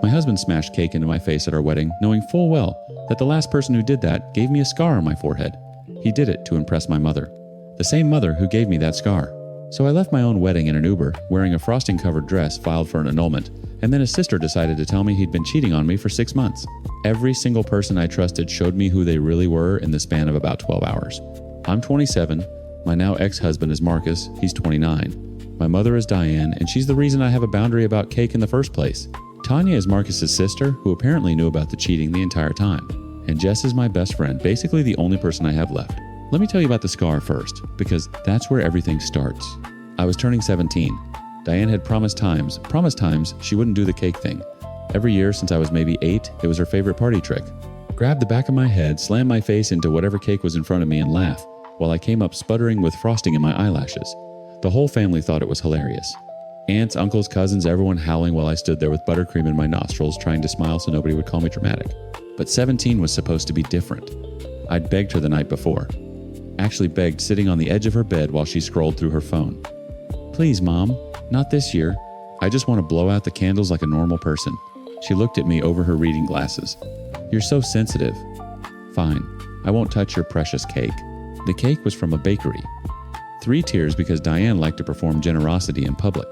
My husband smashed cake into my face at our wedding, knowing full well that the last person who did that gave me a scar on my forehead. He did it to impress my mother, the same mother who gave me that scar. So I left my own wedding in an Uber, wearing a frosting-covered dress filed for an annulment, and then his sister decided to tell me he'd been cheating on me for 6 months. Every single person I trusted showed me who they really were in the span of about 12 hours. I'm 27, my now ex-husband is Marcus, he's 29. My mother is Diane, and she's the reason I have a boundary about cake in the first place. Tanya is Marcus's sister, who apparently knew about the cheating the entire time. And Jess is my best friend, basically the only person I have left. Let me tell you about the scar first, because that's where everything starts. I was turning 17. Diane had promised times she wouldn't do the cake thing. Every year since I was maybe 8, it was her favorite party trick. Grab the back of my head, slam my face into whatever cake was in front of me and laugh, while I came up sputtering with frosting in my eyelashes. The whole family thought it was hilarious. Aunts, uncles, cousins, everyone howling while I stood there with buttercream in my nostrils, trying to smile so nobody would call me dramatic. But 17 was supposed to be different. I'd begged her the night before. Actually begged sitting on the edge of her bed while she scrolled through her phone. Please, Mom, not this year. I just want to blow out the candles like a normal person. She looked at me over her reading glasses. You're so sensitive. Fine, I won't touch your precious cake. The cake was from a bakery. 3 tiers because Diane liked to perform generosity in public.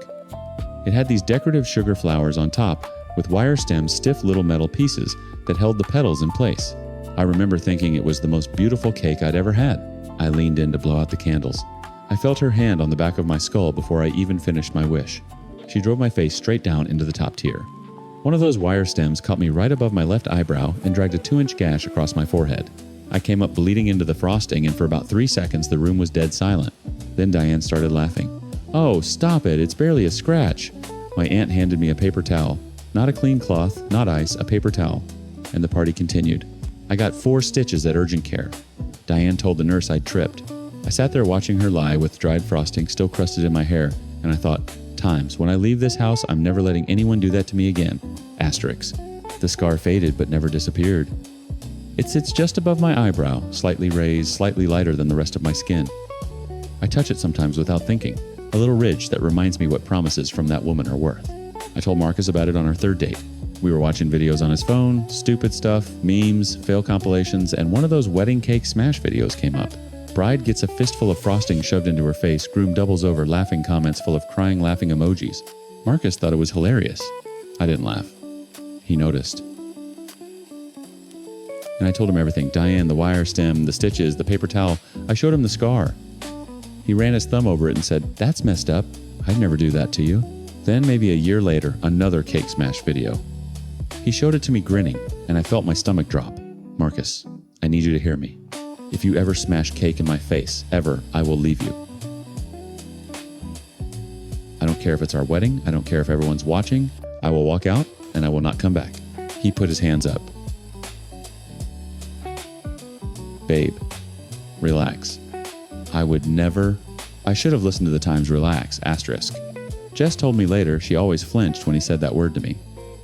It had these decorative sugar flowers on top with wire stem stiff little metal pieces that held the petals in place. I remember thinking it was the most beautiful cake I'd ever had. I leaned in to blow out the candles. I felt her hand on the back of my skull before I even finished my wish. She drove my face straight down into the top tier. One of those wire stems caught me right above my left eyebrow and dragged a 2-inch gash across my forehead. I came up bleeding into the frosting, and for about 3 seconds the room was dead silent. Then Diane started laughing. Oh, stop it, it's barely a scratch. My aunt handed me a paper towel. Not a clean cloth, not ice, a paper towel. And the party continued. I got 4 stitches at urgent care. Diane told the nurse I'd tripped. I sat there watching her lie with dried frosting still crusted in my hair, and I thought, times, when I leave this house, I'm never letting anyone do that to me again. Asterisk. The scar faded but never disappeared. It sits just above my eyebrow, slightly raised, slightly lighter than the rest of my skin. I touch it sometimes without thinking, a little ridge that reminds me what promises from that woman are worth. I told Marcus about it on our 3rd date. We were watching videos on his phone, stupid stuff, memes, fail compilations, and one of those wedding cake smash videos came up. Bride gets a fistful of frosting shoved into her face, groom doubles over, laughing comments full of crying, laughing emojis. Marcus thought it was hilarious. I didn't laugh. He noticed. And I told him everything. Diane, the wire stem, the stitches, the paper towel. I showed him the scar. He ran his thumb over it and said, "That's messed up. I'd never do that to you." Then maybe a year later, another cake smash video. He showed it to me grinning, and I felt my stomach drop. Marcus, I need you to hear me. If you ever smash cake in my face, ever, I will leave you. I don't care if it's our wedding. I don't care if everyone's watching. I will walk out, and I will not come back. He put his hands up. Babe, relax. I should have listened to the Times relax, asterisk. Jess told me later she always flinched when he said that word to me.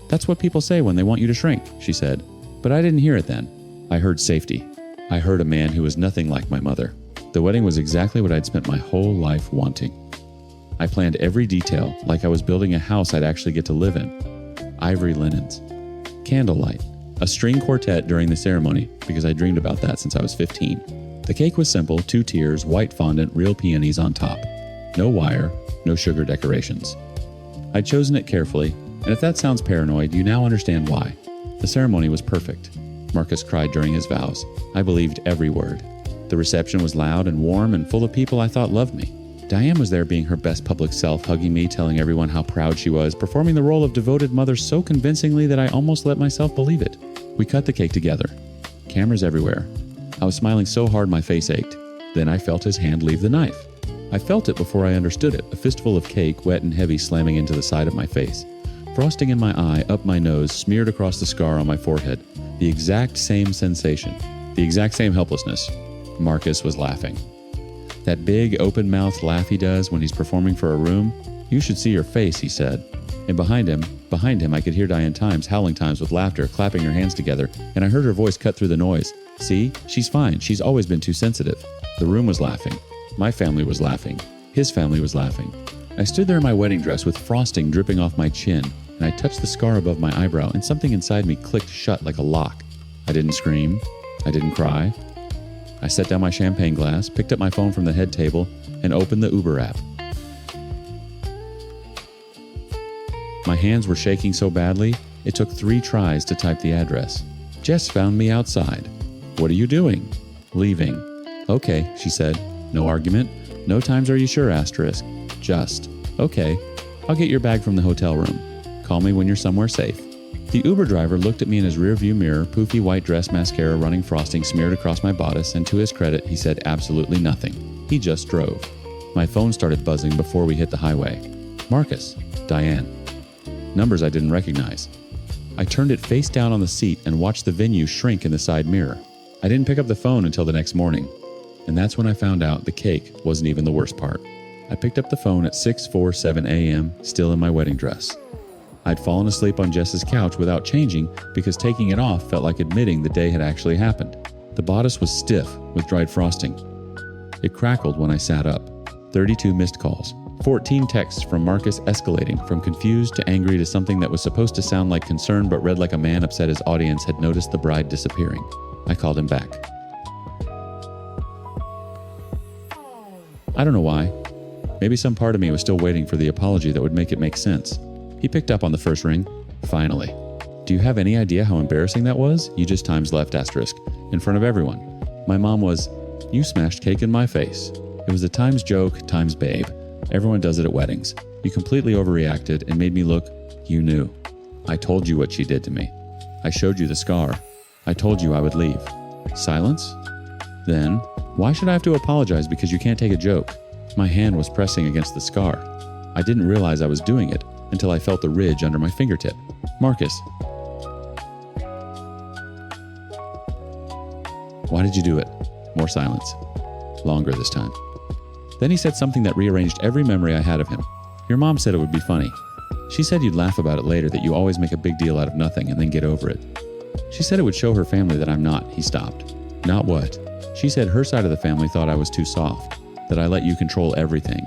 That's what people say when they want you to shrink, she said. But I didn't hear it then. I heard safety. I heard a man who was nothing like my mother. The wedding was exactly what I'd spent my whole life wanting. I planned every detail like I was building a house I'd actually get to live in. Ivory linens. Candlelight. A string quartet during the ceremony, because I dreamed about that since I was 15. The cake was simple, 2 tiers, white fondant, real peonies on top. No wire, no sugar decorations. I'd chosen it carefully, and if that sounds paranoid, you now understand why. The ceremony was perfect. Marcus cried during his vows. I believed every word. The reception was loud and warm and full of people I thought loved me. Diane was there being her best public self, hugging me, telling everyone how proud she was, performing the role of devoted mother so convincingly that I almost let myself believe it. We cut the cake together. Cameras everywhere. I was smiling so hard my face ached. Then I felt his hand leave the knife. I felt it before I understood it, a fistful of cake, wet and heavy, slamming into the side of my face. Frosting in my eye, up my nose, smeared across the scar on my forehead. The exact same sensation. The exact same helplessness. Marcus was laughing. That big, open-mouthed laugh he does when he's performing for a room. You should see your face, he said. And behind him, I could hear Diane Times howling times with laughter, clapping her hands together, and I heard her voice cut through the noise. See, she's fine. She's always been too sensitive. The room was laughing. My family was laughing. His family was laughing. I stood there in my wedding dress with frosting dripping off my chin, and I touched the scar above my eyebrow, and something inside me clicked shut like a lock. I didn't scream. I didn't cry. I set down my champagne glass, picked up my phone from the head table, and opened the Uber app. My hands were shaking so badly, it took 3 tries to type the address. Jess found me outside. What are you doing? Leaving. Okay, she said. No argument. No times are you sure, asterisk. Just. Okay. I'll get your bag from the hotel room. Call me when you're somewhere safe. The Uber driver looked at me in his rearview mirror, poofy white dress, mascara, running frosting smeared across my bodice, and to his credit, he said absolutely nothing. He just drove. My phone started buzzing before we hit the highway. Marcus. Diane. Numbers I didn't recognize. I turned it face down on the seat and watched the venue shrink in the side mirror. I didn't pick up the phone until the next morning. And that's when I found out the cake wasn't even the worst part. I picked up the phone at 6:47 a.m., still in my wedding dress. I'd fallen asleep on Jess's couch without changing because taking it off felt like admitting the day had actually happened. The bodice was stiff with dried frosting. It crackled when I sat up. 32 missed calls. 14 texts from Marcus escalating from confused to angry to something that was supposed to sound like concern but read like a man upset his audience had noticed the bride disappearing. I called him back. I don't know why. Maybe some part of me was still waiting for the apology that would make it make sense. He picked up on the first ring. Finally. Do you have any idea how embarrassing that was? You just times left, asterisk, in front of everyone. My mom was, you smashed cake in my face. It was a times joke, times babe. Everyone does it at weddings. You completely overreacted and made me look, you knew. I told you what she did to me. I showed you the scar. I told you I would leave. Silence? Then, why should I have to apologize because you can't take a joke? My hand was pressing against the scar. I didn't realize I was doing it until I felt the ridge under my fingertip. Marcus. Why did you do it? More silence. Longer this time. Then he said something that rearranged every memory I had of him. Your mom said it would be funny. She said you'd laugh about it later, that you always make a big deal out of nothing and then get over it. She said it would show her family that I'm not. He stopped. Not what? She said her side of the family thought I was too soft, that I let you control everything.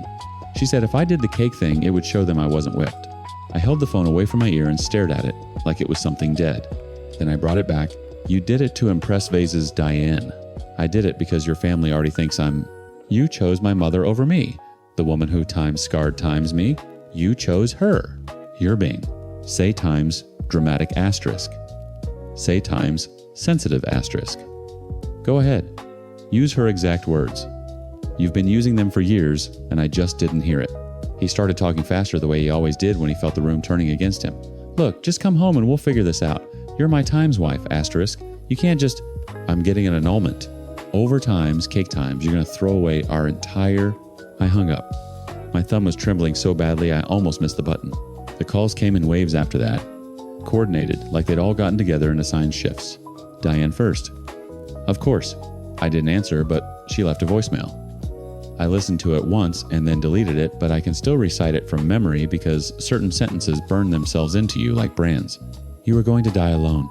She said if I did the cake thing, it would show them I wasn't whipped. I held the phone away from my ear and stared at it like it was something dead. Then I brought it back. You did it to impress Vase's Diane. I did it because your family already thinks I'm... You chose my mother over me. The woman who times scarred times me. You chose her. You're being. Say times dramatic asterisk. Say times sensitive asterisk. Go ahead. Use her exact words. You've been using them for years, and I just didn't hear it. He started talking faster the way he always did when he felt the room turning against him. Look, just come home and we'll figure this out. You're my times wife, asterisk. You can't just... I'm getting an annulment. Over times, cake times, you're going to throw away our entire... I hung up. My thumb was trembling so badly I almost missed the button. The calls came in waves after that. Coordinated, like they'd all gotten together and assigned shifts. Diane first. Of course. I didn't answer, but she left a voicemail. I listened to it once and then deleted it, but I can still recite it from memory because certain sentences burn themselves into you like brands. You are going to die alone.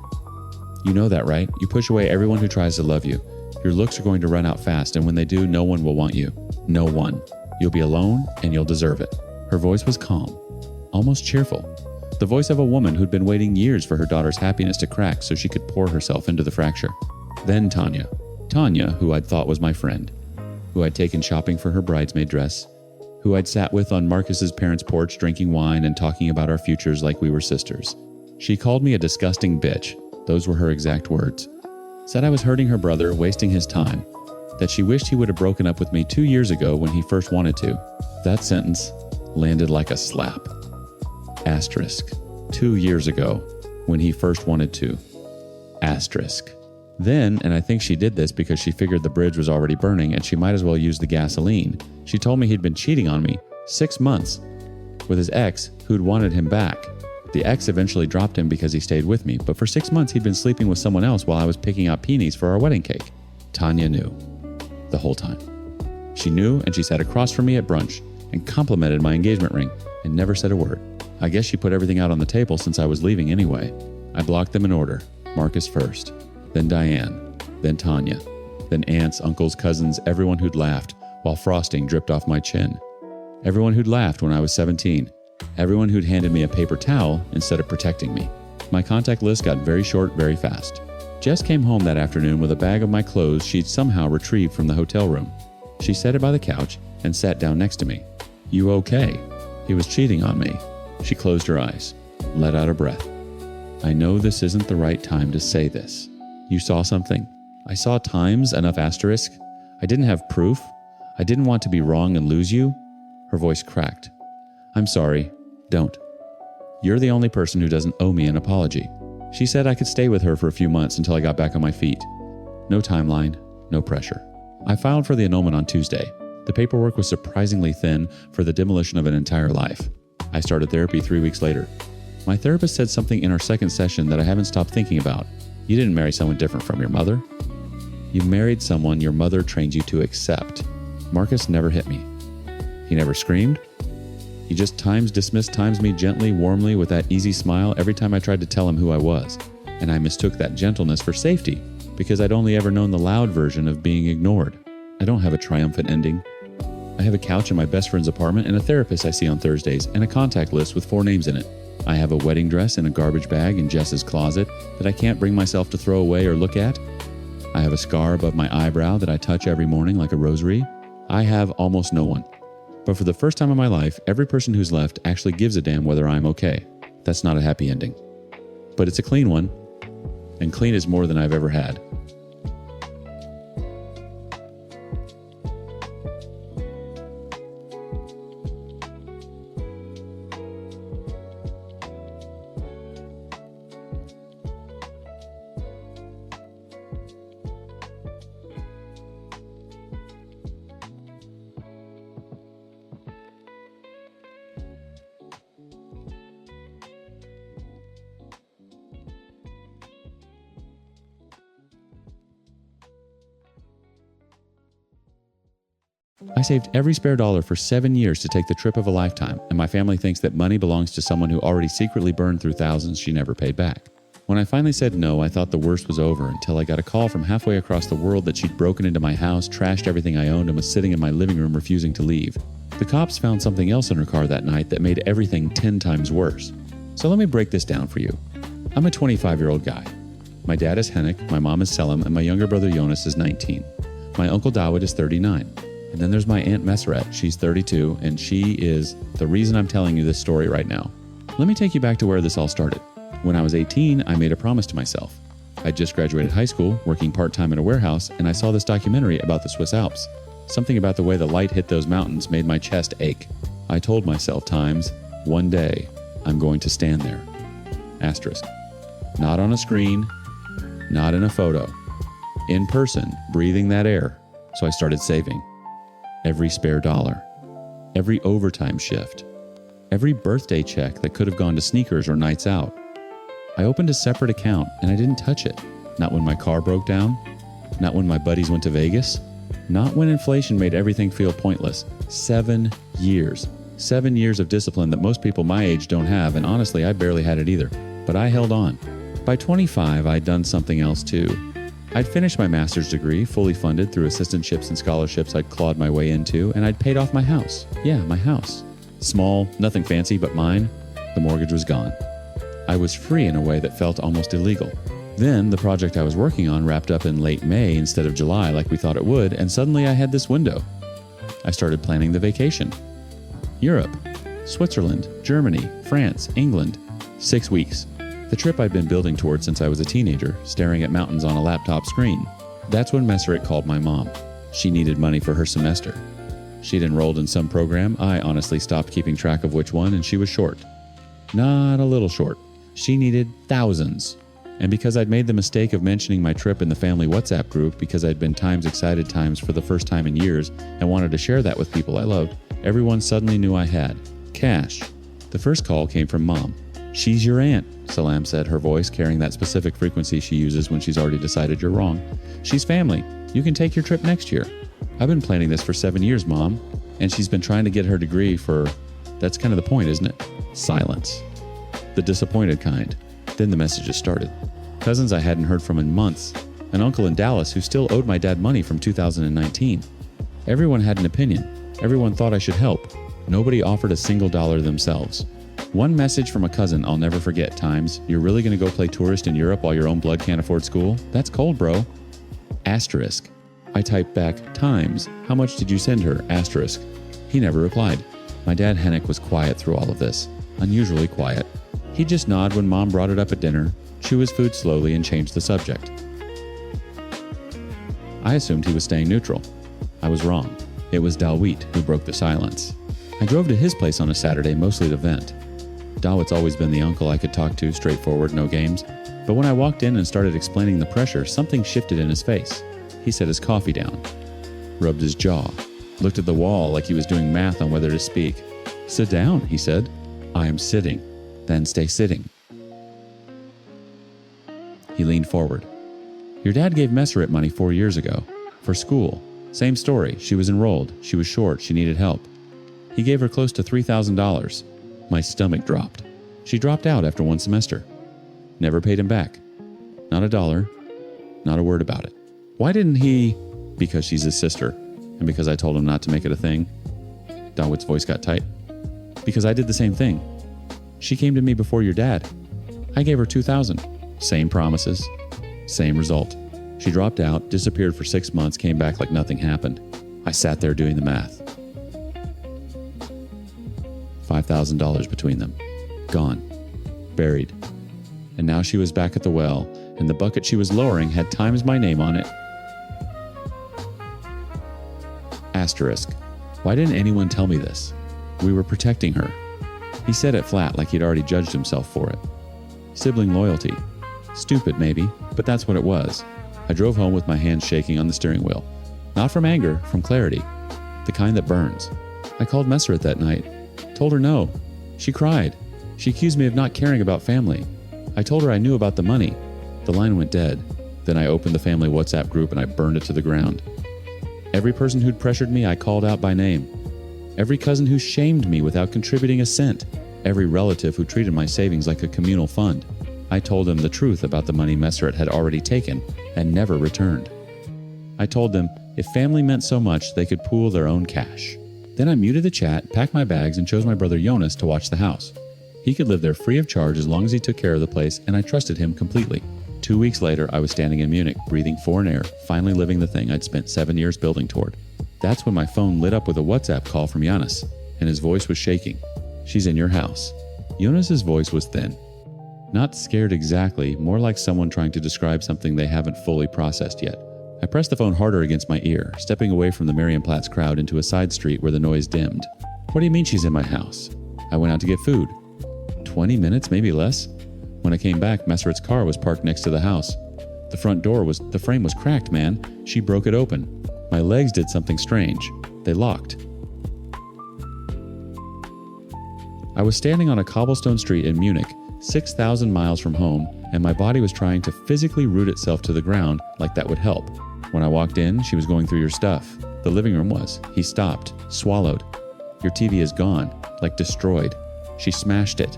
You know that, right? You push away everyone who tries to love you. Your looks are going to run out fast, and when they do, no one will want you. No one. You'll be alone, and you'll deserve it. Her voice was calm, almost cheerful. The voice of a woman who'd been waiting years for her daughter's happiness to crack so she could pour herself into the fracture. Then Tanya. Tanya, who I'd thought was my friend. Who I'd taken shopping for her bridesmaid dress. Who I'd sat with on Marcus's parents' porch drinking wine and talking about our futures like we were sisters. She called me a disgusting bitch. Those were her exact words. Said I was hurting her brother, wasting his time. That she wished he would have broken up with me 2 years ago when he first wanted to. That sentence landed like a slap. Asterisk. 2 years ago when he first wanted to. Asterisk. Then, and I think she did this because she figured the bridge was already burning and she might as well use the gasoline, she told me he'd been cheating on me 6 months with his ex who'd wanted him back. The ex eventually dropped him because he stayed with me, but for 6 months he'd been sleeping with someone else while I was picking out peonies for our wedding cake. Tanya knew. The whole time. She knew, and she sat across from me at brunch and complimented my engagement ring and never said a word. I guess she put everything out on the table since I was leaving anyway. I blocked them in order. Marcus first, then Diane, then Tanya, then aunts, uncles, cousins, everyone who'd laughed while frosting dripped off my chin. Everyone who'd laughed when I was 17 Everyone who'd handed me a paper towel instead of protecting me. My contact list got very short very fast. Jess came home that afternoon with a bag of my clothes she'd somehow retrieved from the hotel room. She set it by the couch and sat down next to me. "You okay?" He was cheating on me. She closed her eyes, let out a breath. "I know this isn't the right time to say this. You saw something?" "I saw times, enough asterisk. I didn't have proof. I didn't want to be wrong and lose you." Her voice cracked. "I'm sorry. Don't. You're the only person who doesn't owe me an apology." She said I could stay with her for a few months until I got back on my feet. No timeline, no pressure. I filed for the annulment on Tuesday. The paperwork was surprisingly thin for the demolition of an entire life. I started therapy 3 weeks later. My therapist said something in our second session that I haven't stopped thinking about. "You didn't marry someone different from your mother. You married someone your mother trained you to accept." Marcus never hit me. He never screamed. He just dismissed me gently, warmly, with that easy smile every time I tried to tell him who I was. And I mistook that gentleness for safety, because I'd only ever known the loud version of being ignored. I don't have a triumphant ending. I have a couch in my best friend's apartment and a therapist I see on Thursdays and a contact list with 4 names in it. I have a wedding dress in a garbage bag in Jess's closet that I can't bring myself to throw away or look at. I have a scar above my eyebrow that I touch every morning like a rosary. I have almost no one. But for the first time in my life, every person who's left actually gives a damn whether I'm okay. That's not a happy ending. But it's a clean one. And clean is more than I've ever had. I saved every spare dollar for 7 years to take the trip of a lifetime, and my family thinks that money belongs to someone who already secretly burned through thousands she never paid back. When I finally said no, I thought the worst was over until I got a call from halfway across the world that she'd broken into my house, trashed everything I owned, and was sitting in my living room refusing to leave. The cops found something else in her car that night that made everything 10 times worse. So let me break this down for you. I'm a 25-year-old guy. My dad is Henrik, my mom is Selim, and my younger brother Jonas is 19. My uncle Dawid is 39. And then there's my Aunt Messeret. She's 32, and she is the reason I'm telling you this story right now. Let me take you back to where this all started. When I was 18, I made a promise to myself. I just graduated high school, working part-time in a warehouse, and I saw this documentary about the Swiss Alps. Something about the way the light hit those mountains made my chest ache. I told myself times, one day, I'm going to stand there. Asterisk. Not on a screen, not in a photo. In person, breathing that air. So I started saving. Every spare dollar, every overtime shift, every birthday check that could have gone to sneakers or nights out. I opened a separate account and I didn't touch it. Not when my car broke down, not when my buddies went to Vegas, not when inflation made everything feel pointless. 7 years. 7 years of discipline that most people my age don't have, and honestly, I barely had it either. But I held on. By 25, I'd done something else too. I'd finished my master's degree, fully funded through assistantships and scholarships I'd clawed my way into, and I'd paid off my house. Yeah, my house. Small, nothing fancy, but mine. The mortgage was gone. I was free in a way that felt almost illegal. Then the project I was working on wrapped up in late May instead of July like we thought it would, and suddenly I had this window. I started planning the vacation. Europe, Switzerland, Germany, France, England. 6 weeks. The trip I'd been building towards since I was a teenager, staring at mountains on a laptop screen. That's when Messeret called my mom. She needed money for her semester. She'd enrolled in some program. I honestly stopped keeping track of which one, and she was short. Not a little short. She needed thousands. And because I'd made the mistake of mentioning my trip in the family WhatsApp group because I'd been excited times for the first time in years and wanted to share that with people I loved, everyone suddenly knew I had cash. The first call came from Mom. "She's your aunt," Salam said, her voice carrying that specific frequency she uses when she's already decided you're wrong. "She's family. You can take your trip next year. I've been planning this for 7 years, Mom." And she's been trying to get her degree for... That's kind of the point, isn't it? Silence. The disappointed kind. Then the messages started. Cousins I hadn't heard from in months. An uncle in Dallas who still owed my dad money from 2019. Everyone had an opinion. Everyone thought I should help. Nobody offered a single dollar themselves. One message from a cousin I'll never forget times, "You're really going to go play tourist in Europe while your own blood can't afford school? That's cold, bro." Asterisk. I typed back, "Times. How much did you send her?" Asterisk. He never replied. My dad Hennick was quiet through all of this. Unusually quiet. He'd just nod when Mom brought it up at dinner, chew his food slowly, and change the subject. I assumed he was staying neutral. I was wrong. It was Dawit who broke the silence. I drove to his place on a Saturday, mostly to vent. Dawit's always been the uncle I could talk to, straightforward, no games. But when I walked in and started explaining the pressure, something shifted in his face. He set his coffee down, rubbed his jaw, looked at the wall like he was doing math on whether to speak. "Sit down," he said. "I am sitting. Then stay sitting." He leaned forward. "Your dad gave Messeret money 4 years ago. For school. Same story. She was enrolled. She was short. She needed help. He gave her close to $3,000. My stomach dropped. She dropped out after 1 semester. Never paid him back. Not a dollar. Not a word about it. Why didn't he?" "Because she's his sister. And because I told him not to make it a thing." Dawit's voice got tight. "Because I did the same thing. She came to me before your dad. I gave her $2,000. Same promises. Same result. She dropped out, disappeared for 6 months, came back like nothing happened. I sat there doing the math. $5,000 between them. Gone. Buried. And now she was back at the well, and the bucket she was lowering had times my name on it. Asterisk. Why didn't anyone tell me this? We were protecting her." He said it flat, like he'd already judged himself for it. Sibling loyalty. Stupid, maybe, but that's what it was. I drove home with my hands shaking on the steering wheel. Not from anger, from clarity. The kind that burns. I called Messeret that night. Told her no. She cried. She accused me of not caring about family. I told her I knew about the money. The line went dead. Then I opened the family WhatsApp group and I burned it to the ground. Every person who'd pressured me, I called out by name. Every cousin who shamed me without contributing a cent. Every relative who treated my savings like a communal fund. I told them the truth about the money Messeret had already taken and never returned. I told them if family meant so much, they could pool their own cash. Then I muted the chat, packed my bags, and chose my brother Jonas to watch the house. He could live there free of charge as long as he took care of the place, and I trusted him completely. 2 weeks later, I was standing in Munich, breathing foreign air, finally living the thing I'd spent 7 years building toward. That's when my phone lit up with a WhatsApp call from Jonas, and his voice was shaking. "She's in your house." Jonas's voice was thin. Not scared exactly, more like someone trying to describe something they haven't fully processed yet. I pressed the phone harder against my ear, stepping away from the Marienplatz crowd into a side street where the noise dimmed. "What do you mean she's in my house? I went out to get food." 20 minutes, maybe less? When I came back, Messeret's car was parked next to the house. The frame was cracked, man. She broke it open. My legs did something strange. They locked. I was standing on a cobblestone street in Munich, 6,000 miles from home, and my body was trying to physically root itself to the ground like that would help. When I walked in, she was going through your stuff. The living room was. He stopped, swallowed. "Your TV is gone, like destroyed." She smashed it.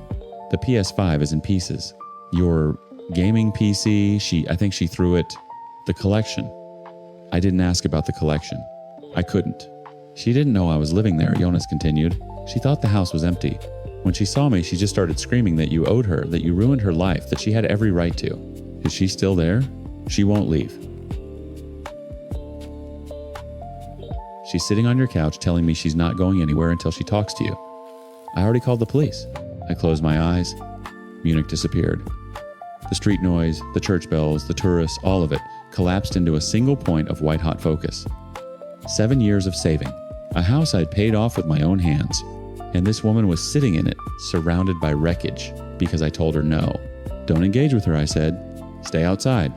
The PS5 is in pieces. "Your gaming PC," I think she threw it. "The collection." I didn't ask about the collection. I couldn't. "She didn't know I was living there," Jonas continued. "She thought the house was empty. When she saw me, she just started screaming that you owed her, that you ruined her life, that she had every right to. Is she still there? She won't leave. She's sitting on your couch telling me she's not going anywhere until she talks to you. I already called the police." I closed my eyes. Munich disappeared. The street noise, the church bells, the tourists, all of it collapsed into a single point of white-hot focus. 7 years of saving. A house I'd paid off with my own hands. And this woman was sitting in it, surrounded by wreckage, because I told her no. "Don't engage with her," I said. "Stay outside.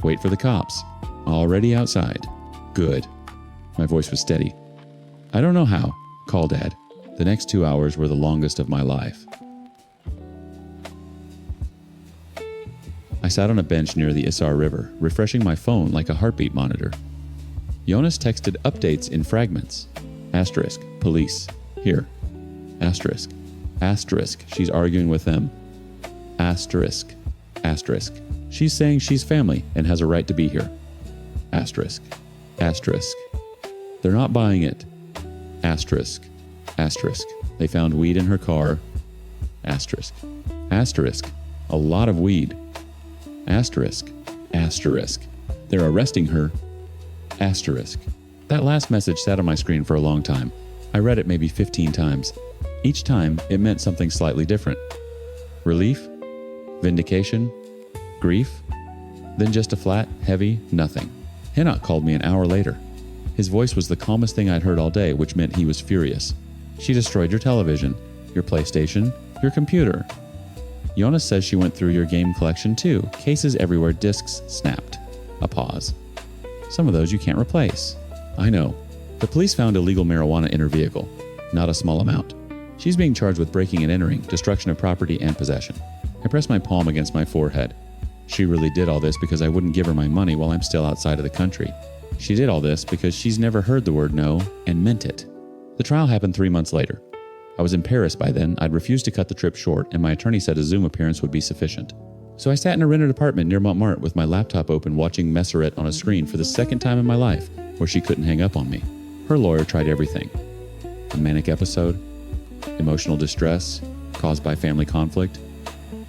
Wait for the cops." "Already outside." "Good." My voice was steady. "I don't know how. Call Dad." The next 2 hours were the longest of my life. I sat on a bench near the Isar River, refreshing my phone like a heartbeat monitor. Jonas texted updates in fragments. Asterisk, police. Here. Asterisk. Asterisk, she's arguing with them. Asterisk. Asterisk, she's saying she's family and has a right to be here. Asterisk. Asterisk. They're not buying it. Asterisk. Asterisk. They found weed in her car. Asterisk. Asterisk. A lot of weed. Asterisk. Asterisk. They're arresting her. Asterisk. That last message sat on my screen for a long time. I read it maybe 15 times. Each time, it meant something slightly different. Relief? Vindication? Grief? Then just a flat, heavy nothing. Hinnock called me an hour later. His voice was the calmest thing I'd heard all day, which meant he was furious. She destroyed your television, your PlayStation, your computer. Jonas says she went through your game collection too. Cases everywhere, discs snapped. A pause. Some of those you can't replace. I know. The police found illegal marijuana in her vehicle. Not a small amount. She's being charged with breaking and entering, destruction of property, and possession. I pressed my palm against my forehead. She really did all this because I wouldn't give her my money while I'm still outside of the country. She did all this because she's never heard the word no and meant it. The trial happened 3 months later. I was in Paris by then. I'd refused to cut the trip short, and my attorney said a Zoom appearance would be sufficient. So I sat in a rented apartment near Montmartre with my laptop open watching Narrated on a screen for the second time in my life, where she couldn't hang up on me. Her lawyer tried everything. A manic episode, emotional distress caused by family conflict,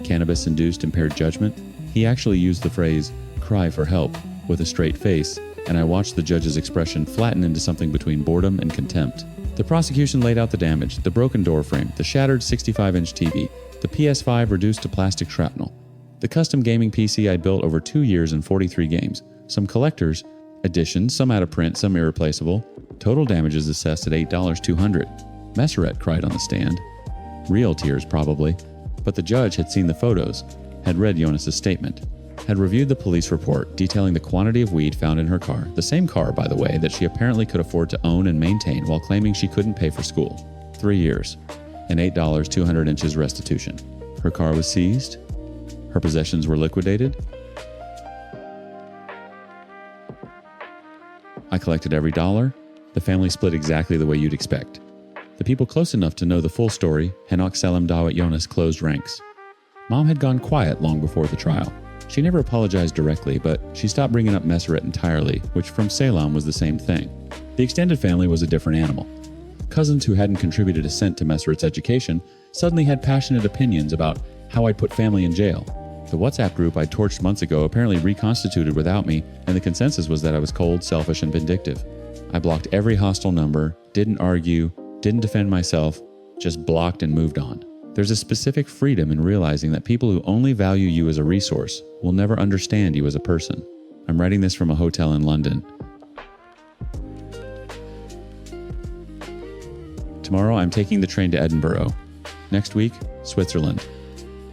cannabis-induced impaired judgment. He actually used the phrase, cry for help, with a straight face, and I watched the judge's expression flatten into something between boredom and contempt. The prosecution laid out the damage, the broken door frame, the shattered 65-inch TV, the PS5 reduced to plastic shrapnel, the custom gaming PC I built over 2 years and 43 games, some collectors, editions, some out of print, some irreplaceable. Total damages assessed at $8,200. Narrated cried on the stand. Real tears, probably. But the judge had seen the photos, had read Jonas's statement, had reviewed the police report detailing the quantity of weed found in her car, the same car, by the way, that she apparently could afford to own and maintain while claiming she couldn't pay for school. 3 years, and $8 200 inches restitution. Her car was seized. Her possessions were liquidated. I collected every dollar. The family split exactly the way you'd expect. The people close enough to know the full story, Hinnock, Selim, Dawit, Jonas, closed ranks. Mom had gone quiet long before the trial. She never apologized directly, but she stopped bringing up Narrated entirely, which from Selim was the same thing. The extended family was a different animal. Cousins who hadn't contributed a cent to Narrated's education suddenly had passionate opinions about how I'd put family in jail. The WhatsApp group I torched months ago apparently reconstituted without me, and the consensus was that I was cold, selfish, and vindictive. I blocked every hostile number, didn't argue, didn't defend myself, just blocked and moved on. There's a specific freedom in realizing that people who only value you as a resource will never understand you as a person. I'm writing this from a hotel in London. Tomorrow I'm taking the train to Edinburgh. Next week, Switzerland.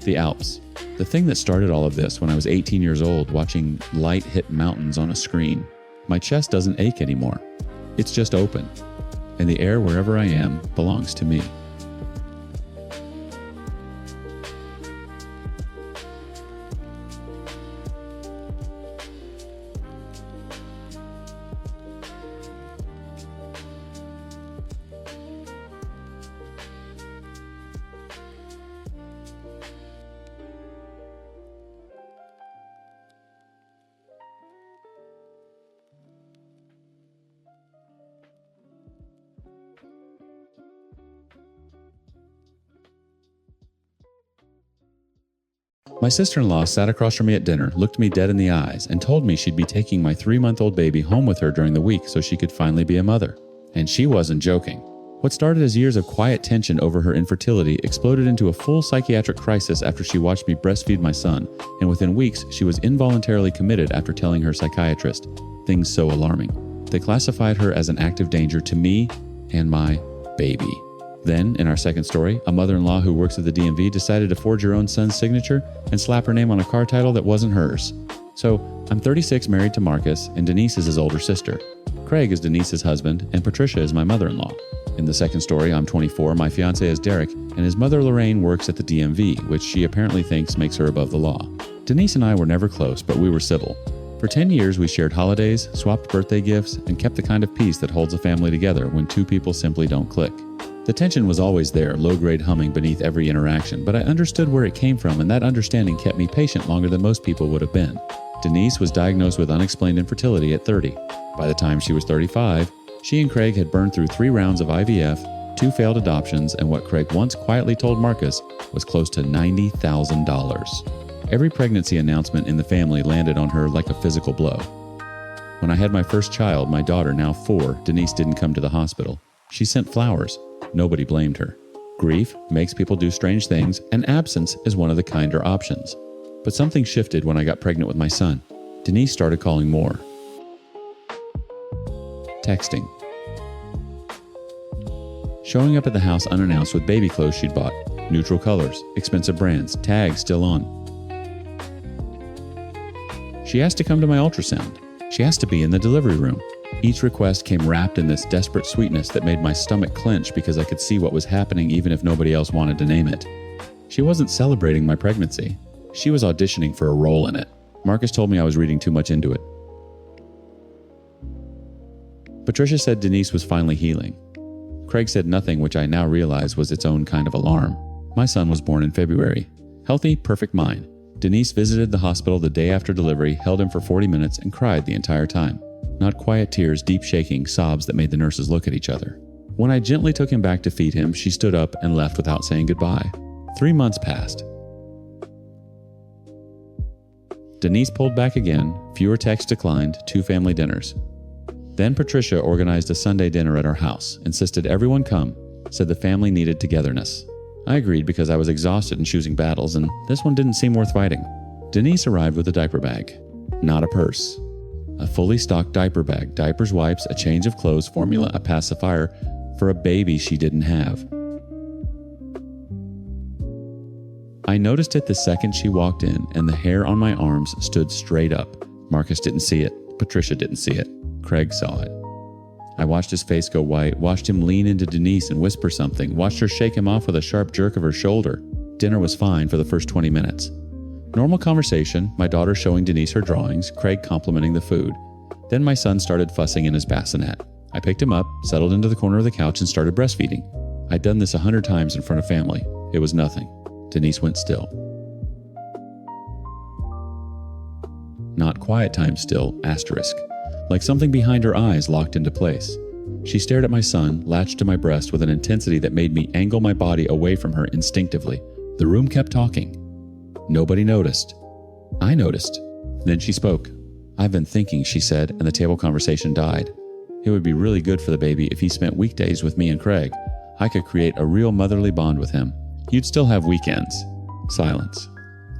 The Alps. The thing that started all of this when I was 18 years old watching light hit mountains on a screen. My chest doesn't ache anymore. It's just open. And the air wherever I am belongs to me. My sister-in-law sat across from me at dinner, looked me dead in the eyes, and told me she'd be taking my 3-month-old baby home with her during the week so she could finally be a mother. And she wasn't joking. What started as years of quiet tension over her infertility exploded into a full psychiatric crisis after she watched me breastfeed my son, and within weeks she was involuntarily committed after telling her psychiatrist. Things so alarming. They classified her as an active danger to me and my baby. Then, in our second story, a mother-in-law who works at the DMV decided to forge her own son's signature and slap her name on a car title that wasn't hers. So, I'm 36, married to Marcus, and Denise is his older sister. Craig is Denise's husband, and Patricia is my mother-in-law. In the second story, I'm 24, my fiancé is Derek, and his mother Lorraine works at the DMV, which she apparently thinks makes her above the law. Denise and I were never close, but we were civil. For 10 years, we shared holidays, swapped birthday gifts, and kept the kind of peace that holds a family together when two people simply don't click. The tension was always there, low-grade humming beneath every interaction, but I understood where it came from, and that understanding kept me patient longer than most people would have been. Denise was diagnosed with unexplained infertility at 30. By the time she was 35, she and Craig had burned through 3 rounds of IVF, 2 failed adoptions, and what Craig once quietly told Marcus was close to $90,000. Every pregnancy announcement in the family landed on her like a physical blow. When I had my first child, my daughter, now 4, Denise, didn't come to the hospital. She sent flowers. Nobody blamed her. Grief makes people do strange things, and absence is one of the kinder options. But something shifted when I got pregnant with my son. Denise started calling more. Texting. Showing up at the house unannounced with baby clothes she'd bought. Neutral colors, expensive brands, tags still on. She asked to come to my ultrasound. She asked to be in the delivery room. Each request came wrapped in this desperate sweetness that made my stomach clench because I could see what was happening even if nobody else wanted to name it. She wasn't celebrating my pregnancy. She was auditioning for a role in it. Marcus told me I was reading too much into it. Patricia said Denise was finally healing. Craig said nothing, which I now realize was its own kind of alarm. My son was born in February. Healthy, perfect mind. Denise visited the hospital the day after delivery, held him for 40 minutes, and cried the entire time. Not quiet tears, deep shaking, sobs that made the nurses look at each other. When I gently took him back to feed him, she stood up and left without saying goodbye. 3 months passed. Denise pulled back again, fewer texts declined, 2 family dinners. Then Patricia organized a Sunday dinner at our house, insisted everyone come, said the family needed togetherness. I agreed because I was exhausted in choosing battles, and this one didn't seem worth fighting. Denise arrived with a diaper bag, not a purse. A fully stocked diaper bag, diapers, wipes, a change of clothes, formula, a pacifier for a baby she didn't have. I noticed it the second she walked in, and the hair on my arms stood straight up. Marcus didn't see it. Patricia didn't see it. Craig saw it. I watched his face go white, watched him lean into Denise and whisper something, watched her shake him off with a sharp jerk of her shoulder. Dinner was fine for the first 20 minutes. Normal conversation, my daughter showing Denise her drawings, Craig complimenting the food. Then my son started fussing in his bassinet. I picked him up, settled into the corner of the couch, and started breastfeeding. I'd done this 100 times in front of family. It was nothing. Denise went still. Not quiet time still, asterisk. Like something behind her eyes locked into place. She stared at my son, latched to my breast with an intensity that made me angle my body away from her instinctively. The room kept talking. Nobody noticed. I noticed. Then she spoke. "I've been thinking," she said, and the table conversation died. "It would be really good for the baby if he spent weekdays with me and Craig. I could create a real motherly bond with him. You'd still have weekends." Silence.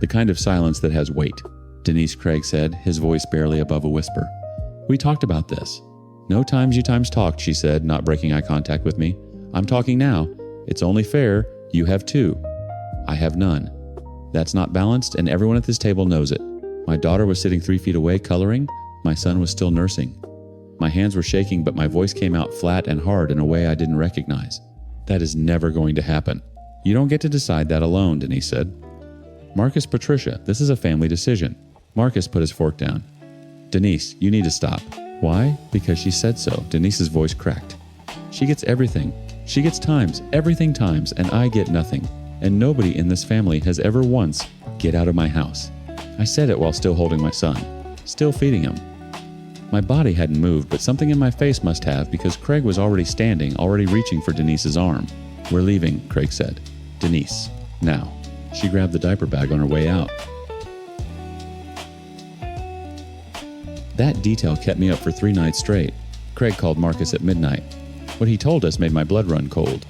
The kind of silence that has weight. Denise, Craig said, his voice barely above a whisper. "We talked about this." "No times you times talked," she said, not breaking eye contact with me. "I'm talking now. It's only fair. You have 2. I have none. That's not balanced, and everyone at this table knows it. My daughter was sitting 3 feet away coloring. My son was still nursing. My hands were shaking, but my voice came out flat and hard in a way I didn't recognize. That is never going to happen. You don't get to decide that alone," Denise said. "Marcus, Patricia, this is a family decision." Marcus put his fork down. "Denise, you need to stop." "Why?" "Because she said so." Denise's voice cracked. "She gets everything. She gets times, everything times, and I get nothing. And nobody in this family has ever once, get out of my house." I said it while still holding my son, still feeding him. My body hadn't moved, but something in my face must have, because Craig was already standing, already reaching for Denise's arm. "We're leaving," Craig said. "Denise, now." She grabbed the diaper bag on her way out. That detail kept me up for 3 nights straight. Craig called Marcus at midnight. What he told us made my blood run cold.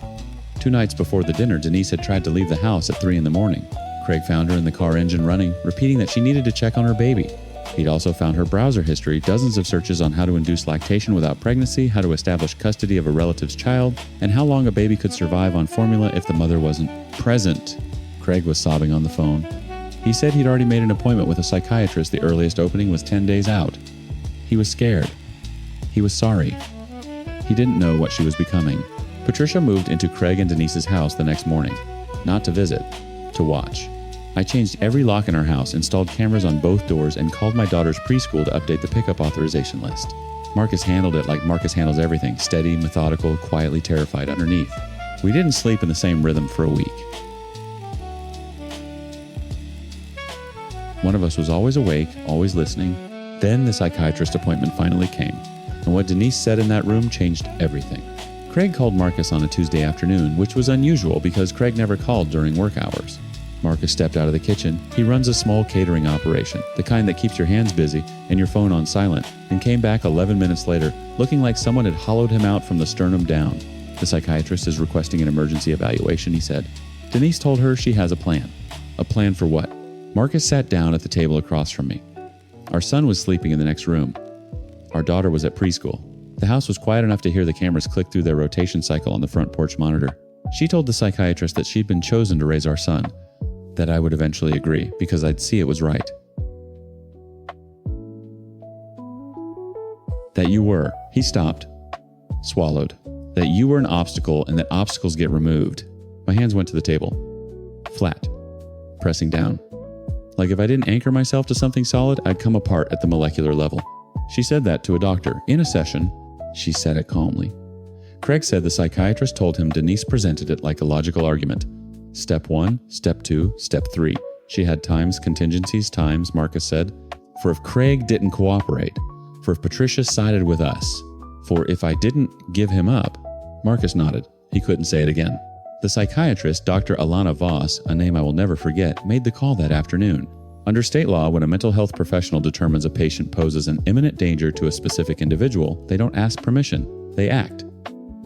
2 nights before the dinner, Denise had tried to leave the house at 3 in the morning. Craig found her in the car engine running, repeating that she needed to check on her baby. He'd also found her browser history, dozens of searches on how to induce lactation without pregnancy, how to establish custody of a relative's child, and how long a baby could survive on formula if the mother wasn't present. Craig was sobbing on the phone. He said he'd already made an appointment with a psychiatrist. The earliest opening was 10 days out. He was scared. He was sorry. He didn't know what she was becoming. Patricia moved into Craig and Denise's house the next morning. Not to visit, to watch. I changed every lock in our house, installed cameras on both doors, and called my daughter's preschool to update the pickup authorization list. Marcus handled it like Marcus handles everything, steady, methodical, quietly terrified underneath. We didn't sleep in the same rhythm for a week. One of us was always awake, always listening. Then the psychiatrist appointment finally came, and what Denise said in that room changed everything. Craig called Marcus on a Tuesday afternoon, which was unusual because Craig never called during work hours. Marcus stepped out of the kitchen. He runs a small catering operation, the kind that keeps your hands busy and your phone on silent, and came back 11 minutes later, looking like someone had hollowed him out from the sternum down. The psychiatrist is requesting an emergency evaluation, he said. Denise told her she has a plan. A plan for what? Marcus sat down at the table across from me. Our son was sleeping in the next room. Our daughter was at preschool. The house was quiet enough to hear the cameras click through their rotation cycle on the front porch monitor. She told the psychiatrist that she'd been chosen to raise our son, that I would eventually agree because I'd see it was right. That you were, he stopped, swallowed, that you were an obstacle and that obstacles get removed. My hands went to the table, flat, pressing down. Like if I didn't anchor myself to something solid, I'd come apart at the molecular level. She said that to a doctor in a session. She said it calmly. Craig said the psychiatrist told him Denise presented it like a logical argument. Step 1, step 2, step 3. She had times, contingencies, times, Marcus said. For if Craig didn't cooperate. For if Patricia sided with us. For if I didn't give him up. Marcus nodded. He couldn't say it again. The psychiatrist, Dr. Alana Voss, a name I will never forget, made the call that afternoon. Under state law, when a mental health professional determines a patient poses an imminent danger to a specific individual, they don't ask permission, they act.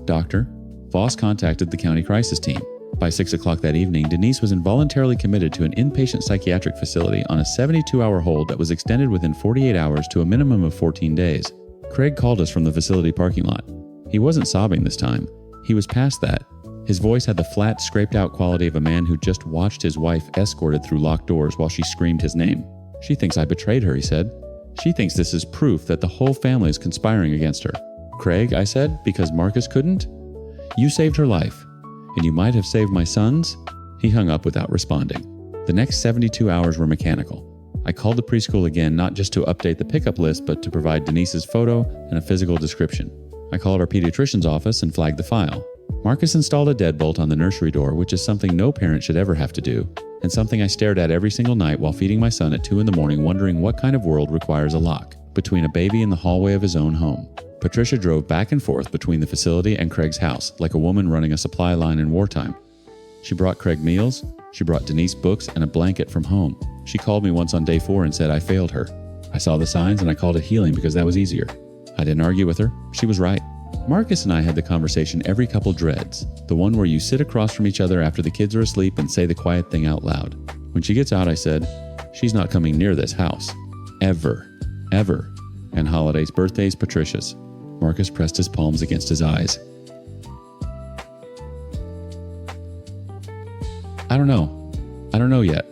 Doctor, Voss contacted the county crisis team. By 6 o'clock that evening, Denise was involuntarily committed to an inpatient psychiatric facility on a 72-hour hold that was extended within 48 hours to a minimum of 14 days. Craig called us from the facility parking lot. He wasn't sobbing this time. He was past that. His voice had the flat, scraped-out quality of a man who just watched his wife escorted through locked doors while she screamed his name. She thinks I betrayed her, he said. She thinks this is proof that the whole family is conspiring against her. Craig, I said, because Marcus couldn't? You saved her life. And you might have saved my son's? He hung up without responding. The next 72 hours were mechanical. I called the preschool again, not just to update the pickup list, but to provide Denise's photo and a physical description. I called our pediatrician's office and flagged the file. Marcus installed a deadbolt on the nursery door, which is something no parent should ever have to do, and something I stared at every single night while feeding my son at 2 a.m, wondering what kind of world requires a lock between a baby and the hallway of his own home. Patricia drove back and forth between the facility and Craig's house, like a woman running a supply line in wartime. She brought Craig meals, she brought Denise books and a blanket from home. She called me once on day 4 and said I failed her. I saw the signs and I called it healing because that was easier. I didn't argue with her. She was right. Marcus and I had the conversation every couple dreads, the one where you sit across from each other after the kids are asleep and say the quiet thing out loud. When she gets out, I said, she's not coming near this house. Ever. Ever. And holidays, birthdays, Patricia's. Marcus pressed his palms against his eyes. I don't know yet.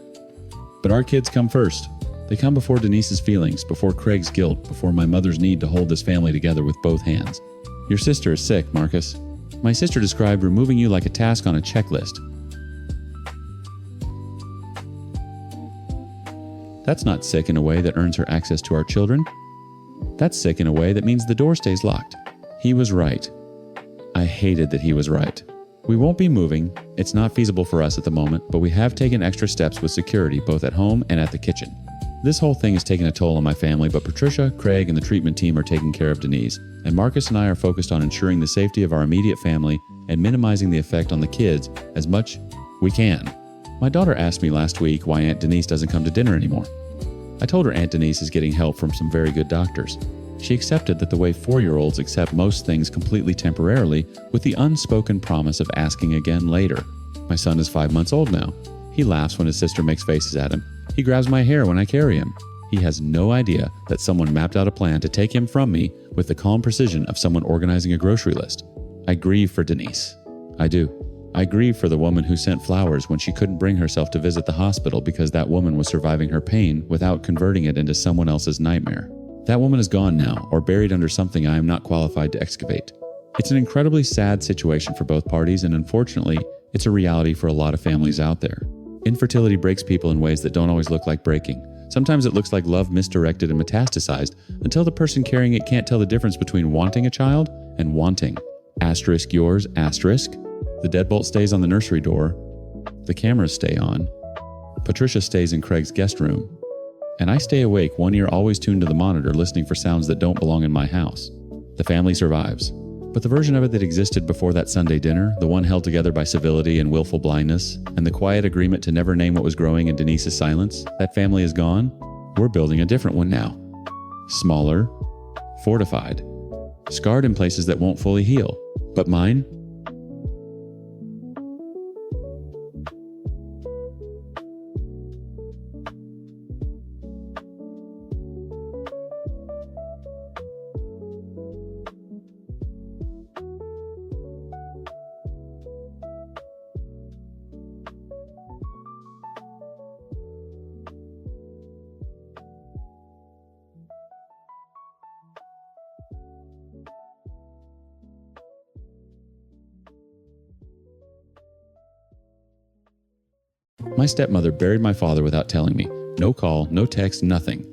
But our kids come first. They come before Denise's feelings, before Craig's guilt, before my mother's need to hold this family together with both hands. Your sister is sick, Marcus. My sister described removing you like a task on a checklist. That's not sick in a way that earns her access to our children. That's sick in a way that means the door stays locked. He was right. I hated that he was right. We won't be moving. It's not feasible for us at the moment, but we have taken extra steps with security both at home and at the kitchen. This whole thing has taken a toll on my family, but Patricia, Craig, and the treatment team are taking care of Denise, and Marcus and I are focused on ensuring the safety of our immediate family and minimizing the effect on the kids as much we can. My daughter asked me last week why Aunt Denise doesn't come to dinner anymore. I told her Aunt Denise is getting help from some very good doctors. She accepted that the way 4-year-olds accept most things completely temporarily, with the unspoken promise of asking again later. My son is 5 months old now. He laughs when his sister makes faces at him. He grabs my hair when I carry him. He has no idea that someone mapped out a plan to take him from me with the calm precision of someone organizing a grocery list. I grieve for Denise. I do. I grieve for the woman who sent flowers when she couldn't bring herself to visit the hospital because that woman was surviving her pain without converting it into someone else's nightmare. That woman is gone now, or buried under something I am not qualified to excavate. It's an incredibly sad situation for both parties, and unfortunately, it's a reality for a lot of families out there. Infertility breaks people in ways that don't always look like breaking. Sometimes it looks like love misdirected and metastasized until the person carrying it can't tell the difference between wanting a child and wanting. Asterisk yours, asterisk. The deadbolt stays on the nursery door. The cameras stay on. Patricia stays in Craig's guest room. And I stay awake, one ear always tuned to the monitor, listening for sounds that don't belong in my house. The family survives. But the version of it that existed before that Sunday dinner, the one held together by civility and willful blindness, and the quiet agreement to never name what was growing in Denise's silence, that family is gone. We're building a different one now. Smaller, fortified, scarred in places that won't fully heal. But mine? My stepmother buried my father without telling me. No call, no text, nothing.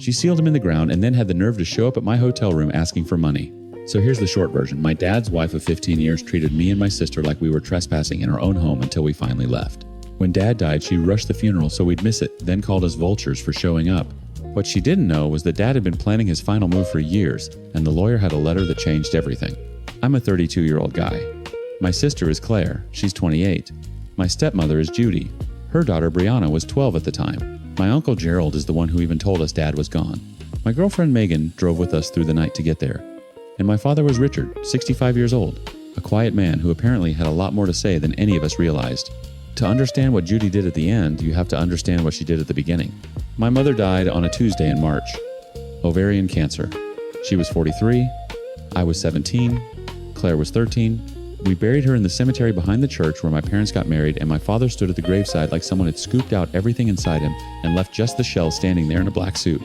She sealed him in the ground and then had the nerve to show up at my hotel room asking for money. So here's the short version. My dad's wife of 15 years treated me and my sister like we were trespassing in our own home until we finally left. When Dad died, she rushed the funeral so we'd miss it, then called us vultures for showing up. What she didn't know was that Dad had been planning his final move for years, and the lawyer had a letter that changed everything. I'm a 32-year-old guy. My sister is Claire. She's 28. My stepmother is Judy. Her daughter Brianna was 12 at the time. My uncle Gerald is the one who even told us Dad was gone. My girlfriend Megan drove with us through the night to get there. And my father was Richard, 65 years old, a quiet man who apparently had a lot more to say than any of us realized. To understand what Judy did at the end, you have to understand what she did at the beginning. My mother died on a Tuesday in March. Ovarian cancer. She was 43. I was 17. Claire was 13. We buried her in the cemetery behind the church where my parents got married, and my father stood at the graveside like someone had scooped out everything inside him and left just the shell standing there in a black suit.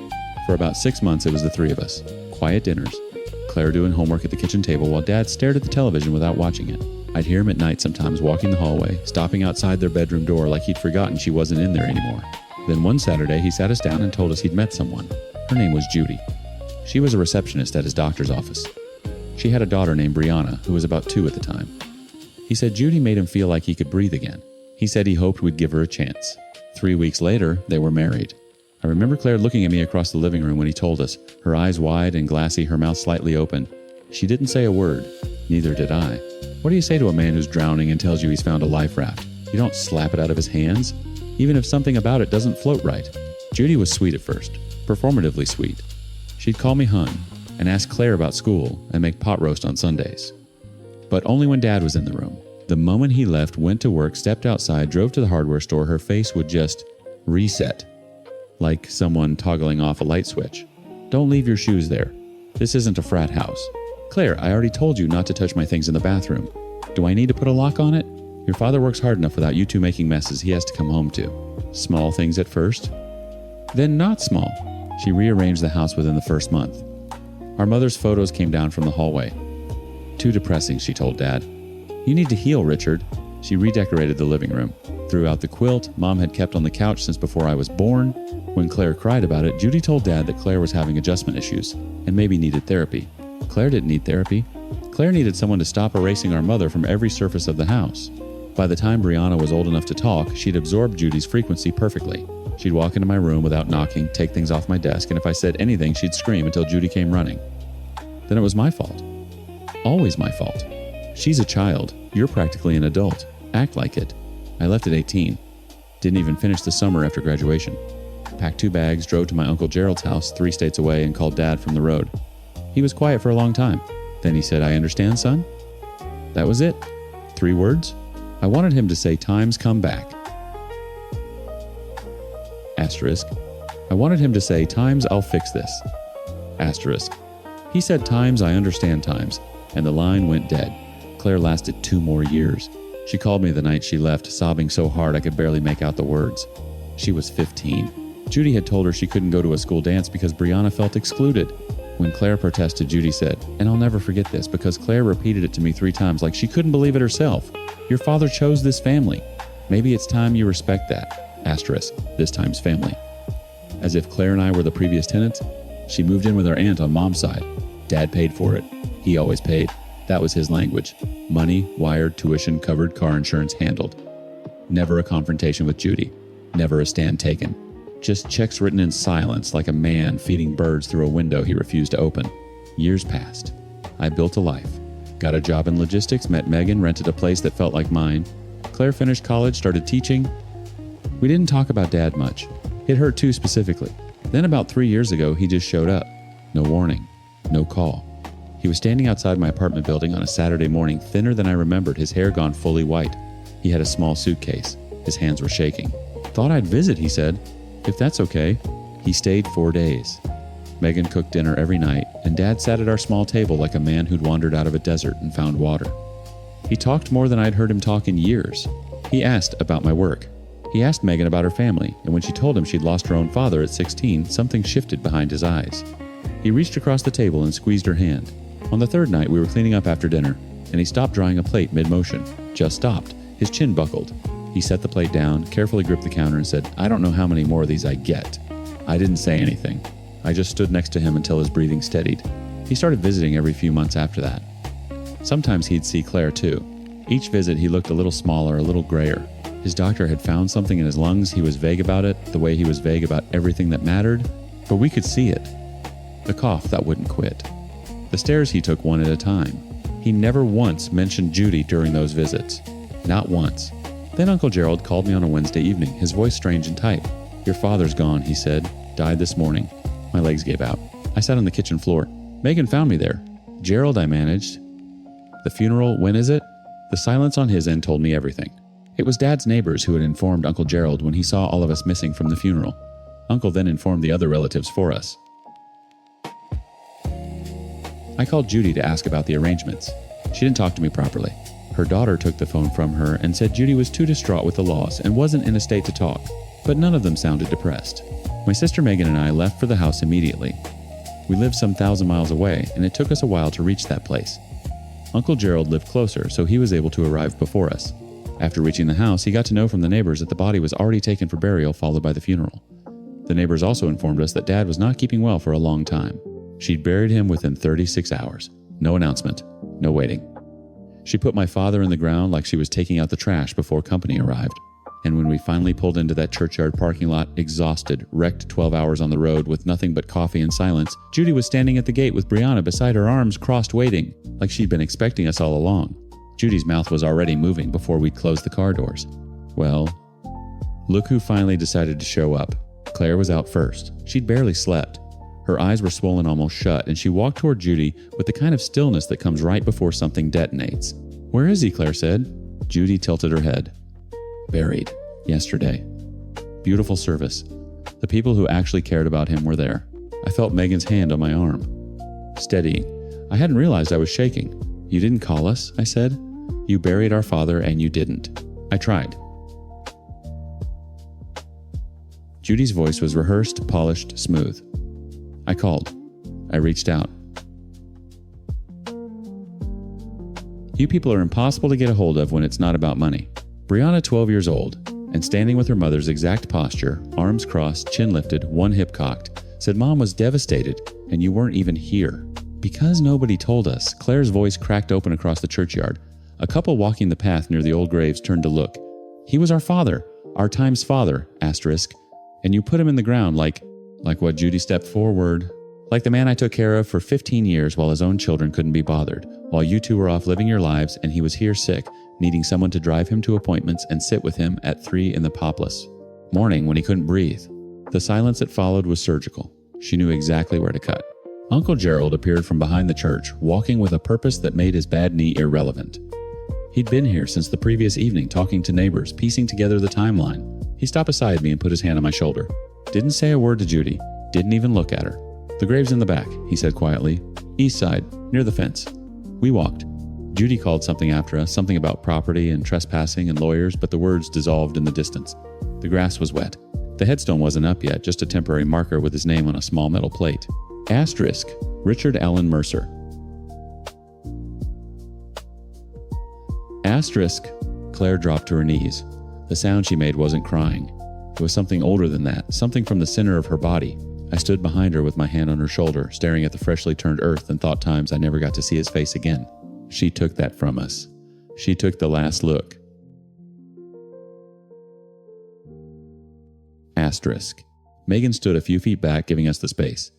For about 6 months, it was the three of us. Quiet dinners. Claire doing homework at the kitchen table while Dad stared at the television without watching it. I'd hear him at night sometimes walking the hallway, stopping outside their bedroom door like he'd forgotten she wasn't in there anymore. Then one Saturday, he sat us down and told us he'd met someone. Her name was Judy. She was a receptionist at his doctor's office. She had a daughter named Brianna, who was about 2 at the time. He said Judy made him feel like he could breathe again. He said he hoped we'd give her a chance. 3 weeks later, they were married. I remember Claire looking at me across the living room when he told us, her eyes wide and glassy, her mouth slightly open. She didn't say a word. Neither did I. What do you say to a man who's drowning and tells you he's found a life raft? You don't slap it out of his hands, even if something about it doesn't float right. Judy was sweet at first, performatively sweet. She'd call me hun and ask Claire about school and make pot roast on Sundays. But only when Dad was in the room. The moment he left, went to work, stepped outside, drove to the hardware store, her face would just reset, like someone toggling off a light switch. Don't leave your shoes there. This isn't a frat house. Claire, I already told you not to touch my things in the bathroom. Do I need to put a lock on it? Your father works hard enough without you two making messes he has to come home to. Small things at first, then not small. She rearranged the house within the first month. Our mother's photos came down from the hallway. Too depressing, she told Dad. You need to heal, Richard. She redecorated the living room. Threw out the quilt Mom had kept on the couch since before I was born. When Claire cried about it, Judy told Dad that Claire was having adjustment issues and maybe needed therapy. Claire didn't need therapy. Claire needed someone to stop erasing our mother from every surface of the house. By the time Brianna was old enough to talk, she'd absorbed Judy's frequency perfectly. She'd walk into my room without knocking, take things off my desk, and if I said anything, she'd scream until Judy came running. Then it was my fault. Always my fault. She's a child. You're practically an adult. Act like it. I left at 18. Didn't even finish the summer after graduation. Packed 2 bags, drove to my Uncle Gerald's house 3 states away, and called Dad from the road. He was quiet for a long time. Then he said, I understand, son. That was it. 3 words. I wanted him to say, times come back. Asterisk. I wanted him to say, times I'll fix this. Asterisk. He said, times I understand times, and the line went dead. Claire lasted 2 more years. She called me the night she left, sobbing so hard I could barely make out the words. She was 15. Judy had told her she couldn't go to a school dance because Brianna felt excluded. When Claire protested, Judy said, and I'll never forget this because Claire repeated it to me 3 times like she couldn't believe it herself. Your father chose this family. Maybe it's time you respect that. Asterisk, this time's family. As if Claire and I were the previous tenants, she moved in with our aunt on Mom's side. Dad paid for it. He always paid. That was his language. Money, wired, tuition, covered, car insurance handled. Never a confrontation with Judy. Never a stand taken. Just checks written in silence like a man feeding birds through a window he refused to open. Years passed. I built a life. Got a job in logistics, met Megan, rented a place that felt like mine. Claire finished college, started teaching. We didn't talk about Dad much. It hurt too specifically. Then about 3 years ago, he just showed up. No warning. No call. He was standing outside my apartment building on a Saturday morning, thinner than I remembered, his hair gone fully white. He had a small suitcase. His hands were shaking. Thought I'd visit, he said. If that's okay. He stayed 4 days. Megan cooked dinner every night, and Dad sat at our small table like a man who'd wandered out of a desert and found water. He talked more than I'd heard him talk in years. He asked about my work. He asked Megan about her family, and when she told him she'd lost her own father at 16, something shifted behind his eyes. He reached across the table and squeezed her hand. On the third night, we were cleaning up after dinner, and he stopped drying a plate mid-motion. Just stopped. His chin buckled. He set the plate down, carefully gripped the counter, and said, "I don't know how many more of these I get." I didn't say anything. I just stood next to him until his breathing steadied. He started visiting every few months after that. Sometimes he'd see Claire too. Each visit he looked a little smaller, a little grayer. His doctor had found something in his lungs. He was vague about it, the way he was vague about everything that mattered, but we could see it. The cough that wouldn't quit. The stairs he took one at a time. He never once mentioned Judy during those visits. Not once. Then Uncle Gerald called me on a Wednesday evening, his voice strange and tight. "Your father's gone," he said. "Died this morning." My legs gave out. I sat on the kitchen floor. Megan found me there. "Gerald," I managed. "The funeral, when is it?" The silence on his end told me everything. It was Dad's neighbors who had informed Uncle Gerald when he saw all of us missing from the funeral. Uncle then informed the other relatives for us. I called Judy to ask about the arrangements. She didn't talk to me properly. Her daughter took the phone from her and said Judy was too distraught with the loss and wasn't in a state to talk, but none of them sounded depressed. My sister Megan and I left for the house immediately. We lived some 1,000 miles away, and it took us a while to reach that place. Uncle Gerald lived closer, so he was able to arrive before us. After reaching the house, he got to know from the neighbors that the body was already taken for burial, followed by the funeral. The neighbors also informed us that Dad was not keeping well for a long time. She'd buried him within 36 hours. No announcement. No waiting. She put my father in the ground like she was taking out the trash before company arrived. And when we finally pulled into that churchyard parking lot, exhausted, wrecked 12 hours on the road with nothing but coffee and silence, Judy was standing at the gate with Brianna beside her, arms crossed, waiting, like she'd been expecting us all along. Judy's mouth was already moving before we'd closed the car doors. Well, look who finally decided to show up. Claire was out first. She'd barely slept. Her eyes were swollen almost shut, and she walked toward Judy with the kind of stillness that comes right before something detonates. "Where is he?" Claire said. Judy tilted her head. "Buried. Yesterday." Beautiful service. The people who actually cared about him were there. I felt Megan's hand on my arm. Steadying. I hadn't realized I was shaking. "You didn't call us," I said. "You buried our father and you didn't." I tried. Judy's voice was rehearsed, polished, smooth. I called. I reached out. "You people are impossible to get a hold of when it's not about money." Brianna, 12 years old, and standing with her mother's exact posture, arms crossed, chin lifted, one hip cocked, said Mom was devastated and you weren't even here. Because nobody told us, Claire's voice cracked open across the churchyard. A couple walking the path near the old graves turned to look. "He was our father, our time's father, asterisk, and you put him in the ground like what?" Judy stepped forward. "Like the man I took care of for 15 years while his own children couldn't be bothered, while you two were off living your lives and he was here sick, needing someone to drive him to appointments and sit with him at 3 in the popless morning when he couldn't breathe." The silence that followed was surgical. She knew exactly where to cut. Uncle Gerald appeared from behind the church, walking with a purpose that made his bad knee irrelevant. He'd been here since the previous evening, talking to neighbors, piecing together the timeline. He stopped beside me and put his hand on my shoulder. Didn't say a word to Judy, didn't even look at her. "The grave's in the back," he said quietly. "East side, near the fence." We walked. Judy called something after us, something about property and trespassing and lawyers, but the words dissolved in the distance. The grass was wet. The headstone wasn't up yet, just a temporary marker with his name on a small metal plate. Asterisk, Richard Allen Mercer. Asterisk. Claire dropped to her knees. The sound she made wasn't crying. It was something older than that, something from the center of her body. I stood behind her with my hand on her shoulder, staring at the freshly turned earth, and thought times I never got to see his face again. She took that from us. She took the last look. Asterisk. Megan stood a few feet back, giving us the space.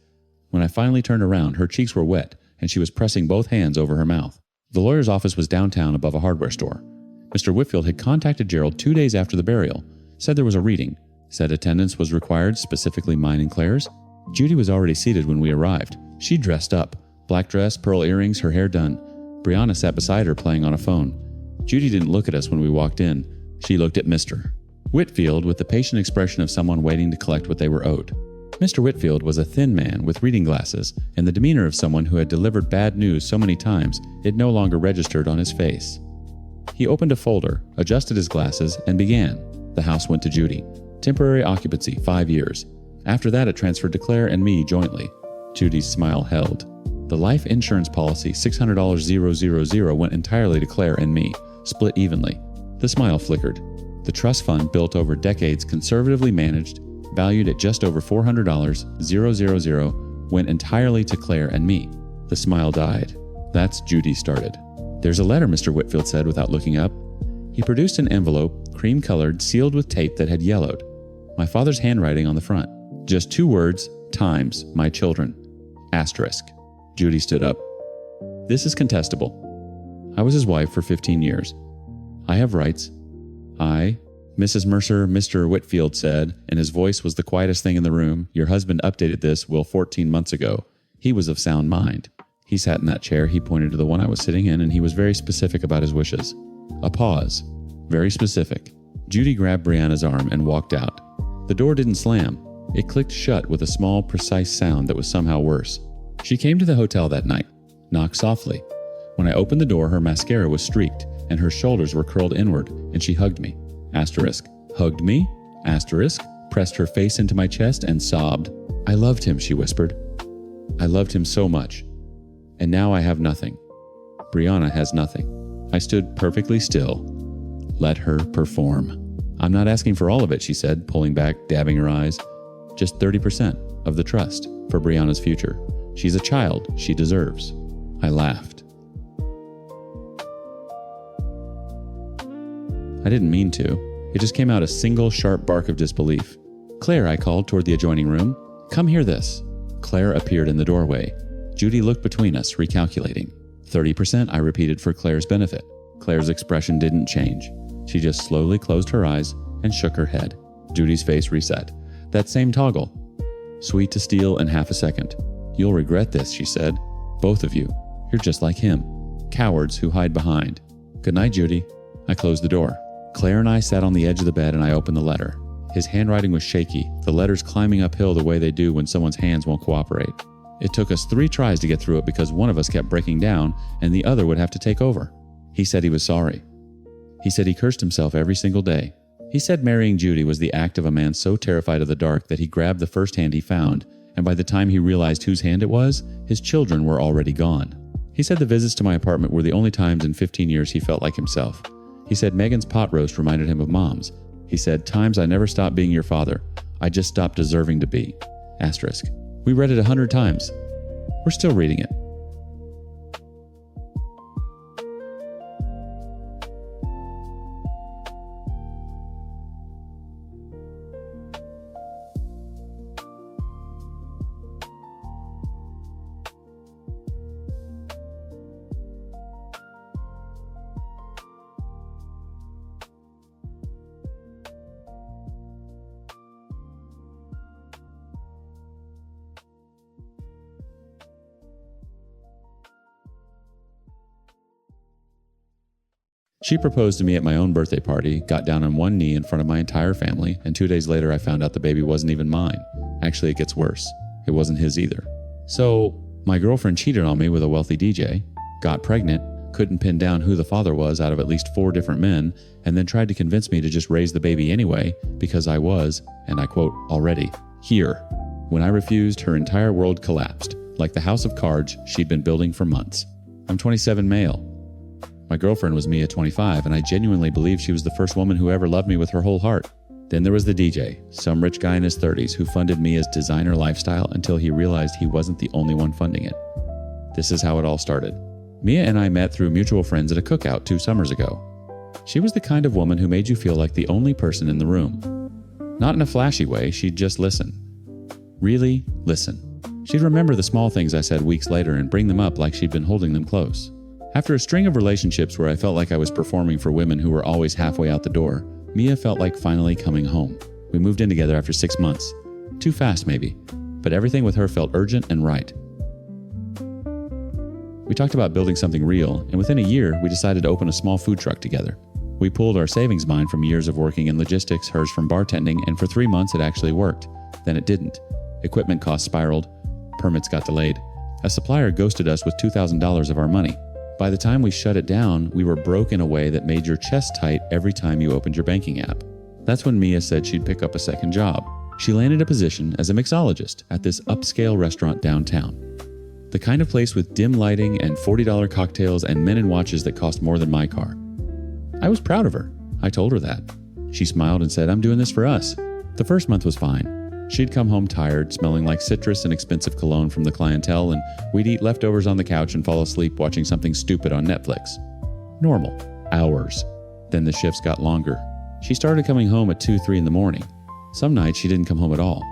When I finally turned around, her cheeks were wet. and she was pressing both hands over her mouth. The lawyer's office was downtown above a hardware store. Mr. Whitfield had contacted Gerald 2 days after the burial, said there was a reading, said attendance was required, specifically mine and Claire's. Judy was already seated when we arrived. She dressed up, black dress, pearl earrings, her hair done. Brianna sat beside her playing on a phone. Judy didn't look at us when we walked in. She looked at Mr. Whitfield with the patient expression of someone waiting to collect what they were owed. Mr. Whitfield was a thin man with reading glasses and the demeanor of someone who had delivered bad news so many times it no longer registered on his face. He opened a folder, adjusted his glasses, and began. The house went to Judy. Temporary occupancy, 5 years. After that, it transferred to Claire and me jointly. Judy's smile held. The life insurance policy, $600,000, went entirely to Claire and me, split evenly. The smile flickered. The trust fund, built over decades, conservatively managed, valued at just over $400,000, went entirely to Claire and me. The smile died. That's Judy started. There's a letter, Mr. Whitfield said without looking up. He produced an envelope, cream-colored, sealed with tape that had yellowed. My father's handwriting on the front. Just 2 words, times, my children. Asterisk. Judy stood up. This is contestable. I was his wife for 15 years. I have rights. Mrs. Mercer, Mr. Whitfield said, and his voice was the quietest thing in the room. Your husband updated this, 14 months ago. He was of sound mind. He sat in that chair, he pointed to the one I was sitting in, and he was very specific about his wishes. A pause. Very specific. Judy grabbed Brianna's arm and walked out. The door didn't slam. It clicked shut with a small, precise sound that was somehow worse. She came to the hotel that night, knocked softly. When I opened the door, her mascara was streaked, and her shoulders were curled inward, and she hugged me. Asterisk. Hugged me? Asterisk. Pressed her face into my chest and sobbed. I loved him, she whispered. I loved him so much. And now I have nothing. Brianna has nothing. I stood perfectly still. Let her perform. I'm not asking for all of it, she said, pulling back, dabbing her eyes. Just 30% of the trust for Brianna's future. She's a child she deserves. I laughed. I didn't mean to. It just came out a single sharp bark of disbelief. Claire, I called toward the adjoining room. Come hear this. Claire appeared in the doorway. Judy looked between us, recalculating. 30%, I repeated for Claire's benefit. Claire's expression didn't change. She just slowly closed her eyes and shook her head. Judy's face reset. That same toggle. Sweet to steal in half a second. You'll regret this, she said. Both of you. You're just like him. Cowards who hide behind. Good night, Judy. I closed the door. Claire and I sat on the edge of the bed and I opened the letter. His handwriting was shaky, the letters climbing uphill the way they do when someone's hands won't cooperate. It took us 3 tries to get through it because one of us kept breaking down and the other would have to take over. He said he was sorry. He said he cursed himself every single day. He said marrying Judy was the act of a man so terrified of the dark that he grabbed the first hand he found, and by the time he realized whose hand it was, his children were already gone. He said the visits to my apartment were the only times in 15 years he felt like himself. He said Megan's pot roast reminded him of Mom's. He said, times I never stopped being your father. I just stopped deserving to be. Asterisk. We read it 100 times. We're still reading it. She proposed to me at my own birthday party, got down on one knee in front of my entire family, and 2 days later I found out the baby wasn't even mine. Actually, it gets worse. It wasn't his either. So, my girlfriend cheated on me with a wealthy DJ, got pregnant, couldn't pin down who the father was out of at least 4 different men, and then tried to convince me to just raise the baby anyway because I was, and I quote, already here. When I refused, her entire world collapsed, like the house of cards she'd been building for months. I'm 27 male. My girlfriend was me at 25, and I genuinely believed she was the first woman who ever loved me with her whole heart. Then there was the DJ, some rich guy in his 30s who funded me as designer lifestyle until he realized he wasn't the only one funding it. This is how it all started. Mia and I met through mutual friends at a cookout 2 summers ago. She was the kind of woman who made you feel like the only person in the room. Not in a flashy way, she'd just listen. Really listen. She'd remember the small things I said weeks later and bring them up like she'd been holding them close. After a string of relationships where I felt like I was performing for women who were always halfway out the door, Mia felt like finally coming home. We moved in together after 6 months. Too fast, maybe, but everything with her felt urgent and right. We talked about building something real, and within a year, we decided to open a small food truck together. We pooled our savings mine from years of working in logistics, hers from bartending, and for 3 months it actually worked. Then it didn't. Equipment costs spiraled. Permits got delayed. A supplier ghosted us with $2,000 of our money. By the time we shut it down, we were broke in a way that made your chest tight every time you opened your banking app. That's when Mia said she'd pick up a second job. She landed a position as a mixologist at this upscale restaurant downtown. The kind of place with dim lighting and $40 cocktails and men in watches that cost more than my car. I was proud of her. I told her that. She smiled and said, "I'm doing this for us." The first month was fine. She'd come home tired, smelling like citrus and expensive cologne from the clientele, and we'd eat leftovers on the couch and fall asleep watching something stupid on Netflix. Normal. Hours. Then the shifts got longer. She started coming home at 2, 3 in the morning. Some nights she didn't come home at all.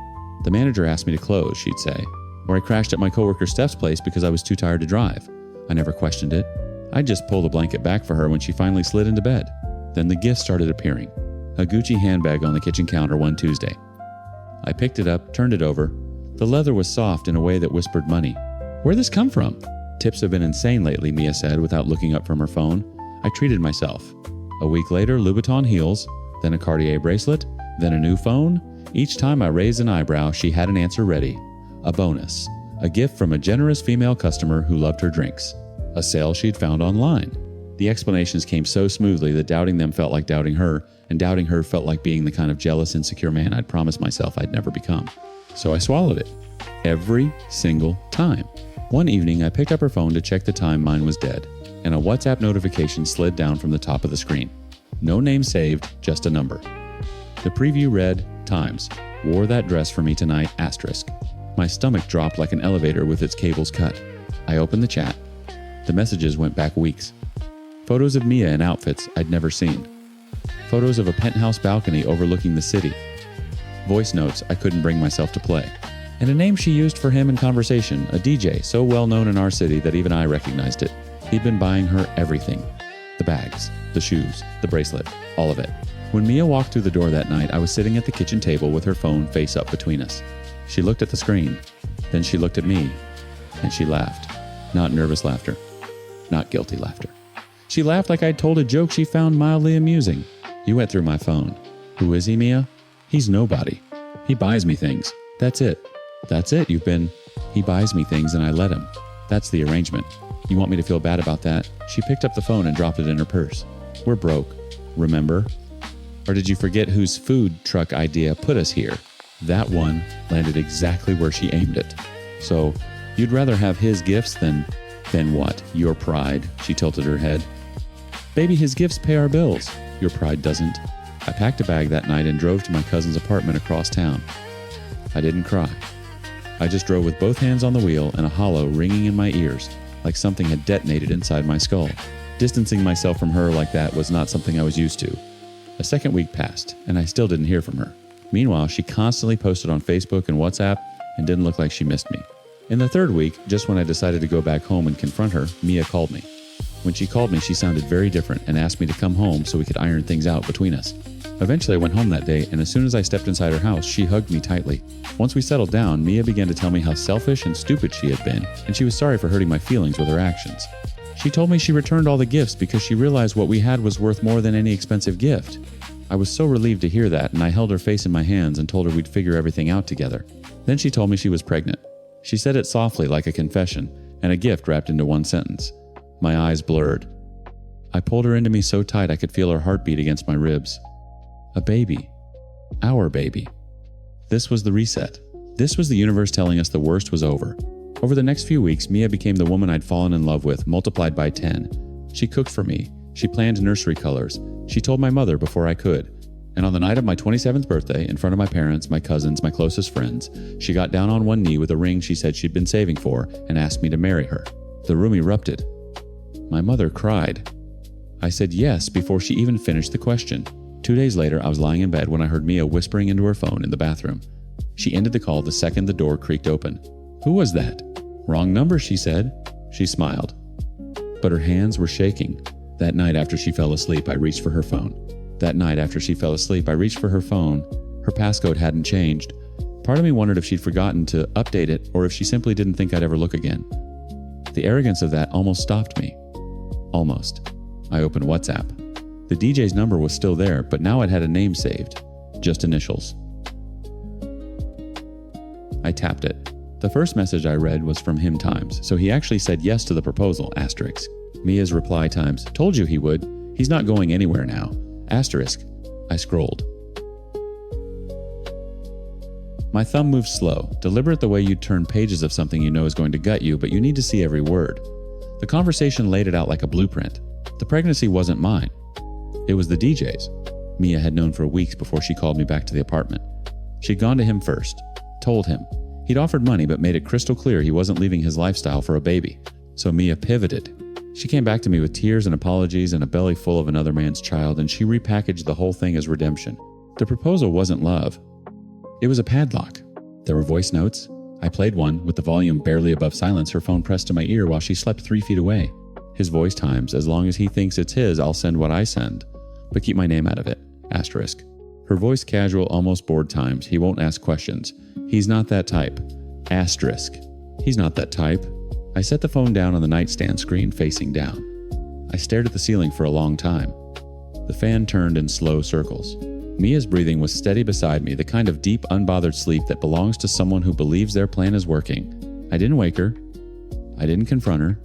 The manager asked me to close, she'd say. Or I crashed at my coworker Steph's place because I was too tired to drive. I never questioned it. I'd just pull the blanket back for her when she finally slid into bed. Then the gifts started appearing. A Gucci handbag on the kitchen counter one Tuesday. I picked it up, turned it over. The leather was soft in a way that whispered money. "Where'd this come from?" "Tips have been insane lately," Mia said without looking up from her phone. I treated myself. A week later, Louboutin heels, then a Cartier bracelet, then a new phone. Each time I raised an eyebrow, she had an answer ready. A bonus. A gift from a generous female customer who loved her drinks. A sale she'd found online. The explanations came so smoothly that doubting them felt like doubting her, and doubting her felt like being the kind of jealous, insecure man I'd promised myself I'd never become. So I swallowed it. Every single time. One evening, I picked up her phone to check the time mine was dead, and a WhatsApp notification slid down from the top of the screen. No name saved, just a number. The preview read, "Times. Wore that dress for me tonight, asterisk." My stomach dropped like an elevator with its cables cut. I opened the chat. The messages went back weeks. Photos of Mia in outfits I'd never seen. Photos of a penthouse balcony overlooking the city. Voice notes I couldn't bring myself to play. And a name she used for him in conversation, a DJ so well known in our city that even I recognized it. He'd been buying her everything. The bags, the shoes, the bracelet, all of it. When Mia walked through the door that night, I was sitting at the kitchen table with her phone face up between us. She looked at the screen, then she looked at me, and she laughed. Not nervous laughter, not guilty laughter. She laughed like I'd told a joke she found mildly amusing. "You went through my phone. Who is he, Mia? He's nobody. He buys me things. That's it. That's it, He buys me things and I let him. That's the arrangement. You want me to feel bad about that?" She picked up the phone and dropped it in her purse. "We're broke. Remember? Or did you forget whose food truck idea put us here? That one landed exactly where she aimed it. So, you'd rather have his gifts than what? Your pride." She tilted her head. "Baby, his gifts pay our bills. Your pride doesn't." I packed a bag that night and drove to my cousin's apartment across town. I didn't cry. I just drove with both hands on the wheel and a hollow ringing in my ears, like something had detonated inside my skull. Distancing myself from her like that was not something I was used to. A second week passed, and I still didn't hear from her. Meanwhile, she constantly posted on Facebook and WhatsApp and didn't look like she missed me. In the third week, just when I decided to go back home and confront her, Mia called me. When she called me, she sounded very different and asked me to come home so we could iron things out between us. Eventually, I went home that day, and as soon as I stepped inside her house, she hugged me tightly. Once we settled down, Mia began to tell me how selfish and stupid she had been, and she was sorry for hurting my feelings with her actions. She told me she returned all the gifts because she realized what we had was worth more than any expensive gift. I was so relieved to hear that, and I held her face in my hands and told her we'd figure everything out together. Then she told me she was pregnant. She said it softly like a confession, and a gift wrapped into one sentence. My eyes blurred. I pulled her into me so tight I could feel her heartbeat against my ribs. A baby. Our baby. This was the reset. This was the universe telling us the worst was over. Over the next few weeks, Mia became the woman I'd fallen in love with, multiplied by 10. She cooked for me. She planned nursery colors. She told my mother before I could. And on the night of my 27th birthday, in front of my parents, my cousins, my closest friends, she got down on one knee with a ring she said she'd been saving for and asked me to marry her. The room erupted. My mother cried. I said yes before she even finished the question. 2 days later, I was lying in bed when I heard Mia whispering into her phone in the bathroom. She ended the call the second the door creaked open. Who was that? Wrong number, she said. She smiled. But her hands were shaking. That night after she fell asleep, I reached for her phone. Her passcode hadn't changed. Part of me wondered if she'd forgotten to update it or if she simply didn't think I'd ever look again. The arrogance of that almost stopped me. Almost. I opened WhatsApp. The DJ's number was still there, but now it had a name saved. Just initials. I tapped it. The first message I read was from him times, so he actually said yes to the proposal, asterisk. Mia's reply times, told you he would. He's not going anywhere now. Asterisk. I scrolled. My thumb moved slow, deliberate the way you'd turn pages of something you know is going to gut you, but you need to see every word. The conversation laid it out like a blueprint. The pregnancy wasn't mine. It was the DJ's. Mia had known for weeks before she called me back to the apartment. She'd gone to him first, told him. He'd offered money but made it crystal clear he wasn't leaving his lifestyle for a baby. So Mia pivoted. She came back to me with tears and apologies and a belly full of another man's child, and she repackaged the whole thing as redemption. The proposal wasn't love. It was a padlock. There were voice notes. I played one with the volume barely above silence, her phone pressed to my ear while she slept 3 feet away. His voice times, as long as he thinks it's his, I'll send what I send. But keep my name out of it. Asterisk. Her voice casual, almost bored times. He won't ask questions. He's not that type. Asterisk. He's not that type. I set the phone down on the nightstand screen facing down. I stared at the ceiling for a long time. The fan turned in slow circles. Mia's breathing was steady beside me, the kind of deep, unbothered sleep that belongs to someone who believes their plan is working. I didn't wake her. I didn't confront her.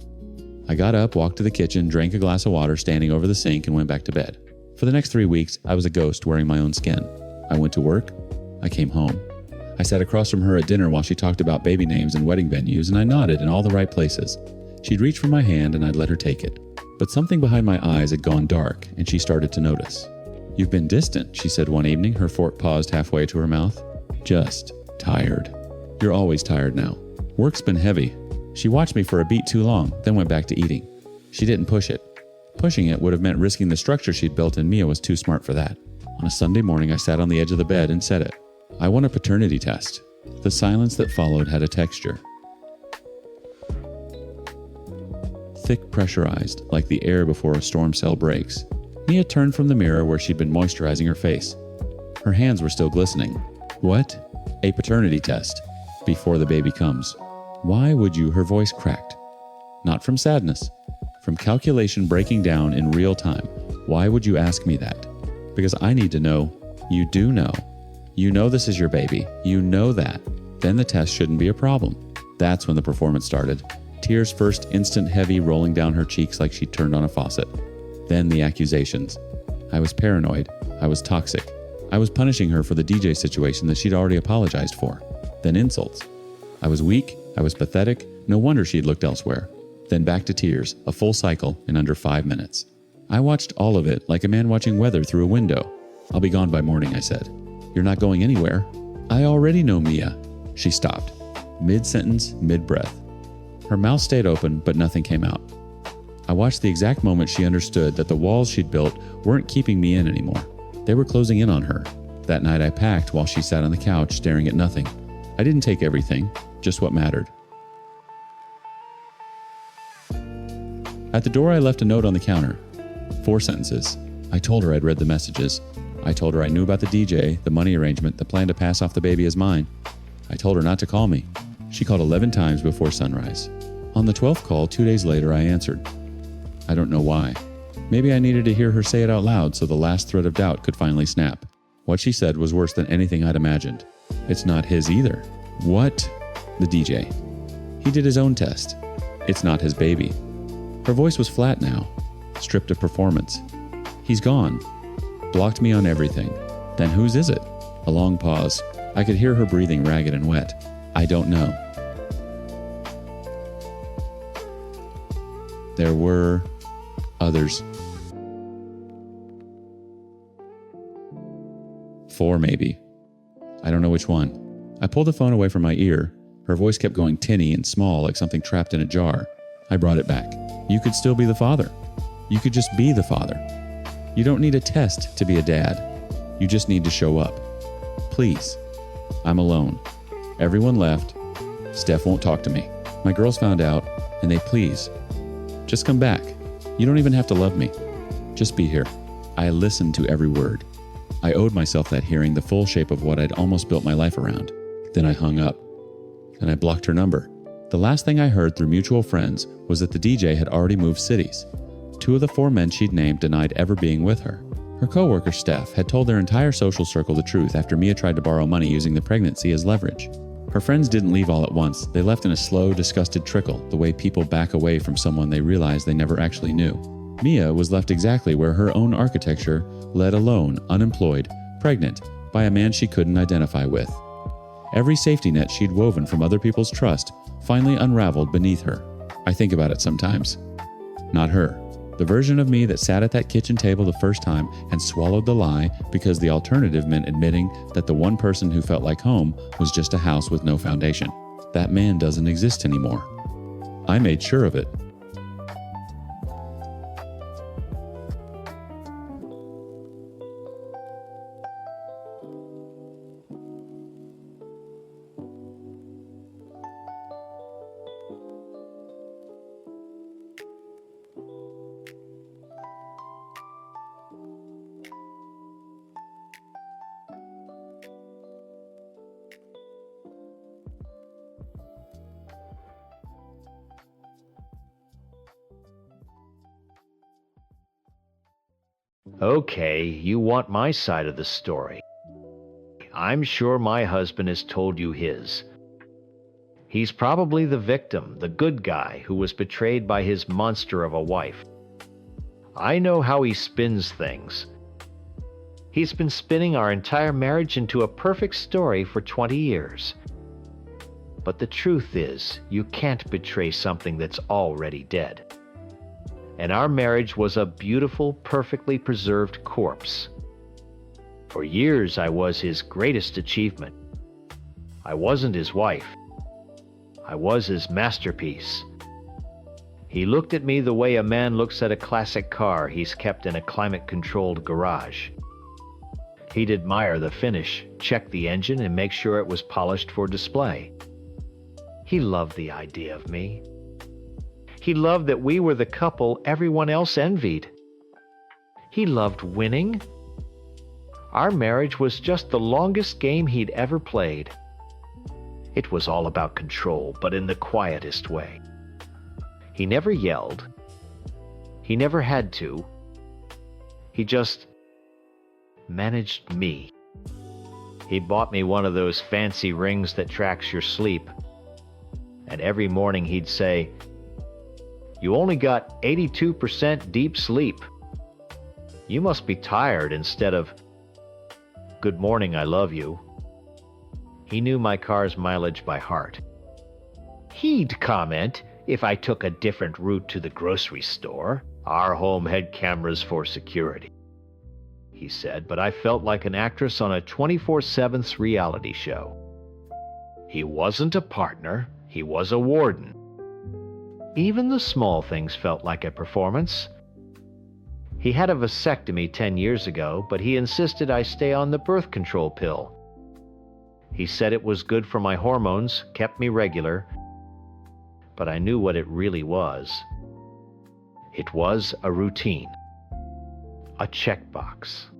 I got up, walked to the kitchen, drank a glass of water standing over the sink, and went back to bed. For the next 3 weeks, I was a ghost wearing my own skin. I went to work. I came home. I sat across from her at dinner while she talked about baby names and wedding venues, and I nodded in all the right places. She'd reach for my hand, and I'd let her take it. But something behind my eyes had gone dark, and she started to notice. You've been distant, she said one evening, her fork paused halfway to her mouth. Just tired. You're always tired now. Work's been heavy. She watched me for a beat too long, then went back to eating. She didn't push it. Pushing it would have meant risking the structure she'd built, and Mia was too smart for that. On a Sunday morning, I sat on the edge of the bed and said it. I want a paternity test. The silence that followed had a texture. Thick, pressurized, like the air before a storm cell breaks. Mia turned from the mirror where she'd been moisturizing her face. Her hands were still glistening. What? A paternity test. Before the baby comes. Why would you? Her voice cracked. Not from sadness. From calculation breaking down in real time. Why would you ask me that? Because I need to know. You do know. You know this is your baby. You know that. Then the test shouldn't be a problem. That's when the performance started. Tears first instant heavy rolling down her cheeks like she turned on a faucet. Then the accusations. I was paranoid. I was toxic. I was punishing her for the DJ situation that she'd already apologized for. Then insults. I was weak. I was pathetic. No wonder she'd looked elsewhere. Then back to tears, a full cycle in under 5 minutes. I watched all of it like a man watching weather through a window. I'll be gone by morning, I said. You're not going anywhere. I already know Mia. She stopped. Mid-sentence, mid-breath. Her mouth stayed open, but nothing came out. I watched the exact moment she understood that the walls she'd built weren't keeping me in anymore. They were closing in on her. That night I packed while she sat on the couch staring at nothing. I didn't take everything, just what mattered. At the door I left a note on the counter. 4 sentences. I told her I'd read the messages. I told her I knew about the DJ, the money arrangement, the plan to pass off the baby as mine. I told her not to call me. She called 11 times before sunrise. On the 12th call, 2 days later, I answered. I don't know why. Maybe I needed to hear her say it out loud so the last thread of doubt could finally snap. What she said was worse than anything I'd imagined. It's not his either. What? The DJ. He did his own test. It's not his baby. Her voice was flat now, stripped of performance. He's gone. Blocked me on everything. Then whose is it? A long pause. I could hear her breathing ragged and wet. I don't know. There were others. 4 maybe. I don't know which one. I pulled the phone away from my ear. Her voice kept going tinny and small like something trapped in a jar. I brought it back. You could still be the father. You could just be the father. You don't need a test to be a dad. You just need to show up. Please. I'm alone. Everyone left. Steph won't talk to me. My girls found out, and they please. Just come back. You don't even have to love me. Just be here. I listened to every word. I owed myself that hearing the full shape of what I'd almost built my life around. Then I hung up. And I blocked her number. The last thing I heard through mutual friends was that the DJ had already moved cities. 2 of the 4 men she'd named denied ever being with her. Her coworker, Steph, had told their entire social circle the truth after Mia tried to borrow money using the pregnancy as leverage. Her friends didn't leave all at once. They left in a slow, disgusted trickle, the way people back away from someone they realize they never actually knew. Mia was left exactly where her own architecture led, alone, unemployed, pregnant, by a man she couldn't identify with. Every safety net she'd woven from other people's trust finally unraveled beneath her. I think about it sometimes. Not her. The version of me that sat at that kitchen table the first time and swallowed the lie because the alternative meant admitting that the one person who felt like home was just a house with no foundation. That man doesn't exist anymore. I made sure of it. Okay, you want my side of the story. I'm sure my husband has told you his. He's probably the victim, the good guy who was betrayed by his monster of a wife. I know how he spins things. He's been spinning our entire marriage into a perfect story for 20 years. But the truth is, you can't betray something that's already dead. And our marriage was a beautiful, perfectly preserved corpse. For years, I was his greatest achievement. I wasn't his wife. I was his masterpiece. He looked at me the way a man looks at a classic car he's kept in a climate-controlled garage. He'd admire the finish, check the engine, and make sure it was polished for display. He loved the idea of me. He loved that we were the couple everyone else envied. He loved winning. Our marriage was just the longest game he'd ever played. It was all about control, but in the quietest way. He never yelled. He never had to. He just managed me. He bought me one of those fancy rings that tracks your sleep. And every morning he'd say, "You only got 82% deep sleep. You must be tired," instead of, "Good morning, I love you." He knew my car's mileage by heart. He'd comment if I took a different route to the grocery store. "Our home had cameras for security," he said, but I felt like an actress on a 24/7 reality show. He wasn't a partner, he was a warden. Even the small things felt like a performance. He had a vasectomy 10 years ago, but he insisted I stay on the birth control pill. He said it was good for my hormones, kept me regular, but I knew what it really was. It was a routine, a checkbox,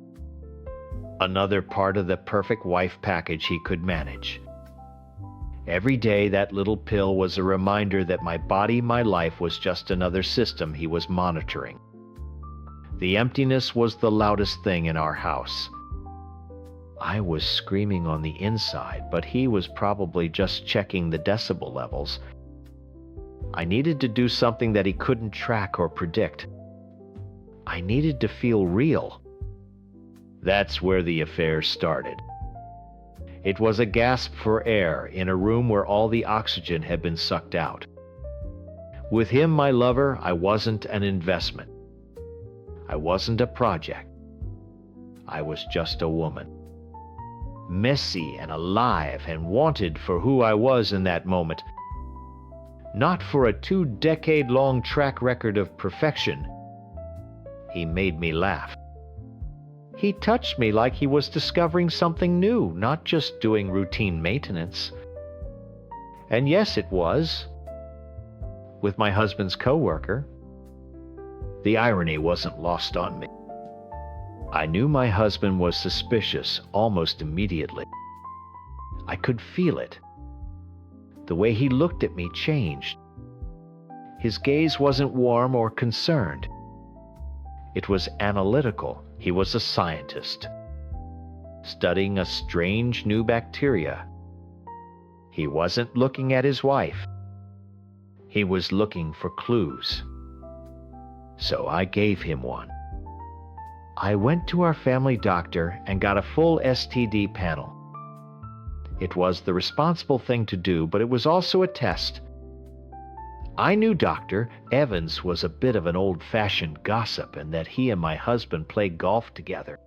another part of the perfect wife package he could manage. Every day, that little pill was a reminder that my body, my life, was just another system he was monitoring. The emptiness was the loudest thing in our house. I was screaming on the inside, but he was probably just checking the decibel levels. I needed to do something that he couldn't track or predict. I needed to feel real. That's where the affair started. It was a gasp for air in a room where all the oxygen had been sucked out. With him, my lover, I wasn't an investment. I wasn't a project. I was just a woman. Messy and alive and wanted for who I was in that moment. Not for a 2-decade-long track record of perfection. He made me laugh. He touched me like he was discovering something new, not just doing routine maintenance. And yes, it was. With my husband's coworker. The irony wasn't lost on me. I knew my husband was suspicious almost immediately. I could feel it. The way he looked at me changed. His gaze wasn't warm or concerned. It was analytical. He was a scientist, studying a strange new bacteria. He wasn't looking at his wife. He was looking for clues. So I gave him one. I went to our family doctor and got a full STD panel. It was the responsible thing to do, but it was also a test. I knew Dr. Evans was a bit of an old-fashioned gossip and that he and my husband played golf together.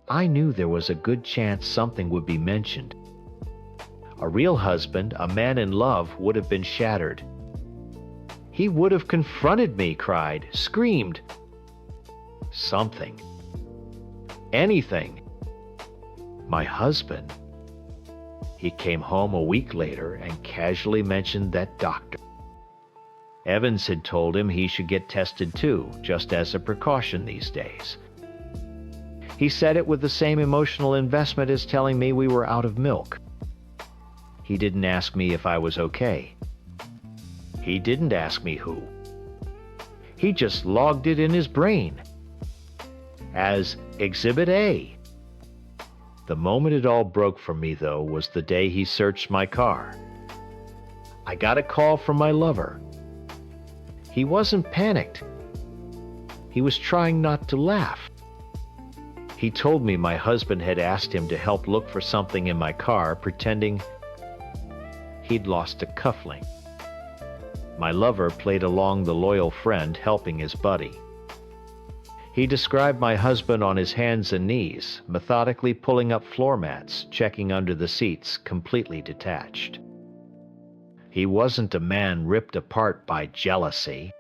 I knew there was a good chance something would be mentioned. A real husband, a man in love, would have been shattered. He would have confronted me, cried, screamed. Something. Anything. My husband. He came home a week later and casually mentioned that doctor. Evans had told him he should get tested too, just as a precaution these days. He said it with the same emotional investment as telling me we were out of milk. He didn't ask me if I was okay. He didn't ask me who. He just logged it in his brain as Exhibit A. The moment it all broke for me, though, was the day he searched my car. I got a call from my lover. He wasn't panicked. He was trying not to laugh. He told me my husband had asked him to help look for something in my car, pretending he'd lost a cufflink. My lover played along the loyal friend helping his buddy. He described my husband on his hands and knees, methodically pulling up floor mats, checking under the seats, completely detached. He wasn't a man ripped apart by jealousy.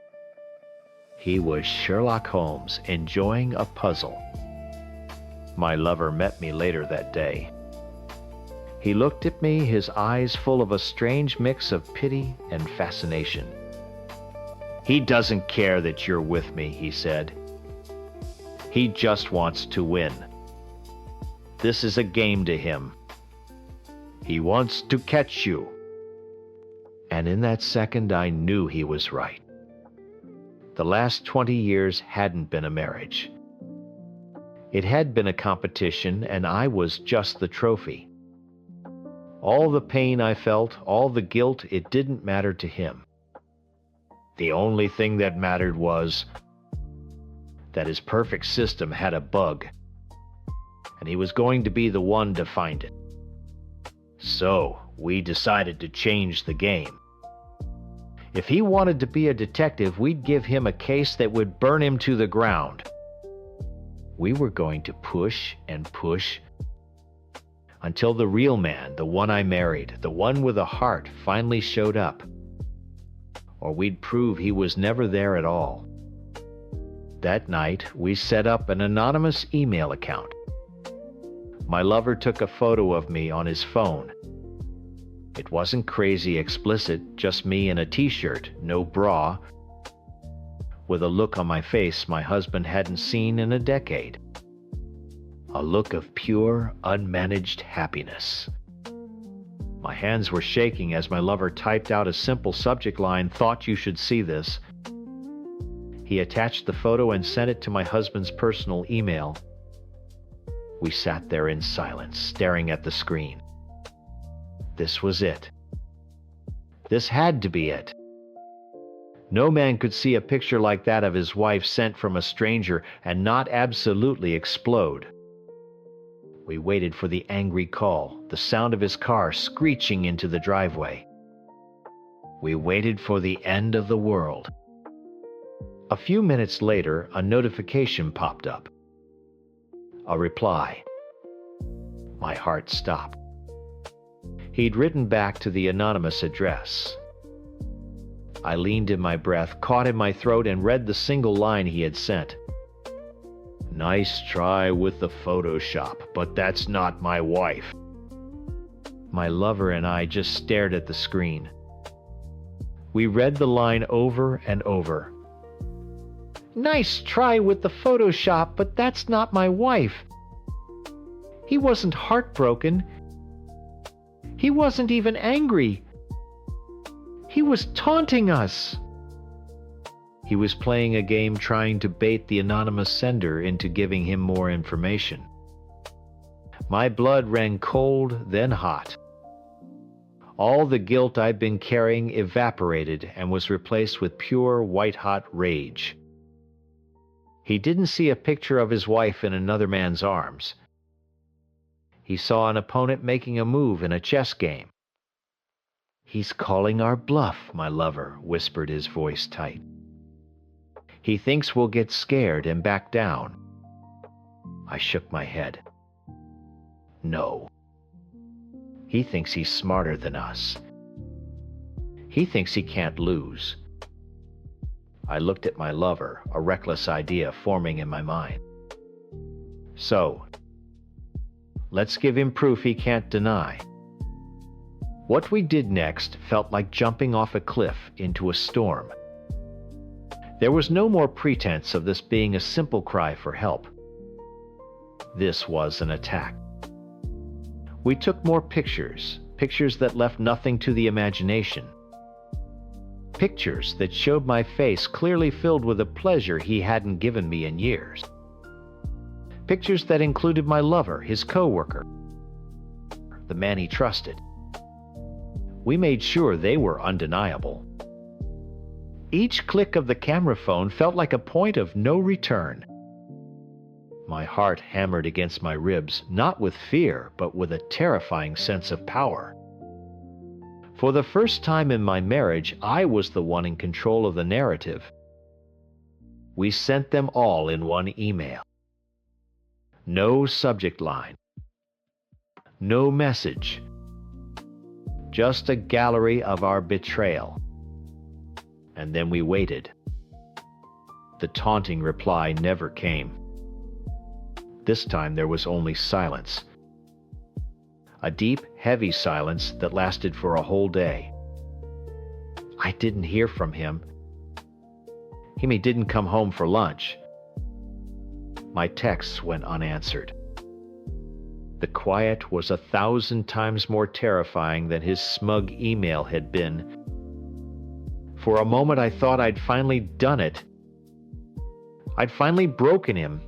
He was Sherlock Holmes enjoying a puzzle. My lover met me later that day. He looked at me, his eyes full of a strange mix of pity and fascination. "He doesn't care that you're with me," he said. "He just wants to win. This is a game to him. He wants to catch you." And in that second, I knew he was right. The last 20 years hadn't been a marriage. It had been a competition, and I was just the trophy. All the pain I felt, all the guilt, it didn't matter to him. The only thing that mattered was that his perfect system had a bug, and he was going to be the one to find it. So we decided to change the game. If he wanted to be a detective, we'd give him a case that would burn him to the ground. We were going to push and push until the real man, the one I married, the one with a heart, finally showed up. Or we'd prove he was never there at all. That night, we set up an anonymous email account. My lover took a photo of me on his phone. It wasn't crazy explicit, just me in a t-shirt, no bra, with a look on my face my husband hadn't seen in a decade. A look of pure, unmanaged happiness. My hands were shaking as my lover typed out a simple subject line, "Thought you should see this." He attached the photo and sent it to my husband's personal email. We sat there in silence, staring at the screen. This was it. This had to be it. No man could see a picture like that of his wife sent from a stranger and not absolutely explode. We waited for the angry call, the sound of his car screeching into the driveway. We waited for the end of the world. A few minutes later, a notification popped up. A reply. My heart stopped. He'd written back to the anonymous address. I leaned in my breath, caught in my throat, and read the single line he had sent. "Nice try with the Photoshop, but that's not my wife." My lover and I just stared at the screen. We read the line over and over. "Nice try with the Photoshop, but that's not my wife." He wasn't heartbroken. He wasn't even angry. He was taunting us. He was playing a game trying to bait the anonymous sender into giving him more information. My blood ran cold, then hot. All the guilt I'd been carrying evaporated and was replaced with pure white-hot rage. He didn't see a picture of his wife in another man's arms. He saw an opponent making a move in a chess game. "He's calling our bluff," my lover whispered, his voice tight. "He thinks we'll get scared and back down." I shook my head. No. He thinks he's smarter than us. He thinks he can't lose. I looked at my lover, a reckless idea forming in my mind. "So, let's give him proof he can't deny." What we did next felt like jumping off a cliff into a storm. There was no more pretense of this being a simple cry for help. This was an attack. We took more pictures that left nothing to the imagination. Pictures that showed my face clearly filled with a pleasure he hadn't given me in years. Pictures that included my lover, his coworker, the man he trusted. We made sure they were undeniable. Each click of the camera phone felt like a point of no return. My heart hammered against my ribs, not with fear, but with a terrifying sense of power. For the first time in my marriage, I was the one in control of the narrative. We sent them all in one email. No subject line. No message. Just a gallery of our betrayal. And then we waited. The taunting reply never came. This time there was only silence. A deep, heavy silence that lasted for a whole day. I didn't hear from him. He didn't come home for lunch. My texts went unanswered. The quiet was 1,000 times more terrifying than his smug email had been. For a moment I thought I'd finally done it. I'd finally broken him.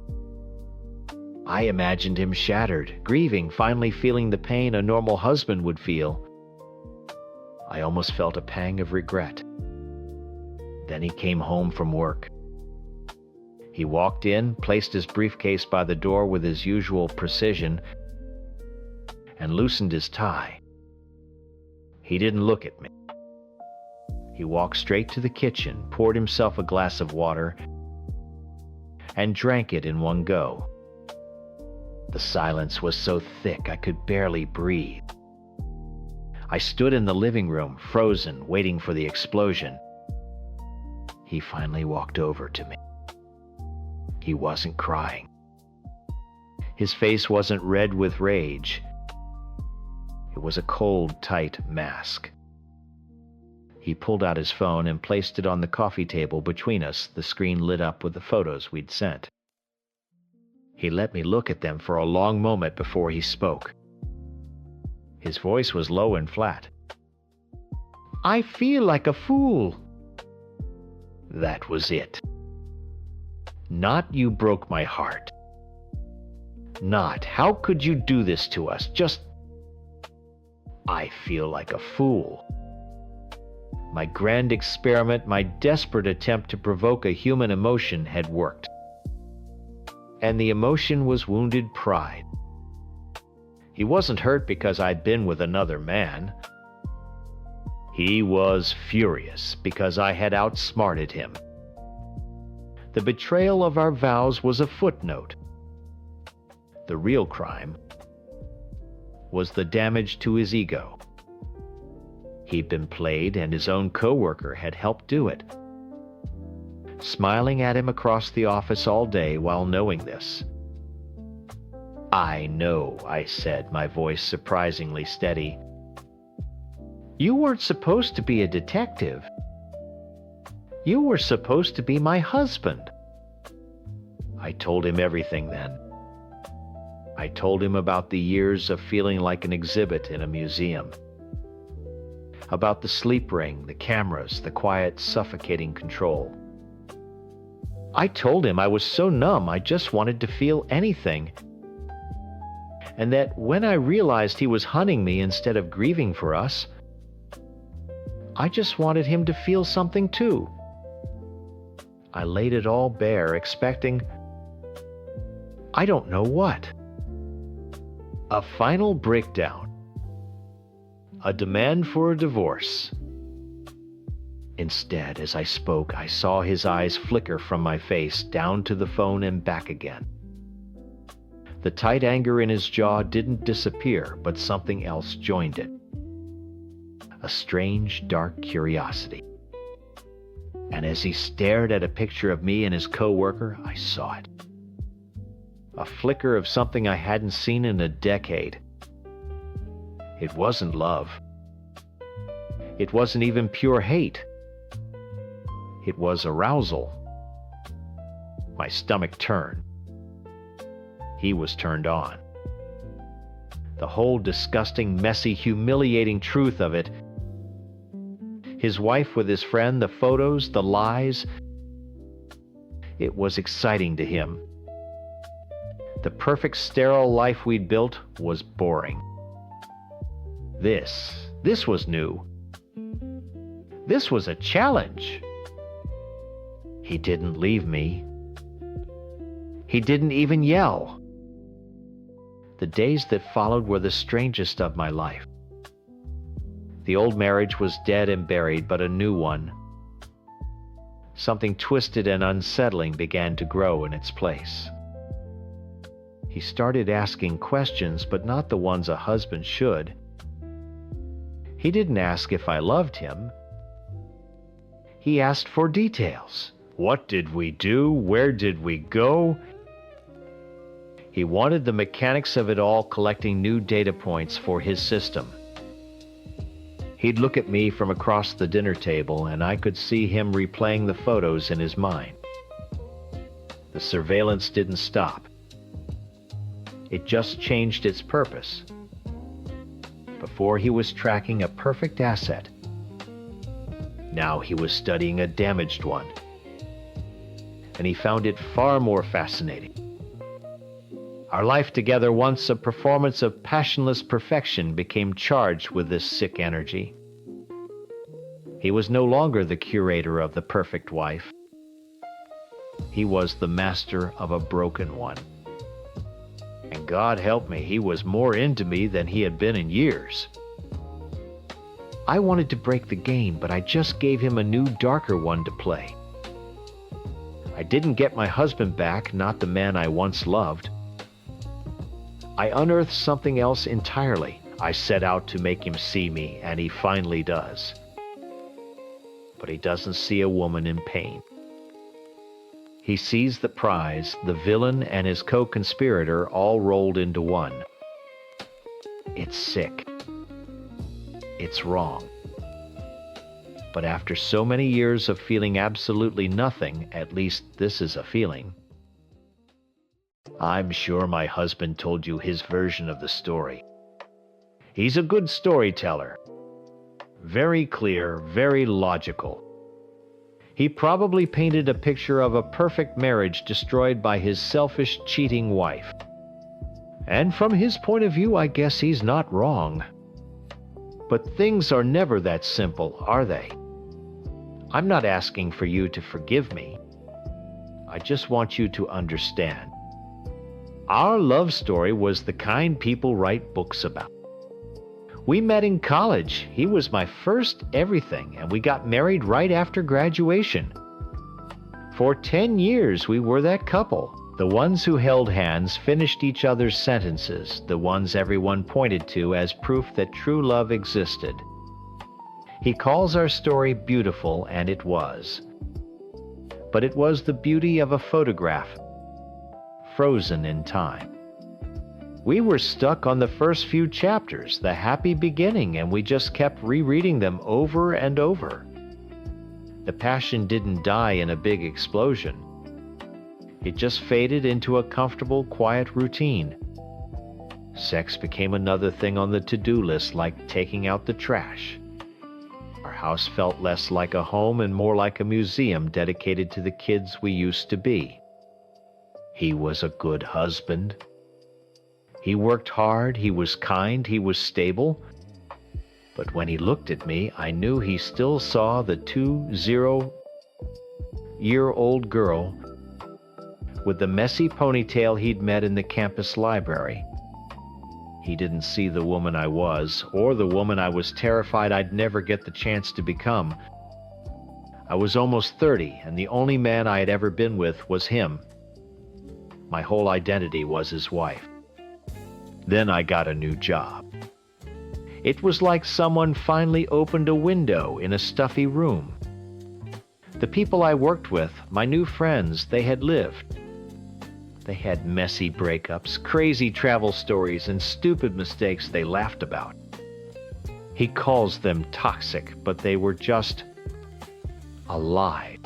I imagined him shattered, grieving, finally feeling the pain a normal husband would feel. I almost felt a pang of regret. Then he came home from work. He walked in, placed his briefcase by the door with his usual precision, and loosened his tie. He didn't look at me. He walked straight to the kitchen, poured himself a glass of water, and drank it in one go. The silence was so thick I could barely breathe. I stood in the living room, frozen, waiting for the explosion. He finally walked over to me. He wasn't crying. His face wasn't red with rage. It was a cold, tight mask. He pulled out his phone and placed it on the coffee table between us, the screen lit up with the photos we'd sent. He let me look at them for a long moment before he spoke. His voice was low and flat. "I feel like a fool." That was it. Not "you broke my heart." Not "how could you do this to us?" Just "I feel like a fool." My grand experiment, my desperate attempt to provoke a human emotion had worked. And the emotion was wounded pride. He wasn't hurt because I'd been with another man. He was furious because I had outsmarted him. The betrayal of our vows was a footnote. The real crime was the damage to his ego. He'd been played, and his own coworker had helped do it. Smiling at him across the office all day while knowing this. "I know," I said, my voice surprisingly steady. You weren't supposed to be a detective. You were supposed to be my husband. I told him everything then. I told him about the years of feeling like an exhibit in a museum. About the sleep ring, the cameras, the quiet, suffocating control. I told him I was so numb I just wanted to feel anything. And that when I realized he was hunting me instead of grieving for us, I just wanted him to feel something too. I laid it all bare, expecting, I don't know what. A final breakdown. A demand for a divorce. Instead, as I spoke, I saw his eyes flicker from my face down to the phone and back again. The tight anger in his jaw didn't disappear, but something else joined it. A strange, dark curiosity. And as he stared at a picture of me and his co-worker, I saw it. A flicker of something I hadn't seen in a decade. It wasn't love. It wasn't even pure hate. It was arousal. My stomach turned. He was turned on. The whole disgusting, messy, humiliating truth of it. His wife with his friend, the photos, the lies. It was exciting to him. The perfect sterile life we'd built was boring. This was new. This was a challenge. He didn't leave me. He didn't even yell. The days that followed were the strangest of my life. The old marriage was dead and buried, but a new one. Something twisted and unsettling began to grow in its place. He started asking questions, but not the ones a husband should. He didn't ask if I loved him. He asked for details. What did we do? Where did we go? He wanted the mechanics of it all, collecting new data points for his system. He'd look at me from across the dinner table, and I could see him replaying the photos in his mind. The surveillance didn't stop. It just changed its purpose. Before he was tracking a perfect asset. Now he was studying a damaged one. And he found it far more fascinating. Our life together, once a performance of passionless perfection, became charged with this sick energy. He was no longer the curator of the perfect wife. He was the master of a broken one. And God help me, he was more into me than he had been in years. I wanted to break the game, but I just gave him a new, darker one to play. I didn't get my husband back, not the man I once loved. I unearthed something else entirely. I set out to make him see me, and he finally does. But he doesn't see a woman in pain. He sees the prize, the villain and his co-conspirator all rolled into one. It's sick. It's wrong. But after so many years of feeling absolutely nothing, at least this is a feeling. I'm sure my husband told you his version of the story. He's a good storyteller. Very clear, very logical. He probably painted a picture of a perfect marriage destroyed by his selfish, cheating wife. And from his point of view, I guess he's not wrong. But things are never that simple, are they? I'm not asking for you to forgive me. I just want you to understand. Our love story was the kind people write books about. We met in college. He was my first everything, and we got married right after graduation. For 10 years, we were that couple. The ones who held hands, finished each other's sentences, the ones everyone pointed to as proof that true love existed. He calls our story beautiful, and it was. But it was the beauty of a photograph, frozen in time. We were stuck on the first few chapters, the happy beginning, and we just kept rereading them over and over. The passion didn't die in a big explosion. It just faded into a comfortable, quiet routine. Sex became another thing on the to-do list, like taking out the trash. Our house felt less like a home and more like a museum dedicated to the kids we used to be. He was a good husband. He worked hard, he was kind, he was stable. But when he looked at me, I knew he still saw the 20-year-old girl with the messy ponytail he'd met in the campus library. He didn't see the woman I was, or the woman I was terrified I'd never get the chance to become. I was almost 30, and the only man I had ever been with was him. My whole identity was his wife. Then I got a new job. It was like someone finally opened a window in a stuffy room. The people I worked with, my new friends, they had lived. They had messy breakups, crazy travel stories, and stupid mistakes they laughed about. He calls them toxic, but they were just alive.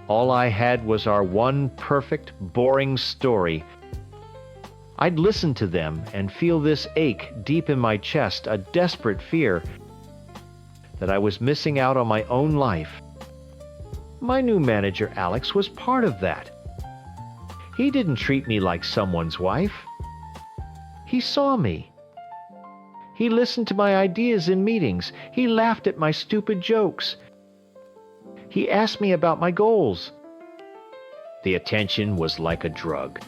All I had was our one perfect, boring story. I'd listen to them and feel this ache deep in my chest, a desperate fear that I was missing out on my own life. My new manager, Alex, was part of that. He didn't treat me like someone's wife. He saw me. He listened to my ideas in meetings. He laughed at my stupid jokes. He asked me about my goals. The attention was like a drug.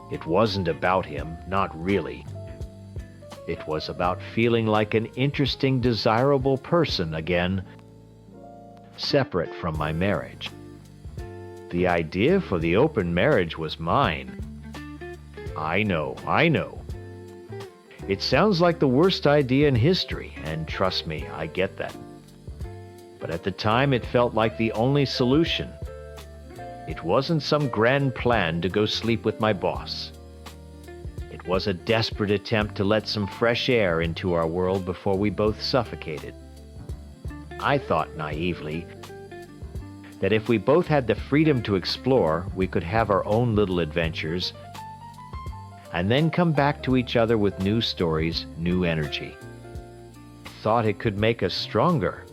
It wasn't about him, not really. It was about feeling like an interesting, desirable person again, separate from my marriage. The idea for the open marriage was mine. I know. It sounds like the worst idea in history, and trust me, I get that. But at the time, it felt like the only solution. It wasn't some grand plan to go sleep with my boss. It was a desperate attempt to let some fresh air into our world before we both suffocated. I thought naively that if we both had the freedom to explore, we could have our own little adventures and then come back to each other with new stories, new energy. Thought it could make us stronger.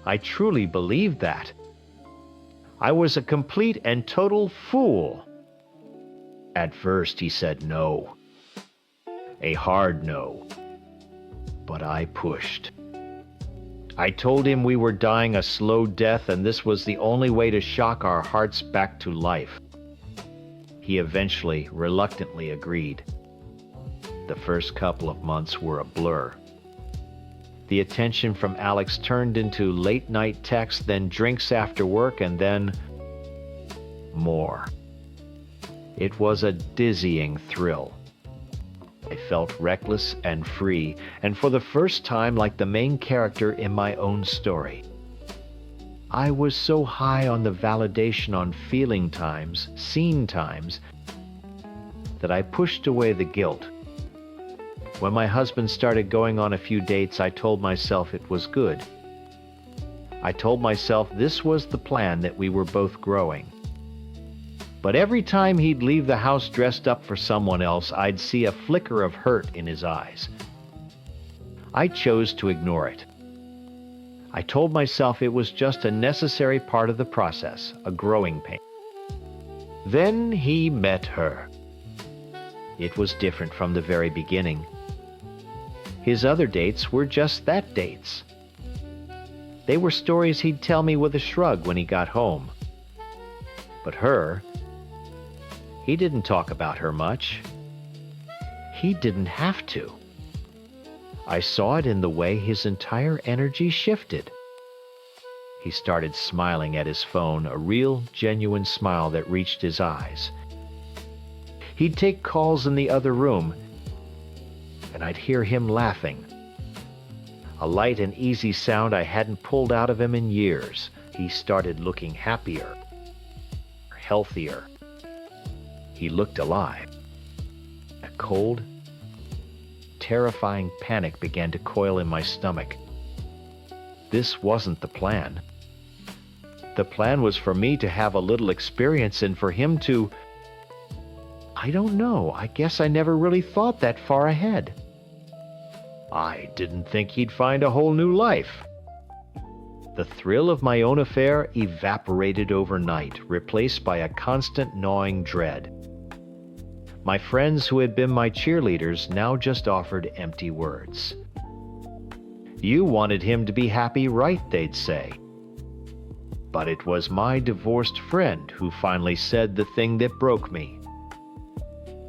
I truly believed that. I was a complete and total fool. At first, he said no. A hard no. But I pushed. I told him we were dying a slow death and this was the only way to shock our hearts back to life. He eventually, reluctantly agreed. The first couple of months were a blur. The attention from Alex turned into late-night texts, then drinks after work, and then more. It was a dizzying thrill. I felt reckless and free, and for the first time like the main character in my own story. I was so high on the validation on feeling times, scene times, that I pushed away the guilt. When my husband started going on a few dates, I told myself it was good. I told myself this was the plan, that we were both growing. But every time he'd leave the house dressed up for someone else, I'd see a flicker of hurt in his eyes. I chose to ignore it. I told myself it was just a necessary part of the process, a growing pain. Then he met her. It was different from the very beginning. His other dates were just that, dates. They were stories he'd tell me with a shrug when he got home. But her, he didn't talk about her much. He didn't have to. I saw it in the way his entire energy shifted. He started smiling at his phone, a real, genuine smile that reached his eyes. He'd take calls in the other room, and I'd hear him laughing. A light and easy sound I hadn't pulled out of him in years. He started looking happier, healthier. He looked alive. cold, terrifying panic began to coil in my stomach. This wasn't the plan. The plan was for me to have a little experience and for him to... I don't know, I guess I never really thought that far ahead. I didn't think he'd find a whole new life. The thrill of my own affair evaporated overnight, replaced by a constant gnawing dread. My friends who had been my cheerleaders now just offered empty words. You wanted him to be happy, right, they'd say. But it was my divorced friend who finally said the thing that broke me.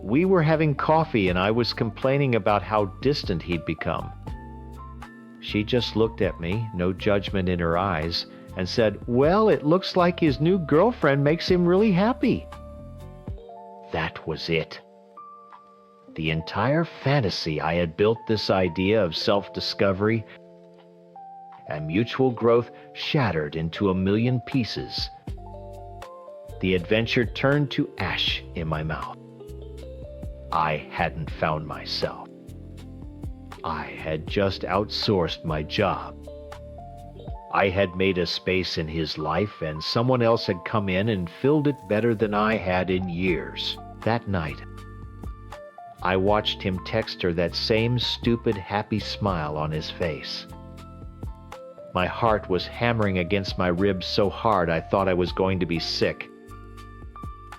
We were having coffee and I was complaining about how distant he'd become. She just looked at me, no judgment in her eyes, and said, "Well, it looks like his new girlfriend makes him really happy." That was it. The entire fantasy I had built, this idea of self-discovery and mutual growth, shattered into a million pieces. The adventure turned to ash in my mouth. I hadn't found myself. I had just outsourced my job. I had made a space in his life, and someone else had come in and filled it better than I had in years. That night, I watched him text her, that same stupid, happy smile on his face. My heart was hammering against my ribs so hard I thought I was going to be sick.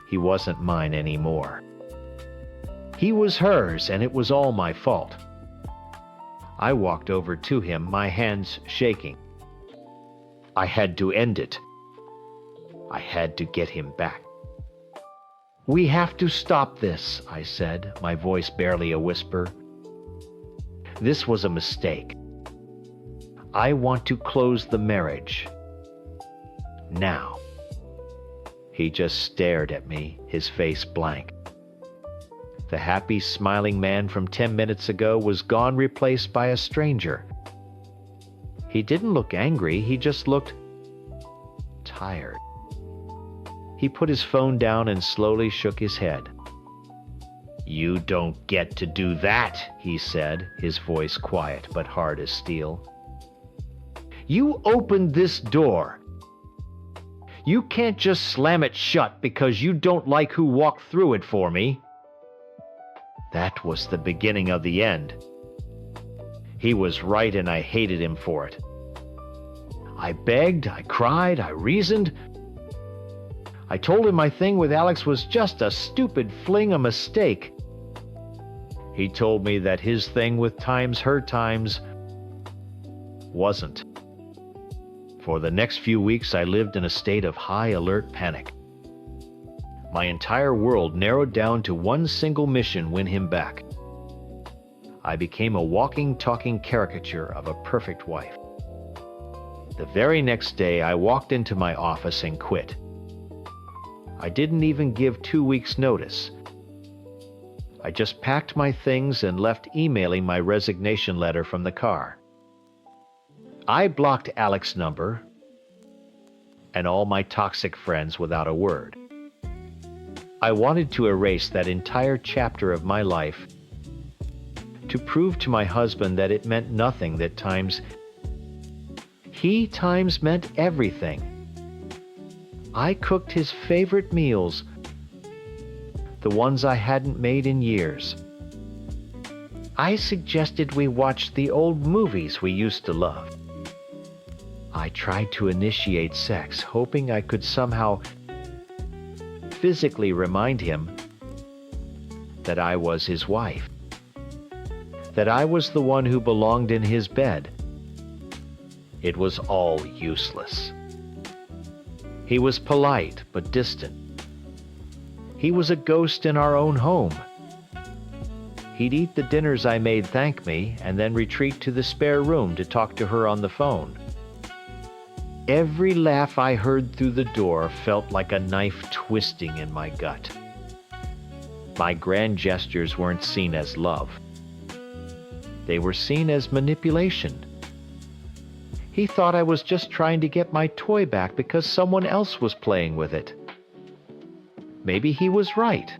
He wasn't mine anymore. He was hers, and it was all my fault. I walked over to him, my hands shaking. I had to end it. I had to get him back. "We have to stop this," I said, my voice barely a whisper. "This was a mistake. I want to close the marriage. Now." He just stared at me, his face blank. The happy, smiling man from 10 minutes ago was gone, replaced by a stranger. He didn't look angry, he just looked tired. He put his phone down and slowly shook his head. "You don't get to do that," he said, his voice quiet but hard as steel. "You opened this door. You can't just slam it shut because you don't like who walked through it for me." That was the beginning of the end. He was right and I hated him for it. I begged, I cried, I reasoned. I told him my thing with Alex was just a stupid fling, a mistake. He told me that his thing with Times Her Times wasn't. For the next few weeks I lived in a state of high alert panic. My entire world narrowed down to one single mission: win him back. I became a walking, talking caricature of a perfect wife. The very next day I walked into my office and quit. I didn't even give 2 weeks' notice. I just packed my things and left, emailing my resignation letter from the car. I blocked Alex's number and all my toxic friends without a word. I wanted to erase that entire chapter of my life, to prove to my husband that it meant nothing, that Times meant everything. I cooked his favorite meals, the ones I hadn't made in years. I suggested we watch the old movies we used to love. I tried to initiate sex, hoping I could somehow physically remind him that I was his wife, that I was the one who belonged in his bed. It was all useless. He was polite but distant. He was a ghost in our own home. He'd eat the dinners I made, thank me, and then retreat to the spare room to talk to her on the phone. Every laugh I heard through the door felt like a knife twisting in my gut. My grand gestures weren't seen as love. They were seen as manipulation. He thought I was just trying to get my toy back because someone else was playing with it. Maybe he was right.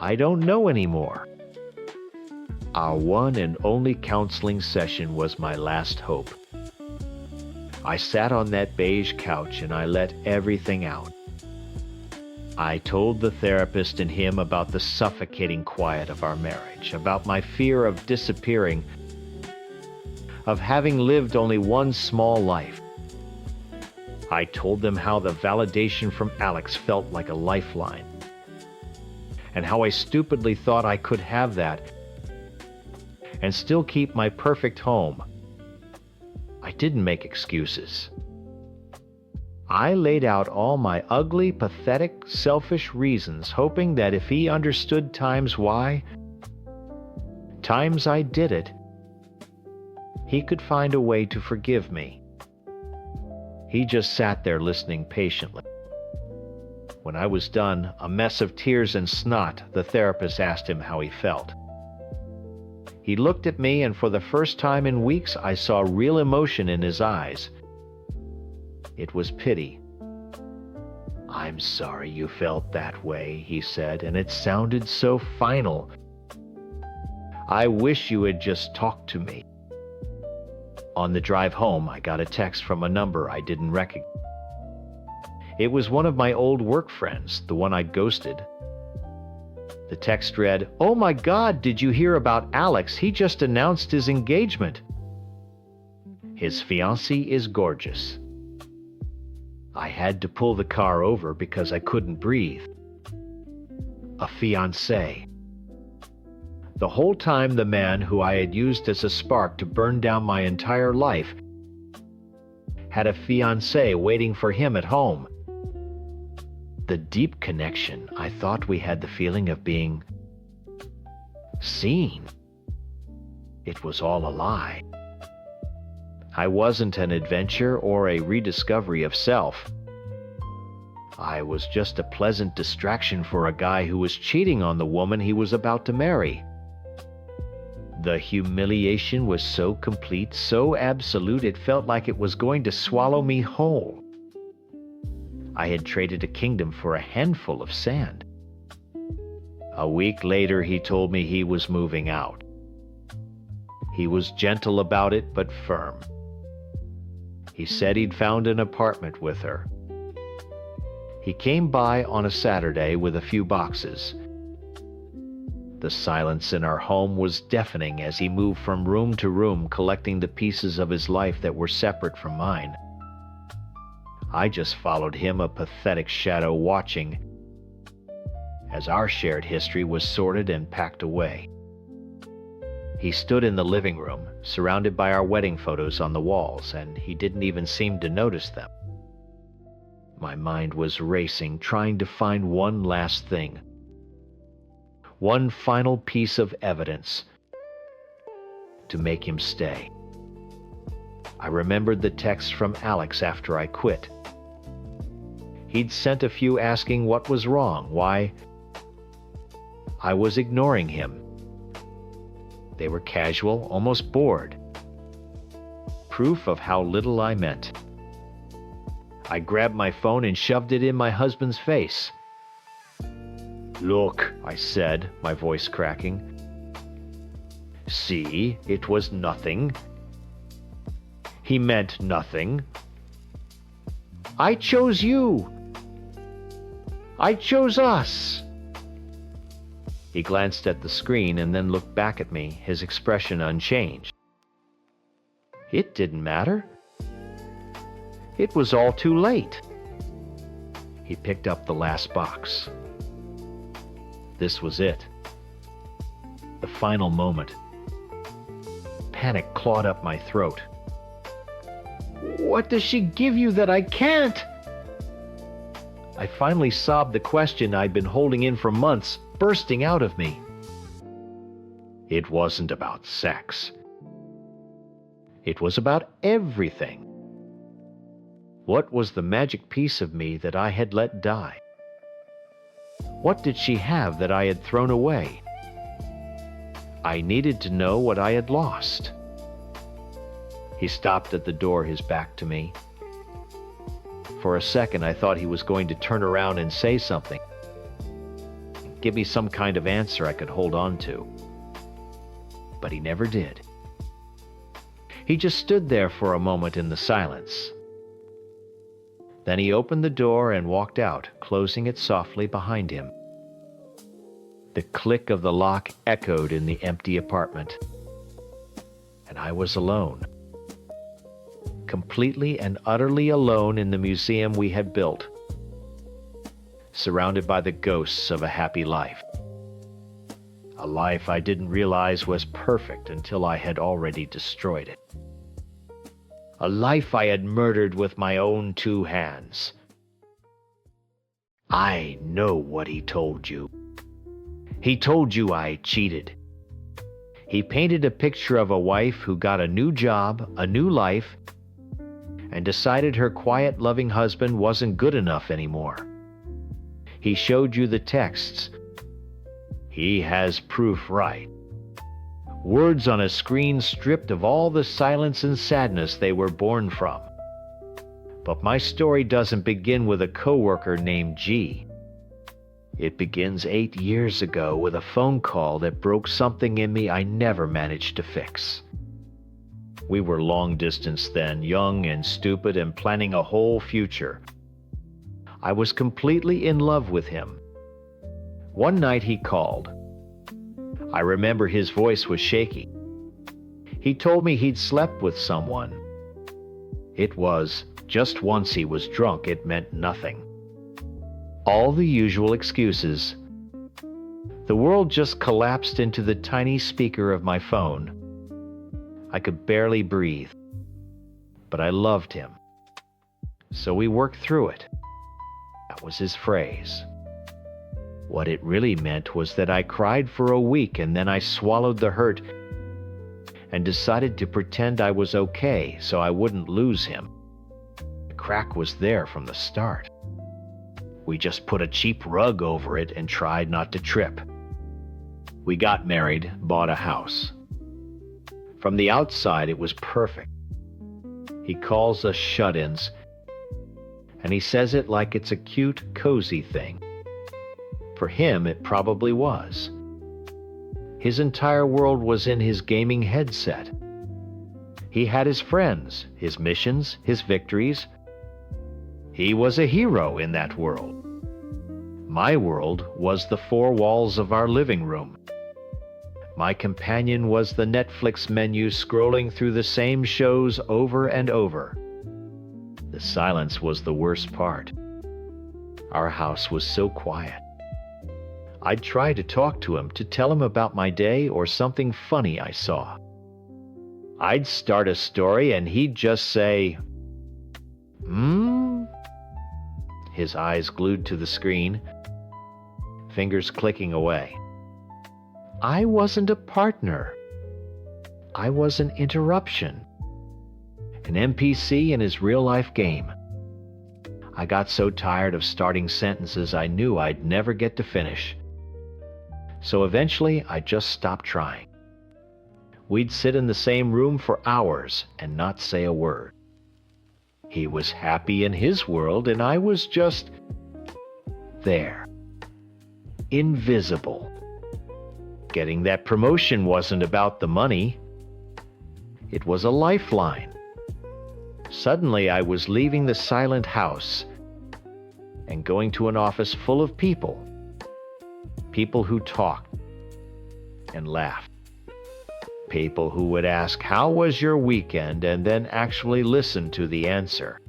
I don't know anymore. Our one and only counseling session was my last hope. I sat on that beige couch and I let everything out. I told the therapist and him about the suffocating quiet of our marriage, about my fear of disappearing, of having lived only one small life. I told them how the validation from Alex felt like a lifeline, and how I stupidly thought I could have that and still keep my perfect home. I didn't make excuses. I laid out all my ugly, pathetic, selfish reasons, hoping that if he understood times why, times I did it, he could find a way to forgive me. He just sat there listening patiently. When I was done, a mess of tears and snot, the therapist asked him how he felt. He looked at me, and for the first time in weeks, I saw real emotion in his eyes. It was pity. "I'm sorry you felt that way," he said, and it sounded so final. "I wish you had just talked to me." On the drive home, I got a text from a number I didn't recognize. It was one of my old work friends, the one I'd ghosted. The text read, "Oh my God, did you hear about Alex? He just announced his engagement. His fiancée is gorgeous." I had to pull the car over because I couldn't breathe. A fiancé. The whole time, the man who I had used as a spark to burn down my entire life had a fiancé waiting for him at home. The deep connection, I thought we had the feeling of being seen. It was all a lie. I wasn't an adventure or a rediscovery of self. I was just a pleasant distraction for a guy who was cheating on the woman he was about to marry. The humiliation was so complete, so absolute, it felt like it was going to swallow me whole. I had traded a kingdom for a handful of sand. A week later, he told me he was moving out. He was gentle about it, but firm. He said he'd found an apartment with her. He came by on a Saturday with a few boxes. The silence in our home was deafening as he moved from room to room, collecting the pieces of his life that were separate from mine. I just followed him, a pathetic shadow, watching as our shared history was sorted and packed away. He stood in the living room, surrounded by our wedding photos on the walls, and he didn't even seem to notice them. My mind was racing, trying to find one last thing. One final piece of evidence to make him stay. I remembered the text from Alex after I quit. He'd sent a few asking what was wrong, why I was ignoring him. They were casual, almost bored. Proof of how little I meant. I grabbed my phone and shoved it in my husband's face. "Look," I said, my voice cracking. "See, it was nothing. He meant nothing. I chose you. I chose us." He glanced at the screen and then looked back at me, his expression unchanged. It didn't matter. It was all too late. He picked up the last box. This was it. The final moment. Panic clawed up my throat. "What does she give you that I can't?" I finally sobbed the question I'd been holding in for months, bursting out of me. It wasn't about sex. It was about everything. What was the magic piece of me that I had let die? What did she have that I had thrown away? I needed to know what I had lost. He stopped at the door, his back to me. For a second, I thought he was going to turn around and say something. give me some kind of answer I could hold on to. But he never did. He just stood there for a moment in the silence. Then he opened the door and walked out, closing it softly behind him. The click of the lock echoed in the empty apartment. And I was alone. Completely and utterly alone in the museum we had built, surrounded by the ghosts of a happy life. A life I didn't realize was perfect until I had already destroyed it. A life I had murdered with my own 2 hands. I know what he told you. He told you I cheated. He painted a picture of a wife who got a new job, a new life, and decided her quiet, loving husband wasn't good enough anymore. He showed you the texts. He has proof right. Words on a screen stripped of all the silence and sadness they were born from. But my story doesn't begin with a coworker named G. It begins 8 years ago with a phone call that broke something in me I never managed to fix. We were long distance then, young and stupid and planning a whole future. I was completely in love with him. One night he called. I remember his voice was shaky. He told me he'd slept with someone. It was just once he was drunk, it meant nothing. All the usual excuses. The world just collapsed into the tiny speaker of my phone. I could barely breathe. But I loved him. So we worked through it. That was his phrase. What it really meant was that I cried for a week and then I swallowed the hurt and decided to pretend I was okay so I wouldn't lose him. The crack was there from the start. We just put a cheap rug over it and tried not to trip. We got married, bought a house. From the outside, it was perfect. He calls us shut-ins, and he says it like it's a cute, cozy thing. For him, it probably was. His entire world was in his gaming headset. He had his friends, his missions, his victories. He was a hero in that world. My world was the 4 walls of our living room. My companion was the Netflix menu scrolling through the same shows over and over. The silence was the worst part. Our house was so quiet. I'd try to talk to him, to tell him about my day or something funny I saw. I'd start a story and he'd just say, His eyes glued to the screen, fingers clicking away. I wasn't a partner. I was an interruption. An NPC in his real-life game. I got so tired of starting sentences I knew I'd never get to finish. So eventually, I just stopped trying. We'd sit in the same room for hours and not say a word. He was happy in his world, and I was just there. Invisible. Getting that promotion wasn't about the money. It was a lifeline. Suddenly, I was leaving the silent house and going to an office full of people. People who talked and laughed. People who would ask, "How was your weekend?" and then actually listen to the answer.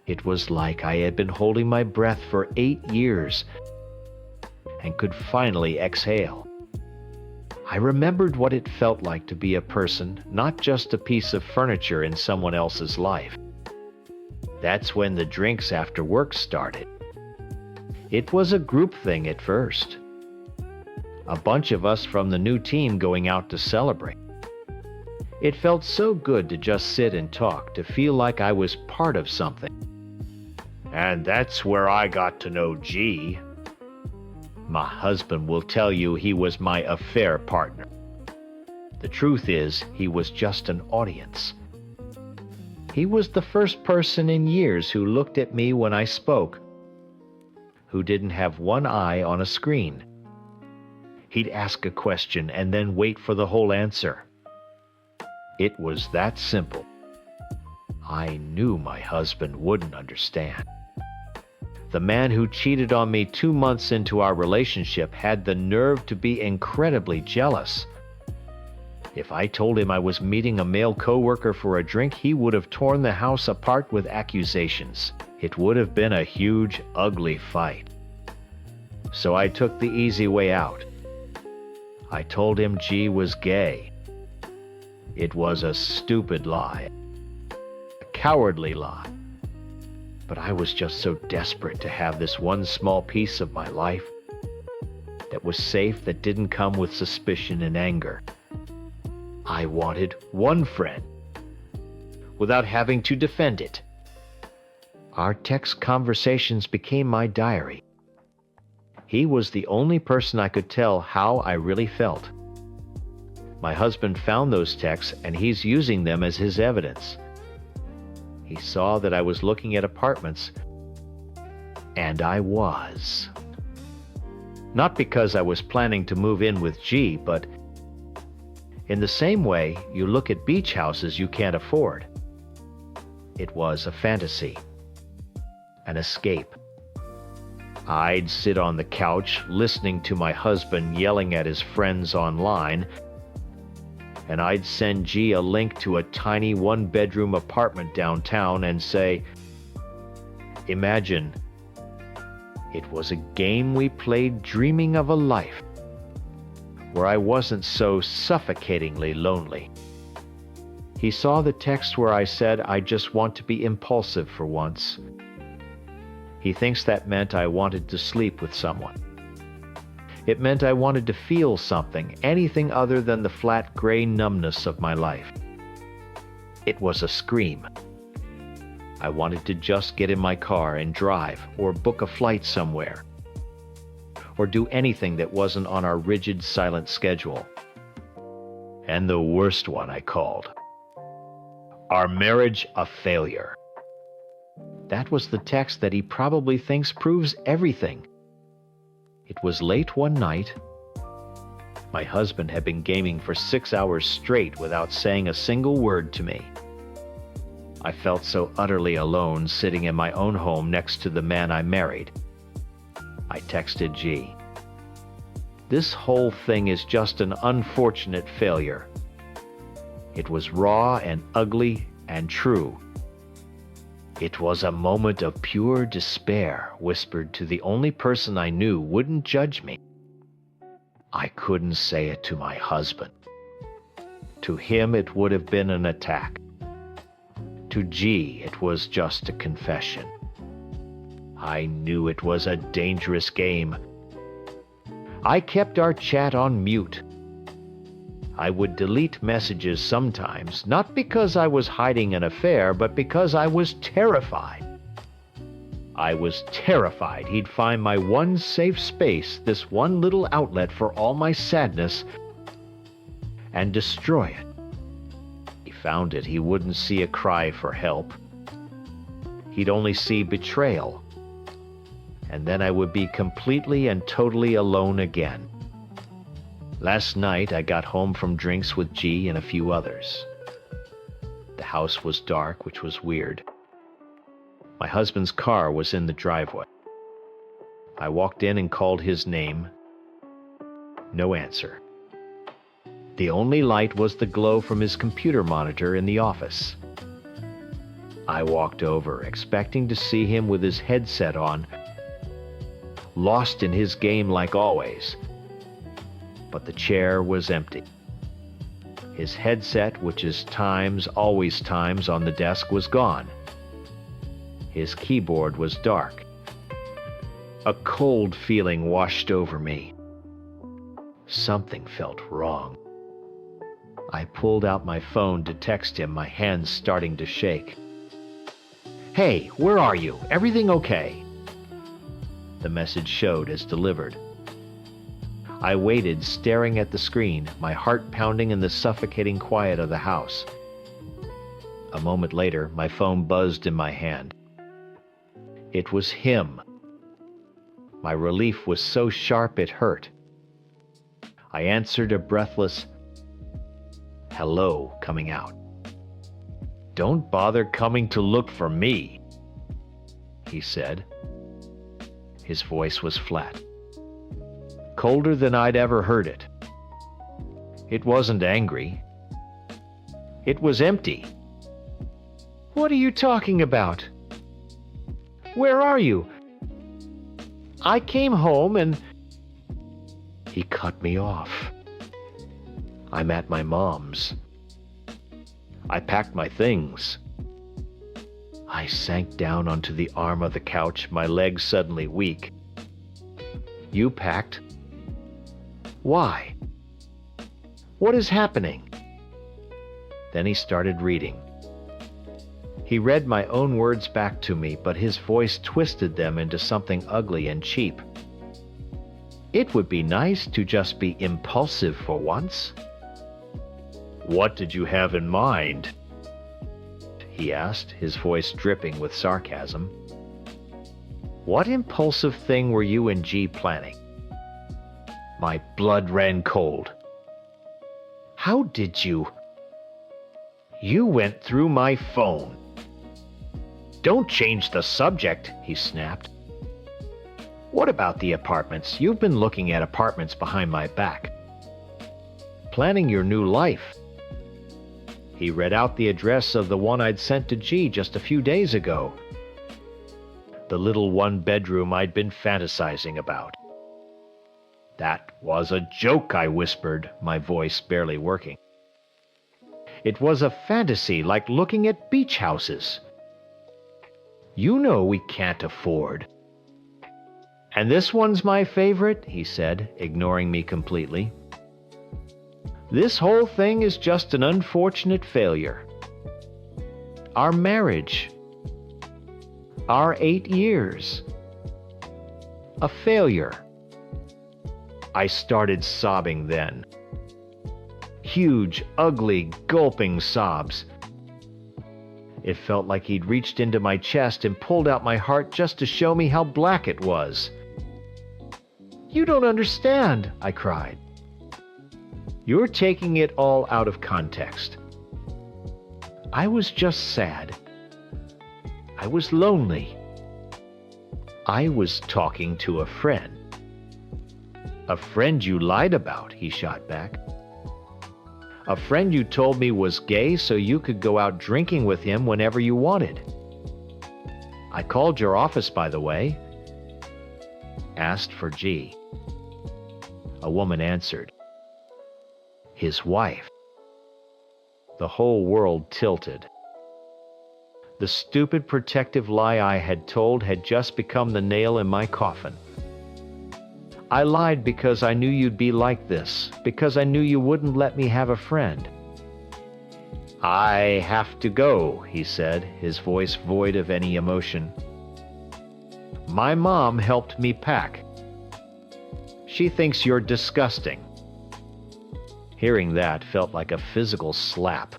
It was like I had been holding my breath for 8 years and could finally exhale. I remembered what it felt like to be a person, not just a piece of furniture in someone else's life. That's when the drinks after work started. It was a group thing at first. A bunch of us from the new team going out to celebrate. It felt so good to just sit and talk, to feel like I was part of something. And that's where I got to know G. My husband will tell you he was my affair partner. The truth is, he was just an audience. He was the first person in years who looked at me when I spoke, who didn't have one eye on a screen. He'd ask a question and then wait for the whole answer. It was that simple. I knew my husband wouldn't understand. The man who cheated on me 2 months into our relationship had the nerve to be incredibly jealous. If I told him I was meeting a male coworker for a drink, he would have torn the house apart with accusations. It would have been a huge, ugly fight. So I took the easy way out. I told him G was gay. It was a stupid lie. A cowardly lie. But I was just so desperate to have this one small piece of my life that was safe, that didn't come with suspicion and anger. I wanted one friend without having to defend it. Our text conversations became my diary. He was the only person I could tell how I really felt. My husband found those texts and he's using them as his evidence. He saw that I was looking at apartments, and I was. Not because I was planning to move in with G, but in the same way you look at beach houses you can't afford. It was a fantasy, an escape. I'd sit on the couch listening to my husband yelling at his friends online, and I'd send G a link to a tiny one-bedroom apartment downtown and say, "Imagine, it was a game we played dreaming of a life where I wasn't so suffocatingly lonely." He saw the text where I said I just want to be impulsive for once. He thinks that meant I wanted to sleep with someone. It meant I wanted to feel something, anything other than the flat gray numbness of my life. It was a scream. I wanted to just get in my car and drive, or book a flight somewhere, or do anything that wasn't on our rigid, silent schedule. And the worst one I called, "Our marriage a failure." That was the text that he probably thinks proves everything. It was late one night. My husband had been gaming for 6 hours straight without saying a single word to me. I felt so utterly alone sitting in my own home next to the man I married. I texted G. "This whole thing is just an unfortunate failure." It was raw and ugly and true. It was a moment of pure despair, whispered to the only person I knew wouldn't judge me. I couldn't say it to my husband. To him it would have been an attack. To G it was just a confession. I knew it was a dangerous game. I kept our chat on mute. I would delete messages sometimes, not because I was hiding an affair, but because I was terrified. I was terrified he'd find my one safe space, this one little outlet for all my sadness, and destroy it. He found it, he wouldn't see a cry for help. He'd only see betrayal. And then I would be completely and totally alone again. Last night, I got home from drinks with G and a few others. The house was dark, which was weird. My husband's car was in the driveway. I walked in and called his name. No answer. The only light was the glow from his computer monitor in the office. I walked over, expecting to see him with his headset on, lost in his game like always. But the chair was empty. His headset, which is Times, Always Times on the desk, was gone. His keyboard was dark. A cold feeling washed over me. Something felt wrong. I pulled out my phone to text him, my hands starting to shake. "Hey, where are you? Everything okay?" The message showed as delivered. I waited, staring at the screen, my heart pounding in the suffocating quiet of the house. A moment later, my phone buzzed in my hand. It was him. My relief was so sharp it hurt. I answered a breathless hello coming out. "Don't bother coming to look for me," he said. His voice was flat, colder than I'd ever heard it. It wasn't angry. It was empty. "What are you talking about? Where are you? I came home and—" He cut me off. "I'm at my mom's. I packed my things." I sank down onto the arm of the couch, my legs suddenly weak. "You packed? Why? What is happening?" Then he started reading. He read my own words back to me, but his voice twisted them into something ugly and cheap. "It would be nice to just be impulsive for once." "What did you have in mind?" he asked, his voice dripping with sarcasm. "What impulsive thing were you and G planning?" My blood ran cold. "How did you? You went through my phone." "Don't change the subject," he snapped. "What about the apartments? You've been looking at apartments behind my back. Planning your new life." He read out the address of the one I'd sent to G just a few days ago. The little one-bedroom I'd been fantasizing about. "That was a joke," I whispered, my voice barely working. "It was a fantasy, like looking at beach houses. You know we can't afford." "And this one's my favorite," he said, ignoring me completely. "This whole thing is just an unfortunate failure. Our marriage. Our 8 years. A failure." I started sobbing then. Huge, ugly, gulping sobs. It felt like he'd reached into my chest and pulled out my heart just to show me how black it was. "You don't understand," I cried. "You're taking it all out of context. I was just sad. I was lonely. I was talking to a friend." "A friend you lied about," he shot back. "A friend you told me was gay so you could go out drinking with him whenever you wanted. I called your office, by the way. Asked for G. A woman answered. His wife." The whole world tilted. The stupid protective lie I had told had just become the nail in my coffin. I lied because I knew you'd be like this, because I knew you wouldn't let me have a friend. "I have to go," he said, his voice void of any emotion. "My mom helped me pack. She thinks you're disgusting." Hearing that felt like a physical slap.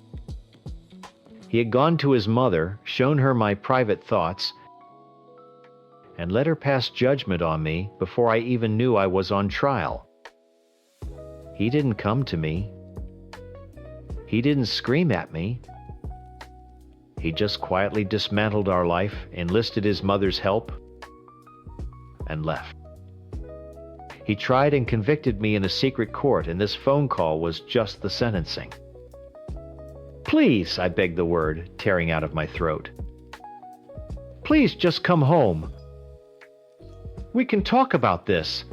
He had gone to his mother, shown her my private thoughts, and let her pass judgment on me before I even knew I was on trial. He didn't come to me. He didn't scream at me. He just quietly dismantled our life, enlisted his mother's help, and left. He tried and convicted me in a secret court, and this phone call was just the sentencing. "Please," I begged the word, tearing out of my throat. "Please just come home. We can talk about this.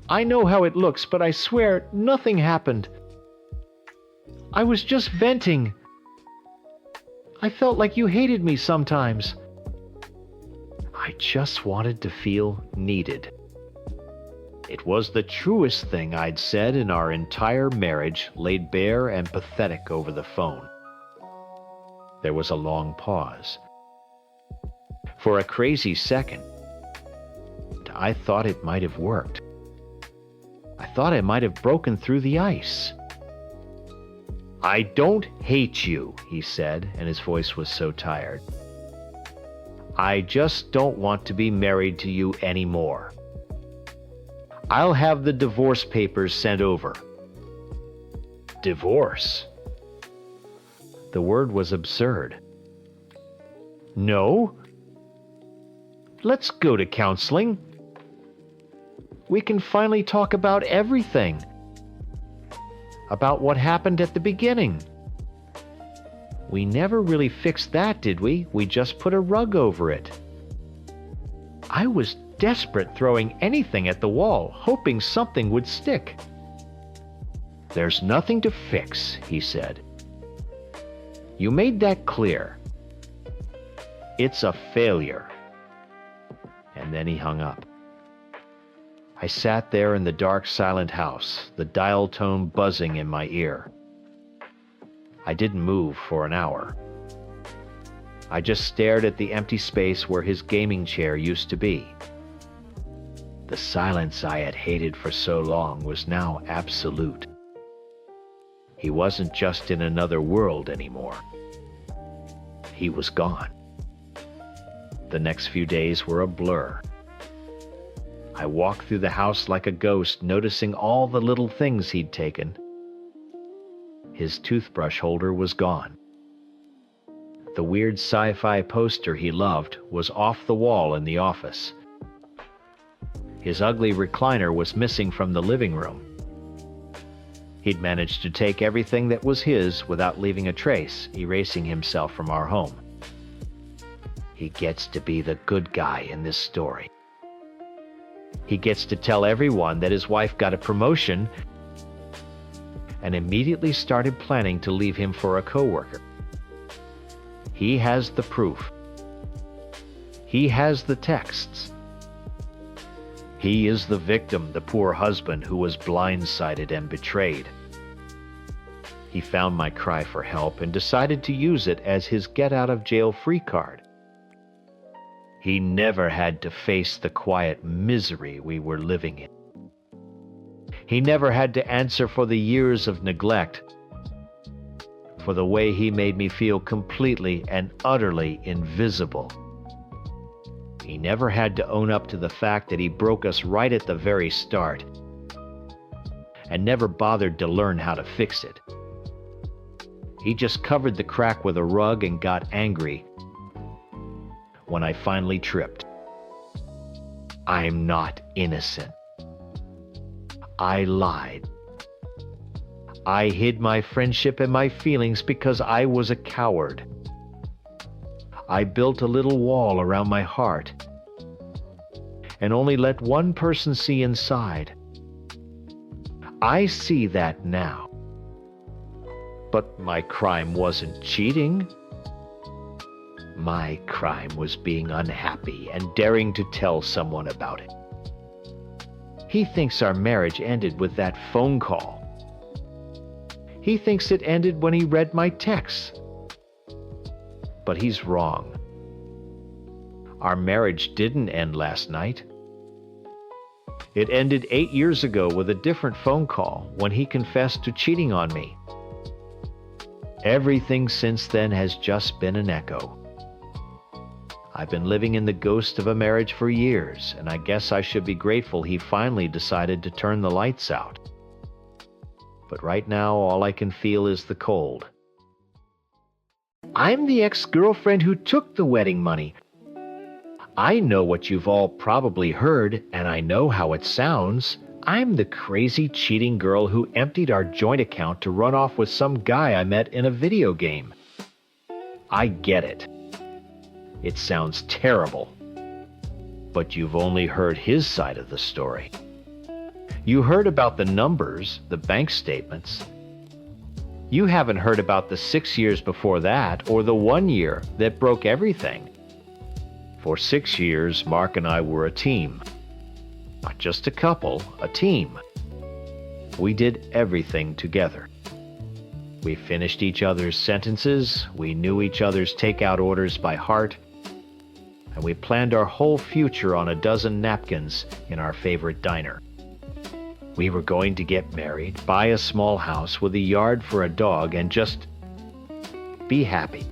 I know how it looks, but I swear nothing happened. I was just venting. I felt like you hated me sometimes. I just wanted to feel needed." It was the truest thing I'd said in our entire marriage, laid bare and pathetic over the phone. There was a long pause. For a crazy second, I thought it might have worked. I thought I might have broken through the ice. "I don't hate you," he said, and his voice was so tired. I just don't want to be married to you anymore. I'll have the divorce papers sent over. Divorce? The word was absurd. No? Let's go to counseling. We can finally talk about everything. About what happened at the beginning. We never really fixed that, did we? We just put a rug over it. I was desperate, throwing anything at the wall, hoping something would stick. There's nothing to fix, he said. You made that clear. It's a failure. And then he hung up. I sat there in the dark, silent house, the dial tone buzzing in my ear. I didn't move for an hour. I just stared at the empty space where his gaming chair used to be. The silence I had hated for so long was now absolute. He wasn't just in another world anymore. He was gone. The next few days were a blur. I walked through the house like a ghost, noticing all the little things he'd taken. His toothbrush holder was gone. The weird sci-fi poster he loved was off the wall in the office. His ugly recliner was missing from the living room. He'd managed to take everything that was his without leaving a trace, erasing himself from our home. He gets to be the good guy in this story. He gets to tell everyone that his wife got a promotion and immediately started planning to leave him for a coworker. He has the proof. He has the texts. He is the victim, the poor husband who was blindsided and betrayed. He found my cry for help and decided to use it as his get-out-of-jail-free card. He never had to face the quiet misery we were living in. He never had to answer for the years of neglect, for the way he made me feel completely and utterly invisible. He never had to own up to the fact that he broke us right at the very start, and never bothered to learn how to fix it. He just covered the crack with a rug and got angry when I finally tripped. I'm not innocent. I lied. I hid my friendship and my feelings because I was a coward. I built a little wall around my heart and only let one person see inside. I see that now. But my crime wasn't cheating. My crime was being unhappy and daring to tell someone about it. He thinks our marriage ended with that phone call. He thinks it ended when he read my texts. But he's wrong. Our marriage didn't end last night. It ended 8 years ago with a different phone call when he confessed to cheating on me. Everything since then has just been an echo. I've been living in the ghost of a marriage for years, and I guess I should be grateful he finally decided to turn the lights out. But right now, all I can feel is the cold. I'm the ex-girlfriend who took the wedding money. I know what you've all probably heard, and I know how it sounds. I'm the crazy cheating girl who emptied our joint account to run off with some guy I met in a video game. I get it. It sounds terrible. But you've only heard his side of the story. You heard about the numbers, the bank statements. You haven't heard about the 6 years before that, or the 1 year that broke everything. For 6 years, Mark and I were a team. Not just a couple, a team. We did everything together. We finished each other's sentences, we knew each other's takeout orders by heart, and we planned our whole future on a dozen napkins in our favorite diner. We were going to get married, buy a small house with a yard for a dog, and just be happy.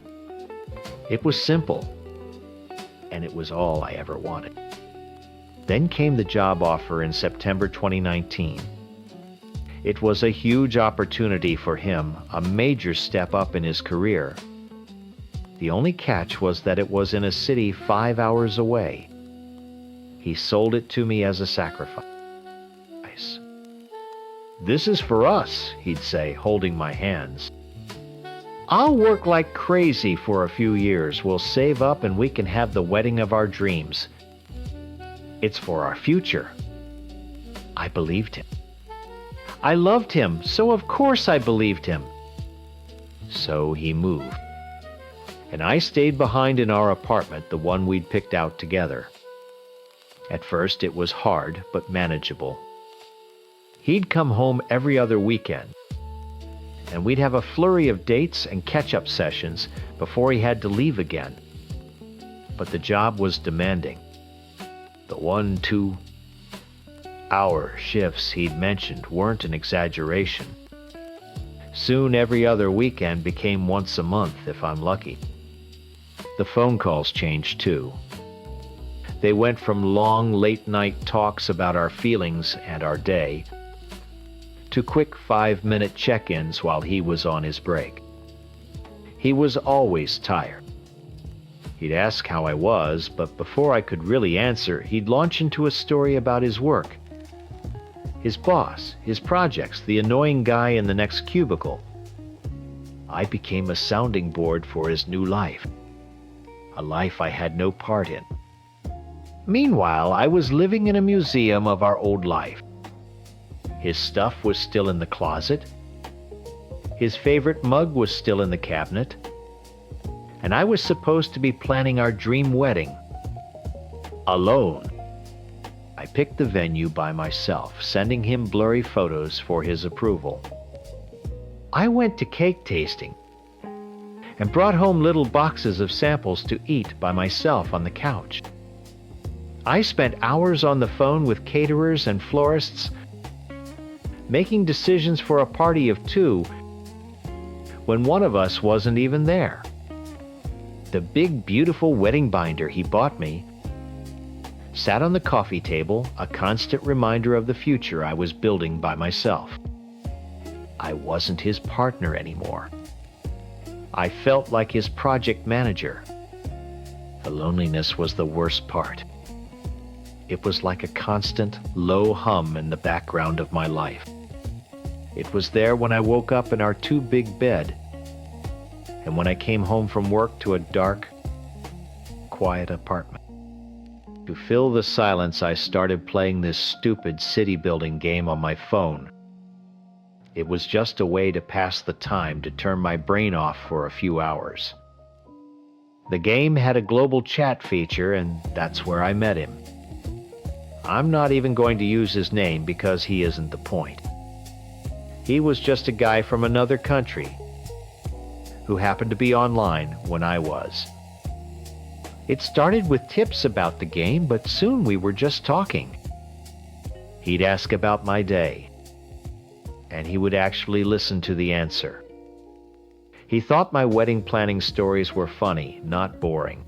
It was simple. and it was all I ever wanted. Then came the job offer in September 2019. It was a huge opportunity for him, a major step up in his career. The only catch was that it was in a city 5 hours away. He sold it to me as a sacrifice. "This is for us," he'd say, holding my hands. "I'll work like crazy for a few years. We'll save up and we can have the wedding of our dreams. It's for our future." I believed him. I loved him, so of course I believed him. So he moved. And I stayed behind in our apartment, the one we'd picked out together. At first it was hard, but manageable. He'd come home every other weekend, and we'd have a flurry of dates and catch-up sessions before he had to leave again. But the job was demanding. The 1-2-hour shifts he'd mentioned weren't an exaggeration. Soon every other weekend became once a month if I'm lucky. The phone calls changed too. They went from long late-night talks about our feelings and our day to quick 5-minute check-ins while he was on his break. He was always tired. He'd ask how I was, but before I could really answer, he'd launch into a story about his work, his boss, his projects, the annoying guy in the next cubicle. I became a sounding board for his new life, a life I had no part in. Meanwhile, I was living in a museum of our old life. His stuff was still in the closet. His favorite mug was still in the cabinet. And I was supposed to be planning our dream wedding. Alone. I picked the venue by myself, sending him blurry photos for his approval. I went to cake tasting and brought home little boxes of samples to eat by myself on the couch. I spent hours on the phone with caterers and florists, making decisions for a party of 2 when one of us wasn't even there. The big, beautiful wedding binder he bought me sat on the coffee table, a constant reminder of the future I was building by myself. I wasn't his partner anymore. I felt like his project manager. The loneliness was the worst part. It was like a constant, low hum in the background of my life. It was there when I woke up in our 2-big bed, and when I came home from work to a dark, quiet apartment. To fill the silence, I started playing this stupid city-building game on my phone. It was just a way to pass the time, to turn my brain off for a few hours. The game had a global chat feature, and that's where I met him. I'm not even going to use his name because he isn't the point. He was just a guy from another country who happened to be online when I was. It started with tips about the game, but soon we were just talking. He'd ask about my day, and he would actually listen to the answer. He thought my wedding planning stories were funny, not boring.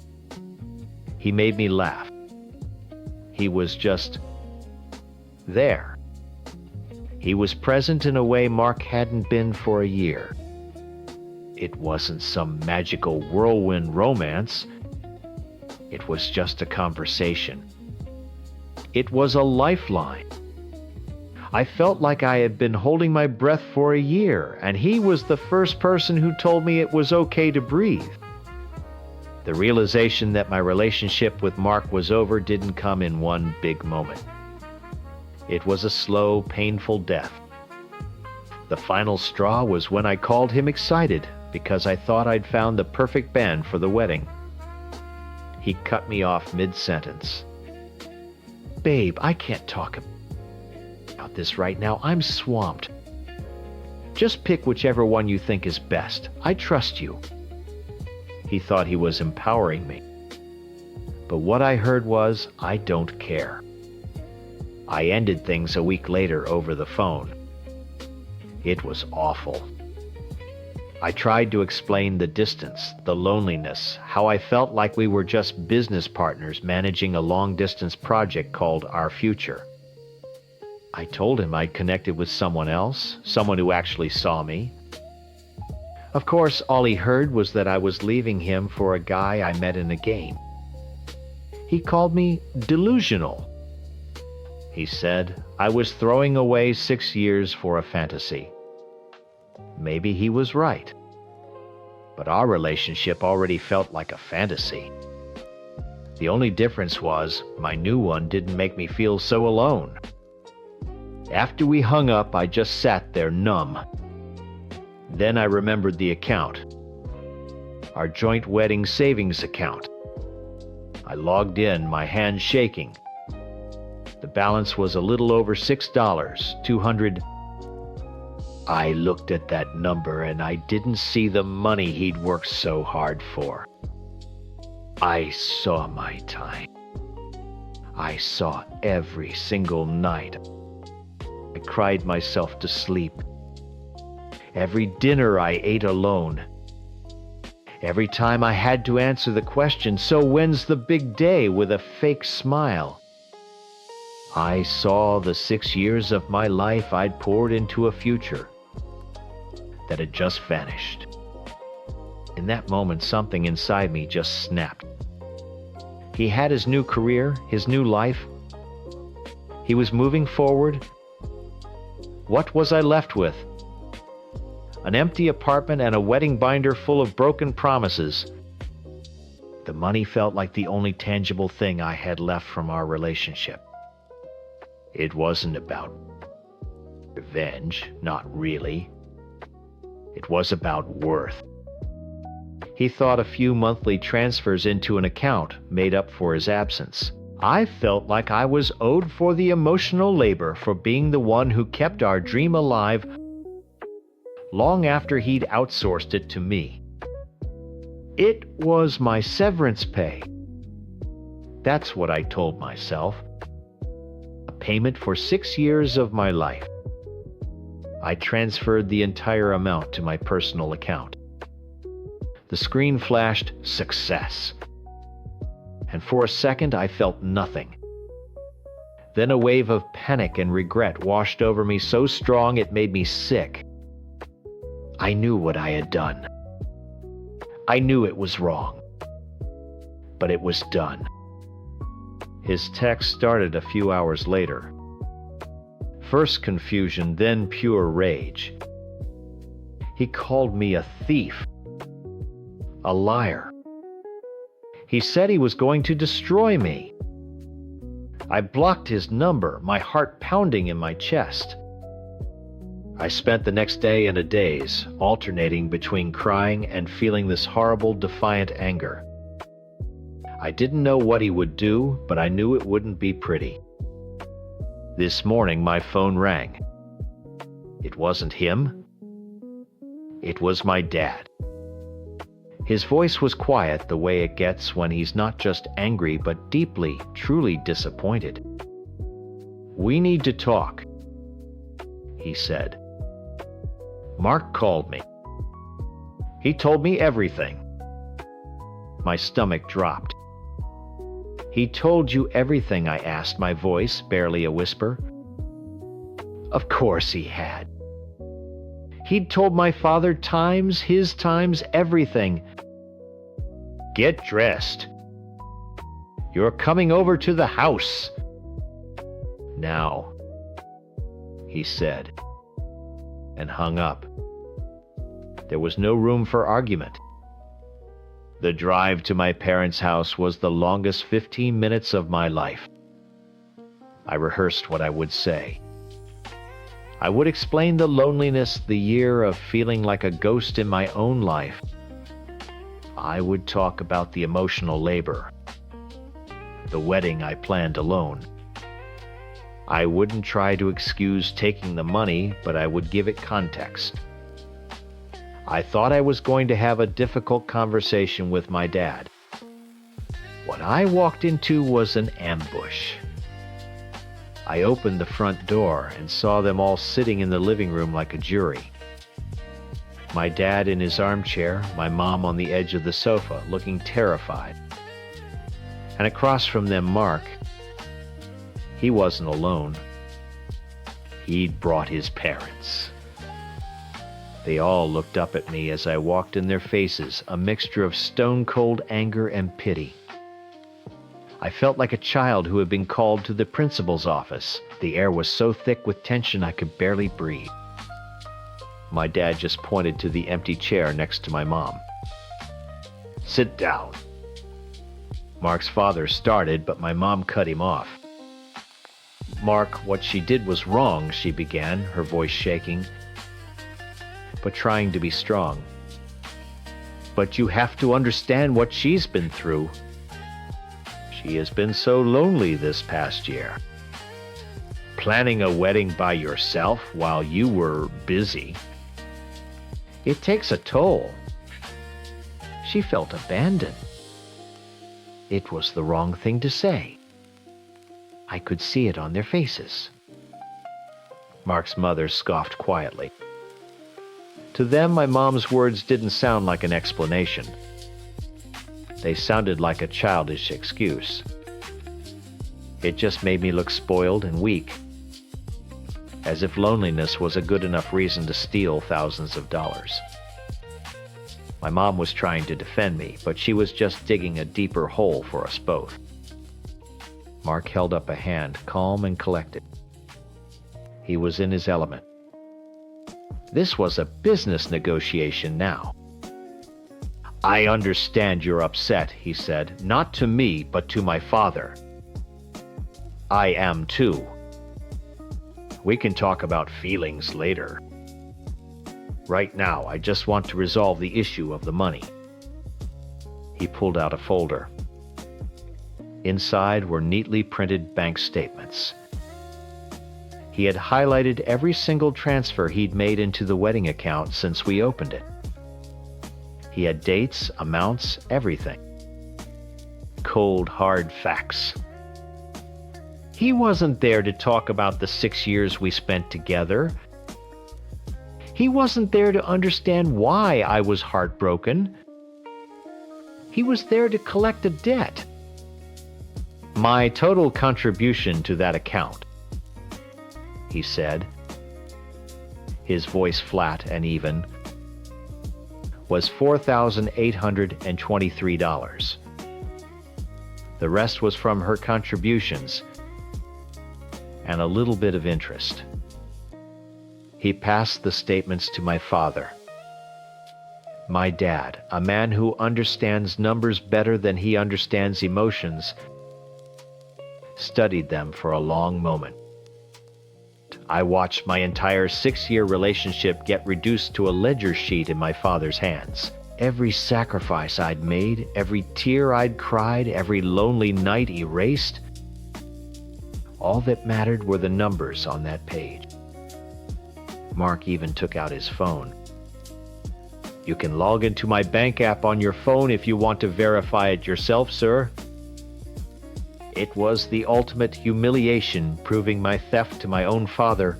He made me laugh. He was just there. He was present in a way Mark hadn't been for a year. It wasn't some magical whirlwind romance. It was just a conversation. It was a lifeline. I felt like I had been holding my breath for a year, and he was the first person who told me it was okay to breathe. The realization that my relationship with Mark was over didn't come in one big moment. It was a slow, painful death. The final straw was when I called him excited because I thought I'd found the perfect band for the wedding. He cut me off mid-sentence. "Babe, I can't talk about this right now. I'm swamped. Just pick whichever one you think is best. I trust you." He thought he was empowering me. But what I heard was, "I don't care." I ended things a week later over the phone. It was awful. I tried to explain the distance, the loneliness, how I felt like we were just business partners managing a long-distance project called Our Future. I told him I'd connected with someone else, someone who actually saw me. Of course, all he heard was that I was leaving him for a guy I met in a game. He called me delusional. He said I was throwing away 6 years for a fantasy. Maybe he was right. But our relationship already felt like a fantasy. The only difference was my new one didn't make me feel so alone. After we hung up, I just sat there numb. Then I remembered the account. Our joint wedding savings account. I logged in, my hands shaking. The balance was a little over $6, 200. I looked at that number and I didn't see the money he'd worked so hard for. I saw my time. I saw every single night. I cried myself to sleep. Every dinner I ate alone. Every time I had to answer the question, "So when's the big day?" with a fake smile. I saw the 6 years of my life I'd poured into a future that had just vanished. In that moment, something inside me just snapped. He had his new career, his new life. He was moving forward. What was I left with? An empty apartment and a wedding binder full of broken promises. The money felt like the only tangible thing I had left from our relationship. It wasn't about revenge, not really. It was about worth. He thought a few monthly transfers into an account made up for his absence. I felt like I was owed for the emotional labor for being the one who kept our dream alive long after he'd outsourced it to me. It was my severance pay. That's what I told myself. A payment for 6 years of my life. I transferred the entire amount to my personal account. The screen flashed success. And for a second I felt nothing. Then a wave of panic and regret washed over me so strong it made me sick. I knew what I had done. I knew it was wrong. But it was done. His text started a few hours later. First confusion, then pure rage. He called me a thief. A liar. He said he was going to destroy me. I blocked his number, my heart pounding in my chest. I spent the next day and a daze, alternating between crying and feeling this horrible, defiant anger. I didn't know what he would do, but I knew it wouldn't be pretty. This morning, my phone rang. It wasn't him. It was my dad. His voice was quiet the way it gets when he's not just angry, but deeply, truly disappointed. "We need to talk," he said. "Mark called me. He told me everything." My stomach dropped. "He told you everything?" I asked, my voice barely a whisper. Of course he had. He'd told my father times, his times, everything. "Get dressed. You're coming over to the house now," he said, and hung up. There was no room for argument. The drive to my parents' house was the longest 15 minutes of my life. I rehearsed what I would say. I would explain the loneliness, the year of feeling like a ghost in my own life. I would talk about the emotional labor, the wedding I planned alone. I wouldn't try to excuse taking the money, but I would give it context. I thought I was going to have a difficult conversation with my dad. What I walked into was an ambush. I opened the front door and saw them all sitting in the living room like a jury. My dad in his armchair, my mom on the edge of the sofa, looking terrified. And across from them, Mark. He wasn't alone. He'd brought his parents. They all looked up at me as I walked in their faces, a mixture of stone-cold anger and pity. I felt like a child who had been called to the principal's office. The air was so thick with tension I could barely breathe. My dad just pointed to the empty chair next to my mom. "Sit down." Mark's father started, but my mom cut him off. "Mark, what she did was wrong," she began, her voice shaking, but trying to be strong. "But you have to understand what she's been through. She has been so lonely this past year. Planning a wedding by yourself while you were busy. It takes a toll." She felt abandoned. It was the wrong thing to say. I could see it on their faces. Mark's mother scoffed quietly. To them, my mom's words didn't sound like an explanation. They sounded like a childish excuse. It just made me look spoiled and weak, as if loneliness was a good enough reason to steal thousands of dollars. My mom was trying to defend me, but she was just digging a deeper hole for us both. Mark held up a hand, calm and collected. He was in his element. This was a business negotiation now. "I understand you're upset," he said, "not to me, but to my father. I am too. We can talk about feelings later. Right now, I just want to resolve the issue of the money." He pulled out a folder. Inside were neatly printed bank statements. He had highlighted every single transfer he'd made into the wedding account since we opened it. He had dates, amounts, everything. Cold, hard facts. He wasn't there to talk about the 6 years we spent together. He wasn't there to understand why I was heartbroken. He was there to collect a debt. "My total contribution to that account," he said, his voice flat and even, "was $4,823. The rest was from her contributions and a little bit of interest." He passed the statements to my father. My dad, a man who understands numbers better than he understands emotions, studied them for a long moment. I watched my entire 6-year relationship get reduced to a ledger sheet in my father's hands. Every sacrifice I'd made, every tear I'd cried, every lonely night erased. All that mattered were the numbers on that page. Mark even took out his phone. "You can log into my bank app on your phone if you want to verify it yourself, sir." It was the ultimate humiliation, proving my theft to my own father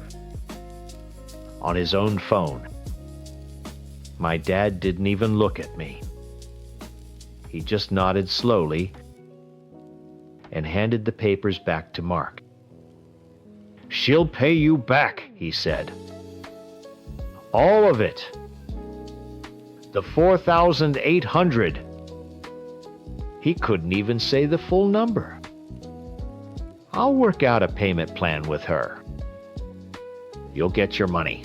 on his own phone. My dad didn't even look at me. He just nodded slowly and handed the papers back to Mark. "She'll pay you back," he said. "All of it. The $4,800. He couldn't even say the full number. "I'll work out a payment plan with her. You'll get your money."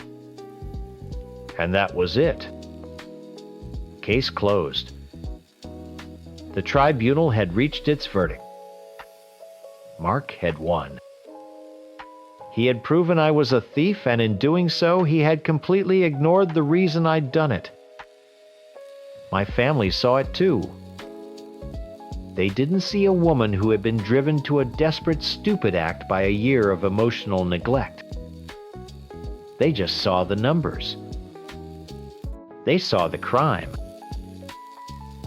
And that was it. Case closed. The tribunal had reached its verdict. Mark had won. He had proven I was a thief, and in doing so, he had completely ignored the reason I'd done it. My family saw it too. They didn't see a woman who had been driven to a desperate, stupid act by a year of emotional neglect. They just saw the numbers. They saw the crime.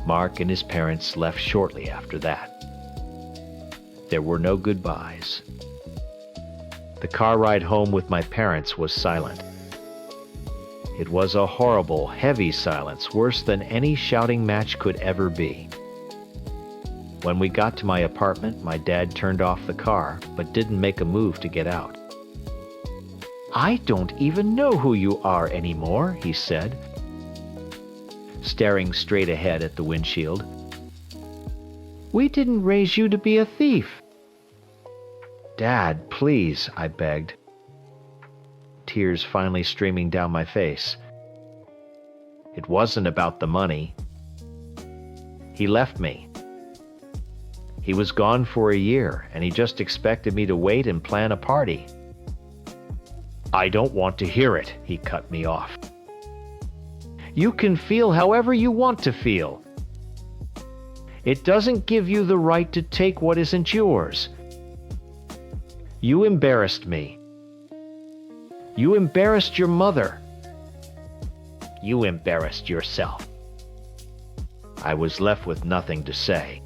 Mark and his parents left shortly after that. There were no goodbyes. The car ride home with my parents was silent. It was a horrible, heavy silence, worse than any shouting match could ever be. When we got to my apartment, my dad turned off the car, but didn't make a move to get out. "I don't even know who you are anymore," he said, staring straight ahead at the windshield. "We didn't raise you to be a thief." "Dad, please," I begged, tears finally streaming down my face. It wasn't about the money. He left me. He was gone for a year, and he just expected me to wait and plan a party. "I don't want to hear it," he cut me off. "You can feel however you want to feel. It doesn't give you the right to take what isn't yours. You embarrassed me. You embarrassed your mother. You embarrassed yourself." I was left with nothing to say.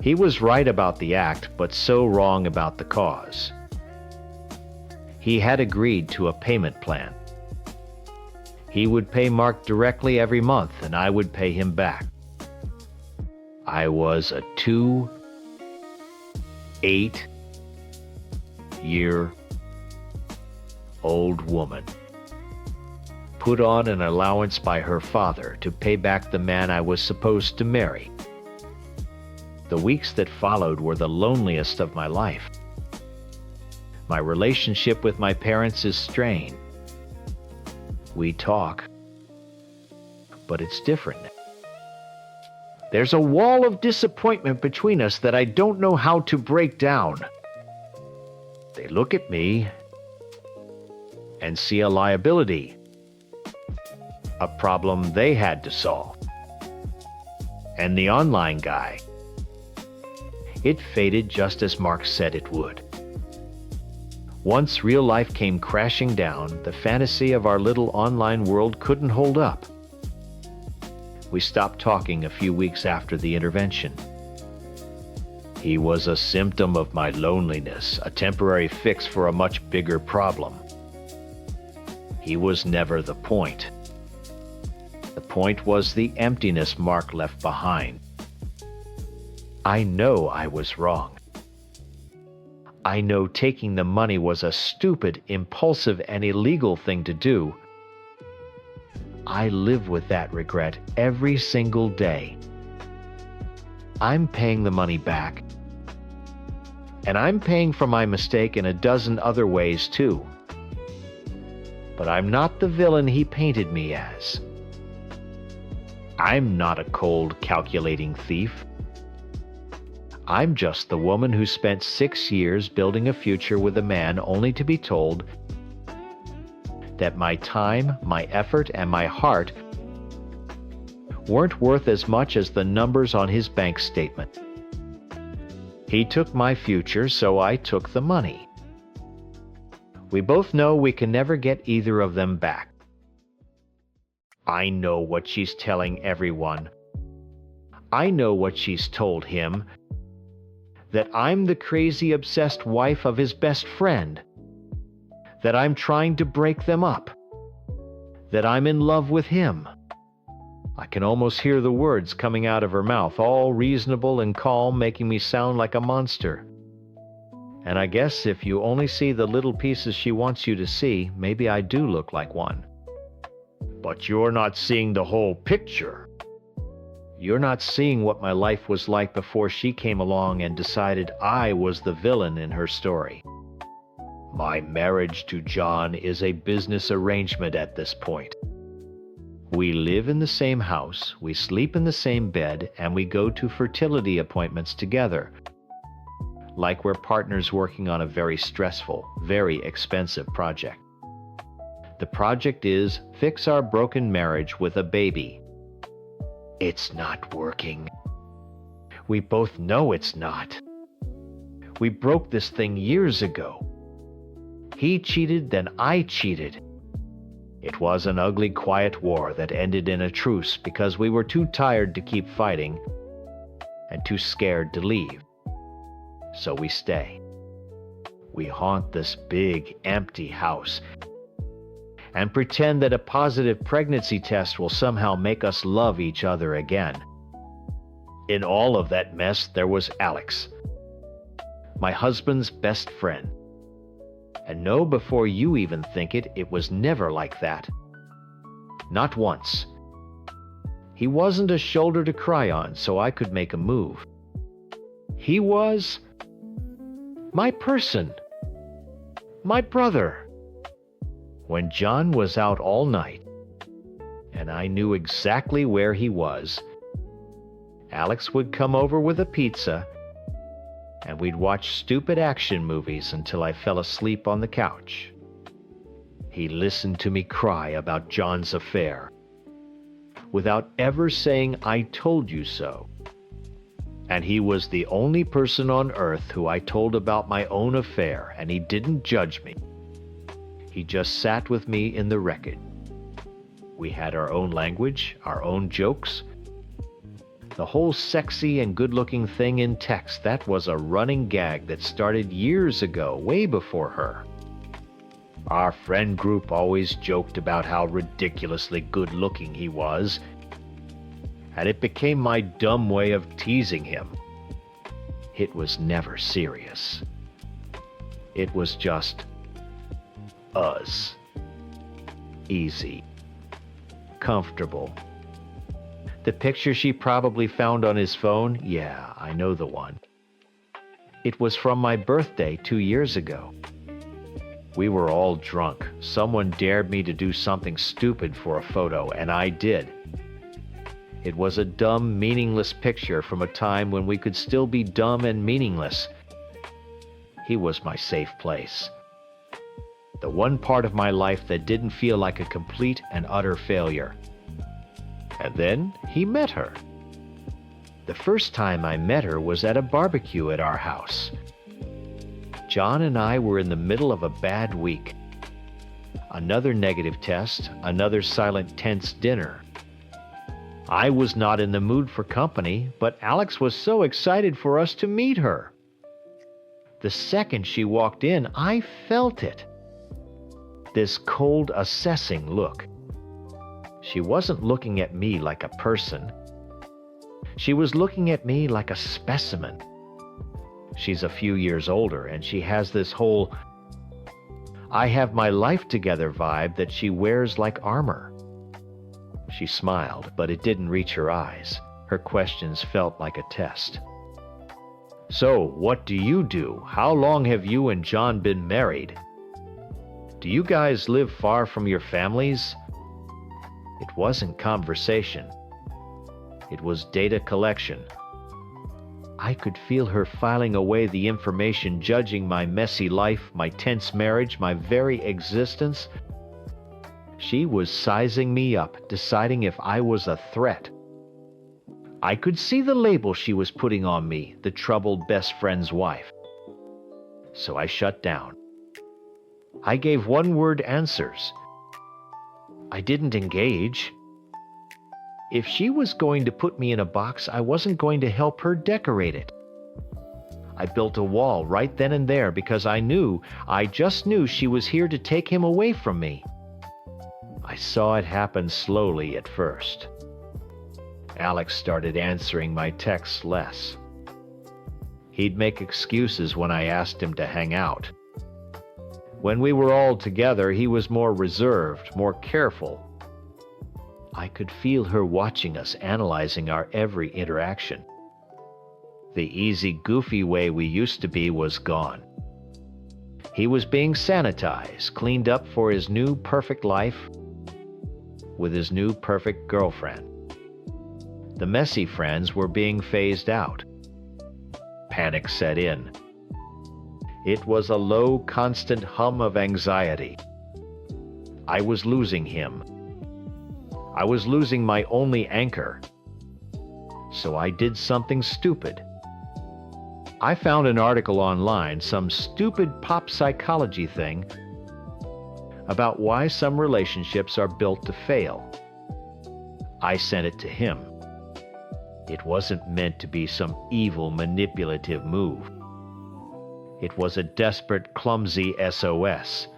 He was right about the act, but so wrong about the cause. He had agreed to a payment plan. He would pay Mark directly every month, and I would pay him back. I was a 8-year-old woman, put on an allowance by her father to pay back the man I was supposed to marry. The weeks that followed were the loneliest of my life. My relationship with my parents is strained. We talk, but it's different. There's a wall of disappointment between us that I don't know how to break down. They look at me and see a liability, a problem they had to solve. And the online guy, it faded just as Mark said it would. Once real life came crashing down, the fantasy of our little online world couldn't hold up. We stopped talking a few weeks after the intervention. He was a symptom of my loneliness, a temporary fix for a much bigger problem. He was never the point. The point was the emptiness Mark left behind. I know I was wrong. I know taking the money was a stupid, impulsive, and illegal thing to do. I live with that regret every single day. I'm paying the money back. And I'm paying for my mistake in a dozen other ways too. But I'm not the villain he painted me as. I'm not a cold, calculating thief. I'm just the woman who spent 6 years building a future with a man only to be told that my time, my effort, and my heart weren't worth as much as the numbers on his bank statement. He took my future, so I took the money. We both know we can never get either of them back. I know what she's telling everyone. I know what she's told him, that I'm the crazy, obsessed wife of his best friend, that I'm trying to break them up, that I'm in love with him. I can almost hear the words coming out of her mouth, all reasonable and calm, making me sound like a monster. And I guess if you only see the little pieces she wants you to see, maybe I do look like one. But you're not seeing the whole picture. You're not seeing what my life was like before she came along and decided I was the villain in her story. My marriage to John is a business arrangement at this point. We live in the same house, we sleep in the same bed, and we go to fertility appointments together, like we're partners working on a very stressful, very expensive project. The project is fix our broken marriage with a baby. It's not working. We both know it's not. We broke this thing years ago. He cheated, then I cheated. It was an ugly, quiet war that ended in a truce because we were too tired to keep fighting and too scared to leave. So we stay. We haunt this big, empty house, and pretend that a positive pregnancy test will somehow make us love each other again. In all of that mess, there was Alex, my husband's best friend. And know before you even think it, it was never like that. Not once. He wasn't a shoulder to cry on so I could make a move. He was my person, my brother. When John was out all night, and I knew exactly where he was, Alex would come over with a pizza, and we'd watch stupid action movies until I fell asleep on the couch. He listened to me cry about John's affair, without ever saying, "I told you so." And he was the only person on earth who I told about my own affair, and he didn't judge me. He just sat with me in the wreckage. We had our own language, our own jokes. The whole sexy and good-looking thing in text, that was a running gag that started years ago, way before her. Our friend group always joked about how ridiculously good-looking he was, and it became my dumb way of teasing him. It was never serious. It was just us. Easy. Comfortable. The picture she probably found on his phone, yeah, I know the one. It was from my birthday 2 years ago. We were all drunk. Someone dared me to do something stupid for a photo, and I did. It was a dumb, meaningless picture from a time when we could still be dumb and meaningless. He was my safe place. The one part of my life that didn't feel like a complete and utter failure. And then he met her. The first time I met her was at a barbecue at our house. John and I were in the middle of a bad week. Another negative test, another silent, tense dinner. I was not in the mood for company, but Alex was so excited for us to meet her. The second she walked in, I felt it. This cold, assessing look. She wasn't looking at me like a person. She was looking at me like a specimen. She's a few years older, and she has this whole I have my life together vibe that she wears like armor. She smiled, but it didn't reach her eyes. Her questions felt like a test. So, what do you do? How long have you and John been married? Do you guys live far from your families? It wasn't conversation. It was data collection. I could feel her filing away the information, judging my messy life, my tense marriage, my very existence. She was sizing me up, deciding if I was a threat. I could see the label she was putting on me, the troubled best friend's wife. So I shut down. I gave one-word answers. I didn't engage. If she was going to put me in a box, I wasn't going to help her decorate it. I built a wall right then and there because I just knew she was here to take him away from me. I saw it happen slowly at first. Alex started answering my texts less. He'd make excuses when I asked him to hang out. When we were all together, he was more reserved, more careful. I could feel her watching us, analyzing our every interaction. The easy, goofy way we used to be was gone. He was being sanitized, cleaned up for his new perfect life with his new perfect girlfriend. The messy friends were being phased out. Panic set in. It was a low, constant hum of anxiety. I was losing him. I was losing my only anchor. So I did something stupid. I found an article online, some stupid pop psychology thing, about why some relationships are built to fail. I sent it to him. It wasn't meant to be some evil, manipulative move. It was a desperate, clumsy SOS.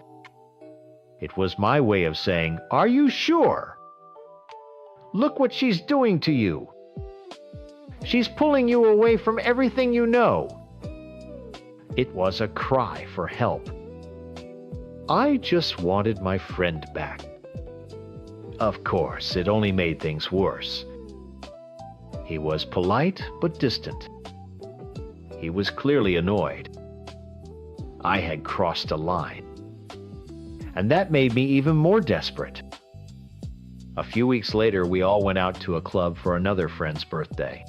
It was my way of saying, "Are you sure? Look what she's doing to you. She's pulling you away from everything you know." It was a cry for help. I just wanted my friend back. Of course, it only made things worse. He was polite but distant. He was clearly annoyed. I had crossed a line. And that made me even more desperate. A few weeks later, we all went out to a club for another friend's birthday.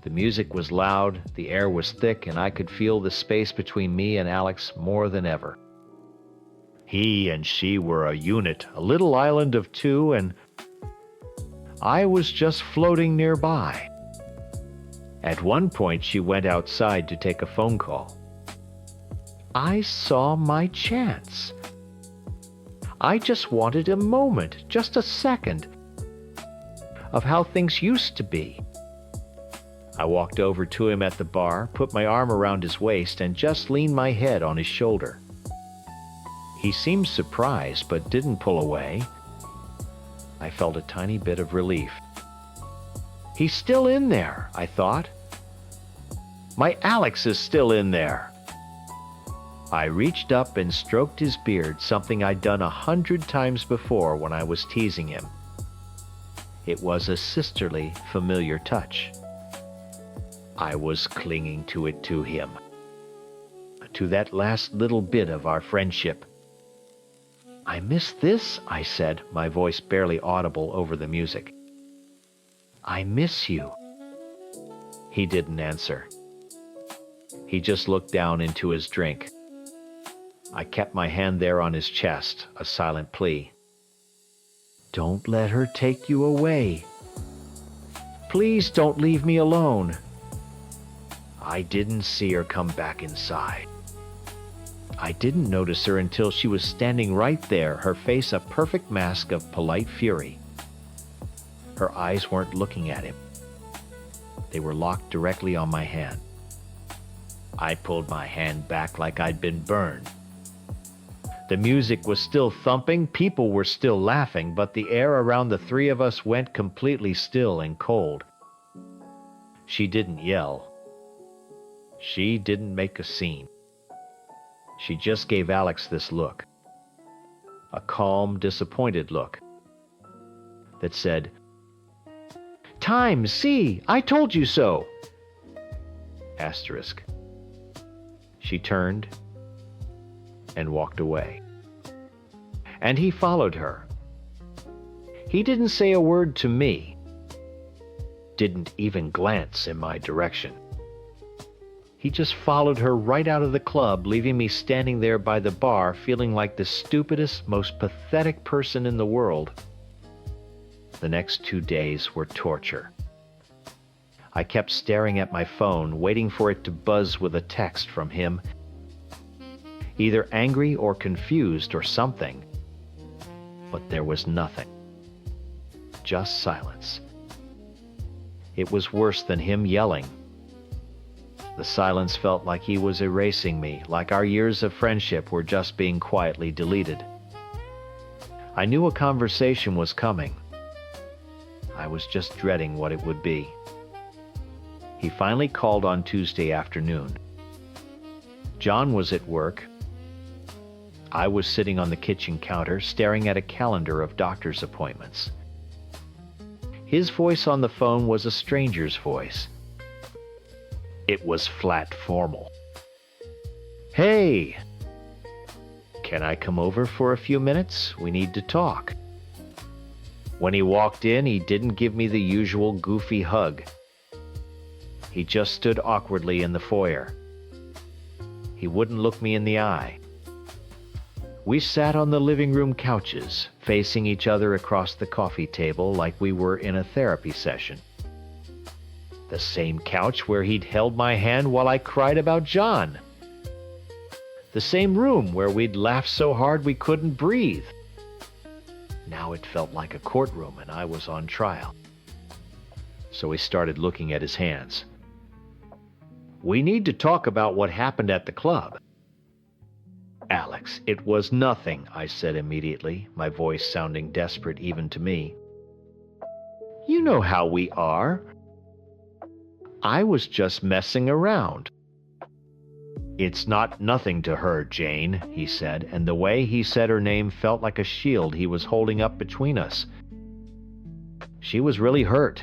The music was loud, the air was thick, and I could feel the space between me and Alex more than ever. He and she were a unit, a little island of two, and I was just floating nearby. At one point, she went outside to take a phone call. I saw my chance. I just wanted a moment, just a second, of how things used to be. I walked over to him at the bar, put my arm around his waist, and just leaned my head on his shoulder. He seemed surprised, but didn't pull away. I felt a tiny bit of relief. He's still in there, I thought. My Alex is still in there. I reached up and stroked his beard, something I'd done 100 times before when I was teasing him. It was a sisterly, familiar touch. I was clinging to it to him, to that last little bit of our friendship. I miss this, I said, my voice barely audible over the music. I miss you. He didn't answer. He just looked down into his drink. I kept my hand there on his chest, a silent plea. Don't let her take you away. Please don't leave me alone. I didn't see her come back inside. I didn't notice her until she was standing right there, her face a perfect mask of polite fury. Her eyes weren't looking at him. They were locked directly on my hand. I pulled my hand back like I'd been burned. The music was still thumping, people were still laughing, but the air around the three of us went completely still and cold. She didn't yell. She didn't make a scene. She just gave Alex this look. A calm, disappointed look that said, "Time, see, I told you so." Asterisk. She turned and walked away. And he followed her. He didn't say a word to me. Didn't even glance in my direction. He just followed her right out of the club, leaving me standing there by the bar, feeling like the stupidest, most pathetic person in the world. The next 2 days were torture. I kept staring at my phone, waiting for it to buzz with a text from him, either angry or confused or something. But there was nothing. Just silence. It was worse than him yelling. The silence felt like he was erasing me, like our years of friendship were just being quietly deleted. I knew a conversation was coming. I was just dreading what it would be. He finally called on Tuesday afternoon. John was at work. I was sitting on the kitchen counter, staring at a calendar of doctor's appointments. His voice on the phone was a stranger's voice. It was flat formal. "Hey, can I come over for a few minutes? We need to talk." When he walked in, he didn't give me the usual goofy hug. He just stood awkwardly in the foyer. He wouldn't look me in the eye. We sat on the living room couches, facing each other across the coffee table like we were in a therapy session. The same couch where he'd held my hand while I cried about John. The same room where we'd laughed so hard we couldn't breathe. Now it felt like a courtroom and I was on trial. So he started looking at his hands. "We need to talk about what happened at the club." "Alex, Alex, it was nothing, I said immediately, my voice sounding desperate even to me. You know how we are. I was just messing around. It's not nothing to her, Jane, he said, and the way he said her name felt like a shield he was holding up between us. She was really hurt.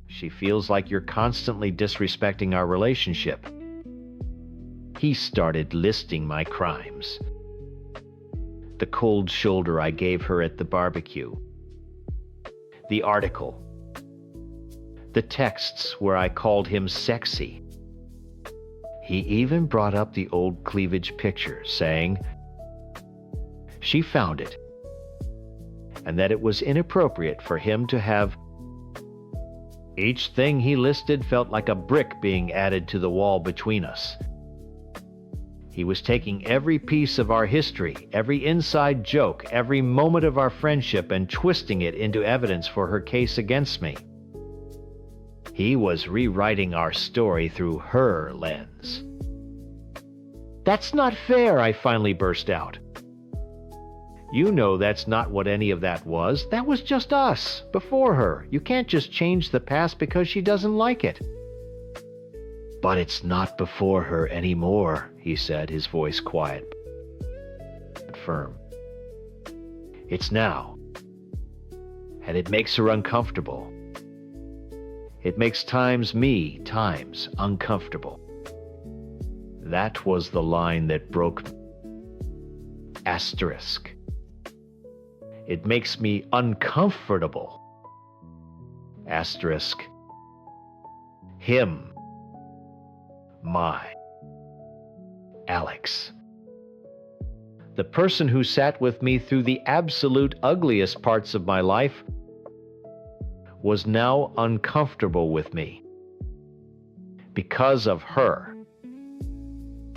She feels like you're constantly disrespecting our relationship. He started listing my crimes. The cold shoulder I gave her at the barbecue. The article. The texts where I called him sexy. He even brought up the old cleavage picture, saying she found it, and that it was inappropriate for him to have. Each thing he listed felt like a brick being added to the wall between us. He was taking every piece of our history, every inside joke, every moment of our friendship, and twisting it into evidence for her case against me. He was rewriting our story through her lens. That's not fair, I finally burst out. You know that's not what any of that was. That was just us, before her. You can't just change the past because she doesn't like it. But it's not before her anymore, he said, his voice quiet but firm. It's now. And it makes her uncomfortable. It makes me times uncomfortable. That was the line that broke me. Asterisk. It makes me uncomfortable. Asterisk. Him. My. Alex. The person who sat with me through the absolute ugliest parts of my life was now uncomfortable with me. Because of her.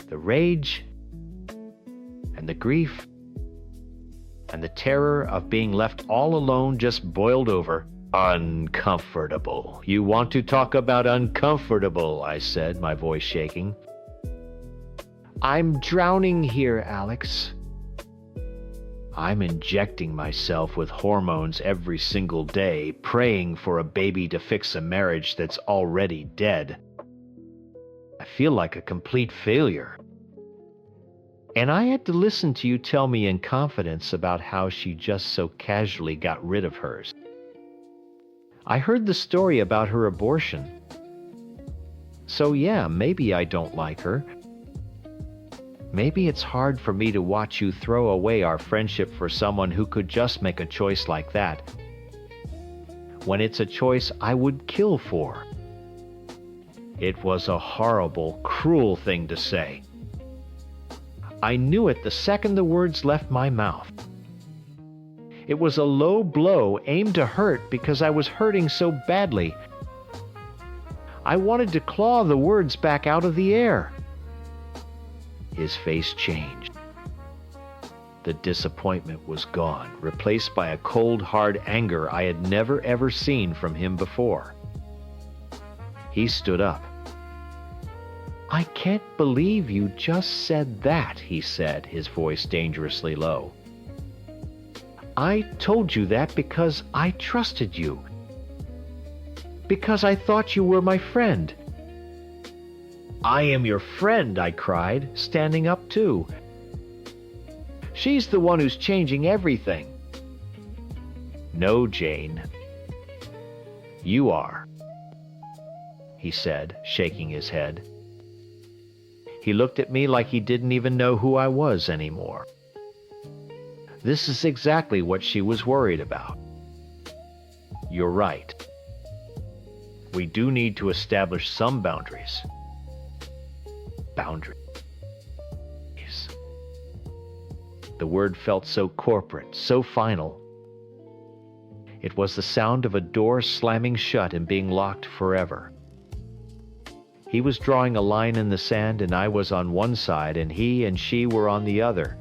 The rage and the grief and the terror of being left all alone just boiled over. Uncomfortable. You want to talk about uncomfortable, I said, my voice shaking. I'm drowning here, Alex. I'm injecting myself with hormones every single day, praying for a baby to fix a marriage that's already dead. I feel like a complete failure. And I had to listen to you tell me in confidence about how she just so casually got rid of hers. I heard the story about her abortion. So yeah, maybe I don't like her. Maybe it's hard for me to watch you throw away our friendship for someone who could just make a choice like that, when it's a choice I would kill for. It was a horrible, cruel thing to say. I knew it the second the words left my mouth. It was a low blow aimed to hurt because I was hurting so badly. I wanted to claw the words back out of the air. His face changed. The disappointment was gone, replaced by a cold, hard anger I had never ever seen from him before. He stood up. I can't believe you just said that, he said, his voice dangerously low. I told you that because I trusted you. Because I thought you were my friend. I am your friend, I cried, standing up too. She's the one who's changing everything. No, Jane. You are, he said, shaking his head. He looked at me like he didn't even know who I was anymore. This is exactly what she was worried about. You're right. We do need to establish some boundaries. Boundaries. The word felt so corporate, so final. It was the sound of a door slamming shut and being locked forever. He was drawing a line in the sand, and I was on one side, and he and she were on the other.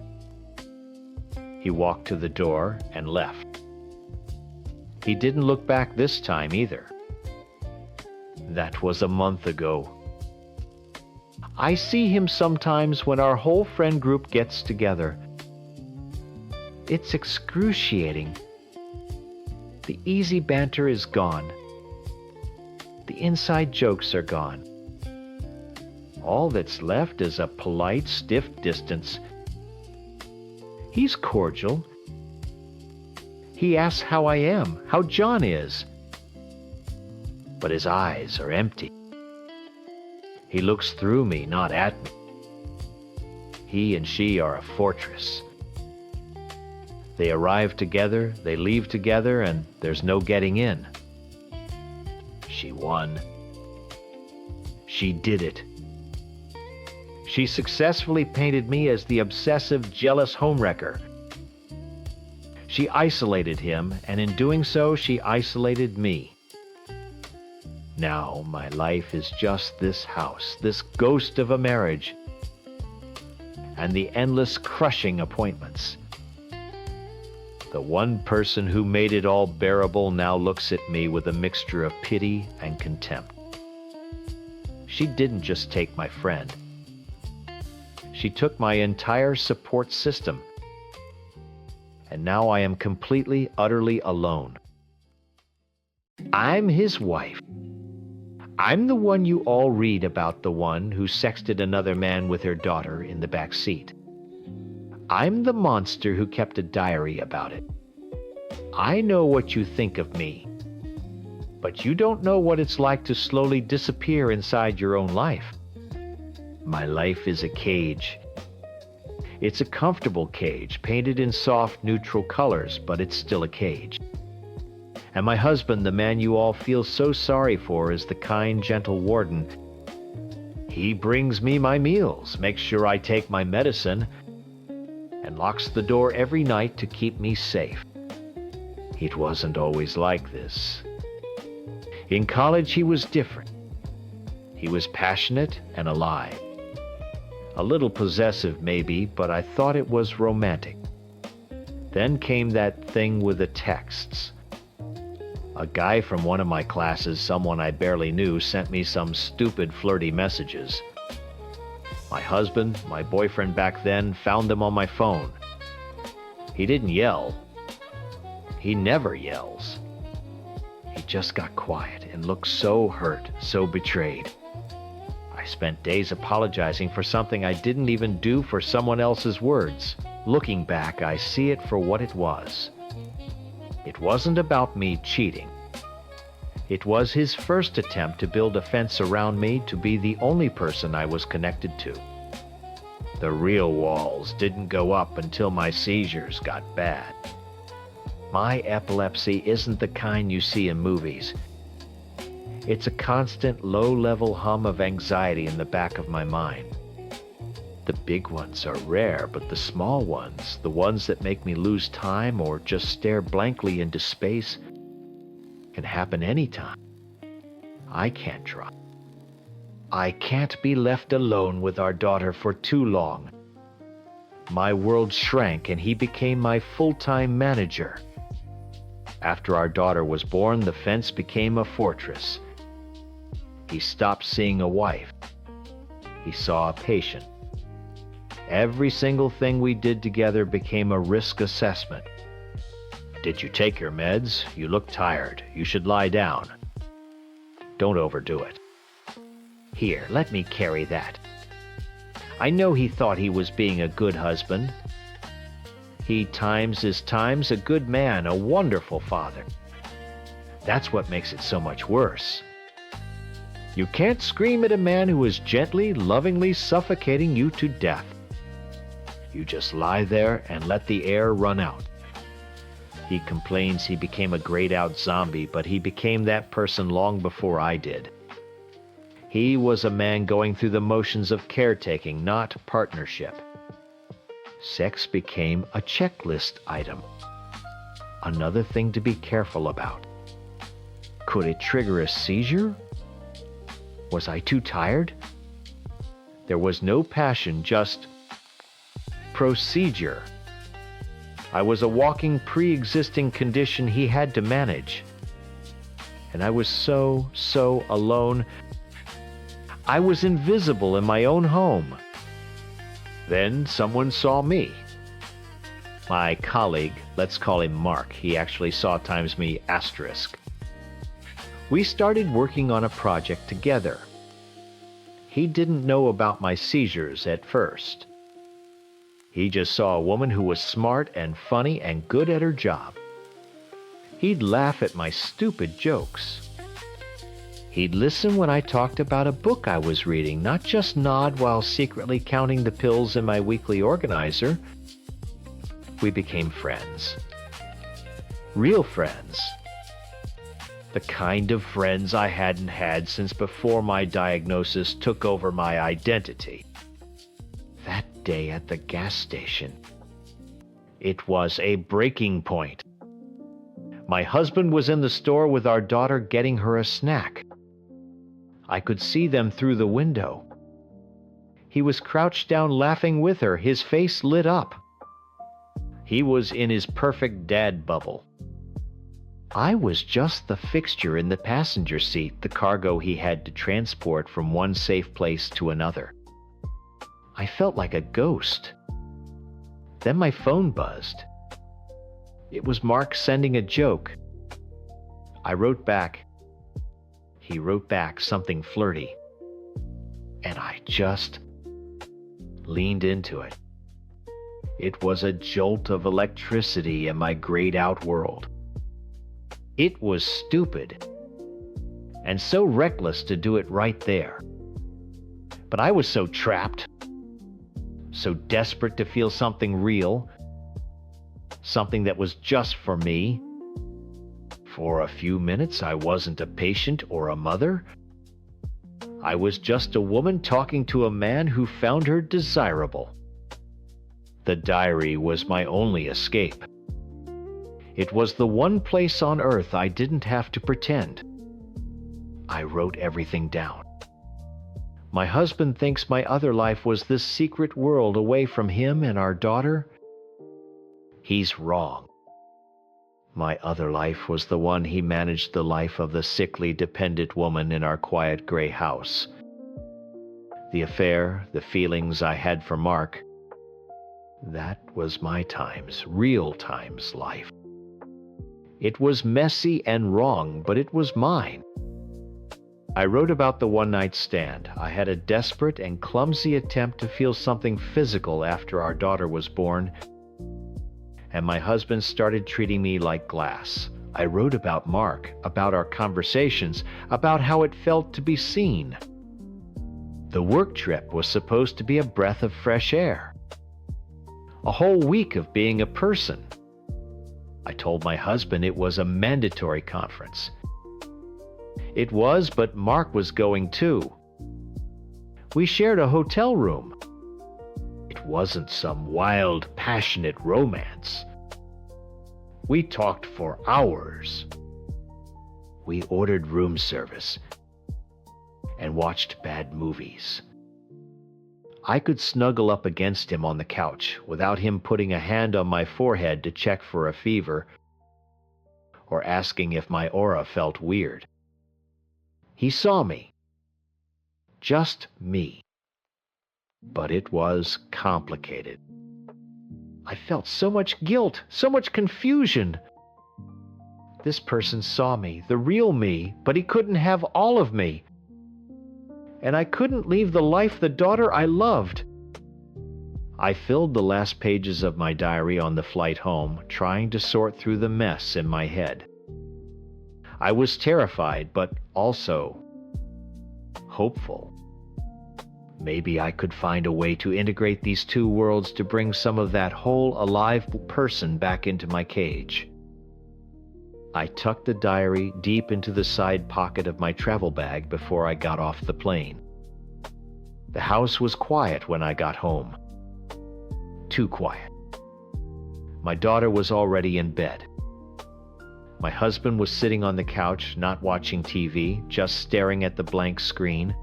He walked to the door and left. He didn't look back this time either. That was a month ago. I see him sometimes when our whole friend group gets together. It's excruciating. The easy banter is gone. The inside jokes are gone. All that's left is a polite, stiff distance. He's cordial. He asks how I am, how John is. But his eyes are empty. He looks through me, not at me. He and she are a fortress. They arrive together, they leave together, and there's no getting in. She won. She did it. She successfully painted me as the obsessive, jealous homewrecker. She isolated him, and in doing so, she isolated me. Now my life is just this house, this ghost of a marriage, and the endless crushing appointments. The one person who made it all bearable now looks at me with a mixture of pity and contempt. She didn't just take my friend. She took my entire support system. And now I am completely, utterly alone. I'm his wife. I'm the one you all read about, the one who sexted another man with her daughter in the back seat. I'm the monster who kept a diary about it. I know what you think of me, but you don't know what it's like to slowly disappear inside your own life. My life is a cage. It's a comfortable cage, painted in soft, neutral colors, but it's still a cage. And my husband, the man you all feel so sorry for, is the kind, gentle warden. He brings me my meals, makes sure I take my medicine, and locks the door every night to keep me safe. It wasn't always like this. In college, he was different. He was passionate and alive. A little possessive, maybe, but I thought it was romantic. Then came that thing with the texts. A guy from one of my classes, someone I barely knew, sent me some stupid, flirty messages. My husband, my boyfriend back then, found them on my phone. He didn't yell. He never yells. He just got quiet and looked so hurt, so betrayed. I spent days apologizing for something I didn't even do for someone else's words. Looking back, I see it for what it was. It wasn't about me cheating. It was his first attempt to build a fence around me to be the only person I was connected to. The real walls didn't go up until my seizures got bad. My epilepsy isn't the kind you see in movies. It's a constant low-level hum of anxiety in the back of my mind. The big ones are rare, but the small ones, the ones that make me lose time or just stare blankly into space, can happen anytime. I can't try. I can't be left alone with our daughter for too long. My world shrank and he became my full-time manager. After our daughter was born, the fence became a fortress. He stopped seeing a wife. He saw a patient. Every single thing we did together became a risk assessment. Did you take your meds? You look tired. You should lie down. Don't overdo it. Here, let me carry that. I know he thought he was being a good husband. He times is times a good man, a wonderful father. That's what makes it so much worse. You can't scream at a man who is gently, lovingly suffocating you to death. You just lie there and let the air run out. He complains he became a grayed-out zombie, but he became that person long before I did. He was a man going through the motions of caretaking, not partnership. Sex became a checklist item. Another thing to be careful about. Could it trigger a seizure? Was I too tired? There was no passion, just procedure. I was a walking pre-existing condition he had to manage. And I was so alone. I was invisible in my own home. Then someone saw me. My colleague, let's call him Mark, he actually saw times me asterisk. We started working on a project together. He didn't know about my seizures at first. He just saw a woman who was smart and funny and good at her job. He'd laugh at my stupid jokes. He'd listen when I talked about a book I was reading, not just nod while secretly counting the pills in my weekly organizer. We became friends. Real friends. The kind of friends I hadn't had since before my diagnosis took over my identity. That day at the gas station, it was a breaking point. My husband was in the store with our daughter getting her a snack. I could see them through the window. He was crouched down laughing with her, his face lit up. He was in his perfect dad bubble. I was just the fixture in the passenger seat, the cargo he had to transport from one safe place to another. I felt like a ghost. Then my phone buzzed. It was Mark sending a joke. I wrote back. He wrote back something flirty. And I just leaned into it. It was a jolt of electricity in my grayed-out world. It was stupid, and so reckless to do it right there. But I was so trapped, so desperate to feel something real, something that was just for me. For a few minutes, I wasn't a patient or a mother. I was just a woman talking to a man who found her desirable. The diary was my only escape. It was the one place on earth I didn't have to pretend. I wrote everything down. My husband thinks my other life was this secret world away from him and our daughter. He's wrong. My other life was the one he managed the life of the sickly, dependent woman in our quiet gray house. The affair, the feelings I had for Mark, that was my times, real times life. It was messy and wrong, but it was mine. I wrote about the one-night stand. I had a desperate and clumsy attempt to feel something physical after our daughter was born, and my husband started treating me like glass. I wrote about Mark, about our conversations, about how it felt to be seen. The work trip was supposed to be a breath of fresh air. A whole week of being a person. I told my husband it was a mandatory conference. It was, but Mark was going too. We shared a hotel room. It wasn't some wild, passionate romance. We talked for hours. We ordered room service and watched bad movies. I could snuggle up against him on the couch without him putting a hand on my forehead to check for a fever or asking if my aura felt weird. He saw me. Just me. But it was complicated. I felt so much guilt, so much confusion. This person saw me, the real me, but he couldn't have all of me. And I couldn't leave the life, the daughter I loved. I filled the last pages of my diary on the flight home, trying to sort through the mess in my head. I was terrified, but also hopeful. Maybe I could find a way to integrate these two worlds to bring some of that whole alive person back into my cage. I tucked the diary deep into the side pocket of my travel bag before I got off the plane. The house was quiet when I got home. Too quiet. My daughter was already in bed. My husband was sitting on the couch, not watching TV, just staring at the blank screen.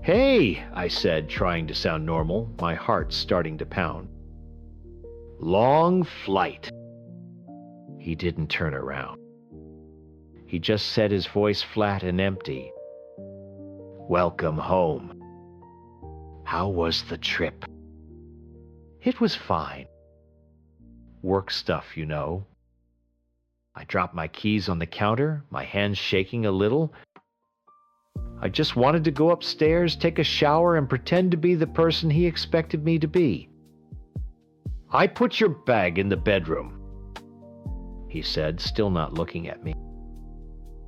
"Hey," I said, trying to sound normal, my heart starting to pound. "Long flight." He didn't turn around. He just said, his voice flat and empty, Welcome home. How was the trip? It was fine. Work stuff, you know. I dropped my keys on the counter, my hands shaking a little. I just wanted to go upstairs, take a shower, and pretend to be the person he expected me to be. I put your bag in the bedroom, he said, still not looking at me.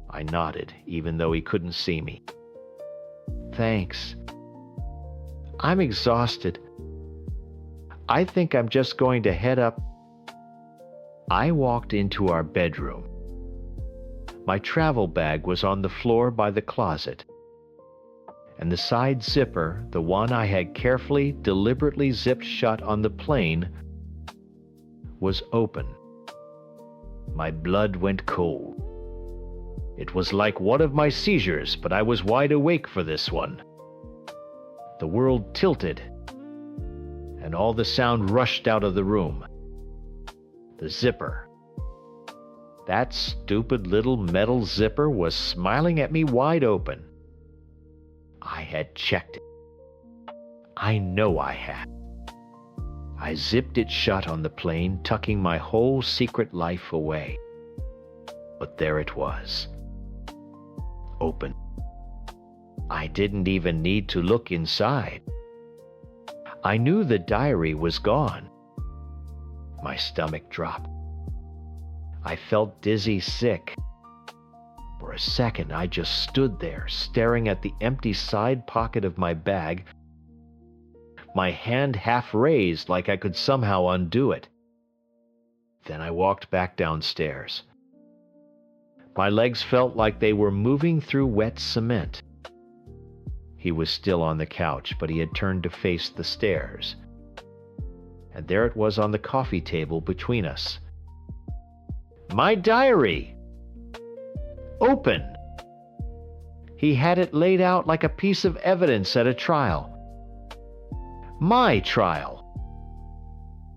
I nodded, even though he couldn't see me. Thanks. I'm exhausted. I think I'm just going to head up. I walked into our bedroom. My travel bag was on the floor by the closet, and the side zipper, the one I had carefully, deliberately zipped shut on the plane, was open. My blood went cold. It was like one of my seizures, but I was wide awake for this one. The world tilted, and all the sound rushed out of the room. The zipper. That stupid little metal zipper was smiling at me wide open. I had checked it. I know I had. I zipped it shut on the plane, tucking my whole secret life away. But there it was. Open. I didn't even need to look inside. I knew the diary was gone. My stomach dropped. I felt dizzy sick. For a second, I just stood there, staring at the empty side pocket of my bag, my hand half raised like I could somehow undo it. Then I walked back downstairs. My legs felt like they were moving through wet cement. He was still on the couch, but he had turned to face the stairs. And there it was on the coffee table between us. My diary! Open! He had it laid out like a piece of evidence at a trial. My trial.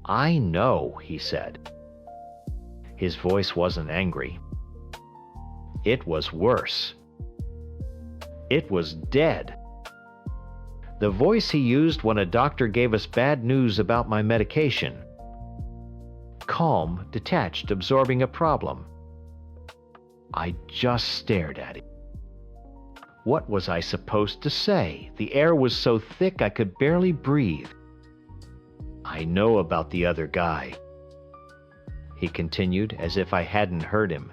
I know, he said. His voice wasn't angry. It was worse. It was dead. The voice he used when a doctor gave us bad news about my medication. Calm, detached, absorbing a problem. I just stared at him. What was I supposed to say? The air was so thick I could barely breathe. I know about the other guy, he continued as if I hadn't heard him.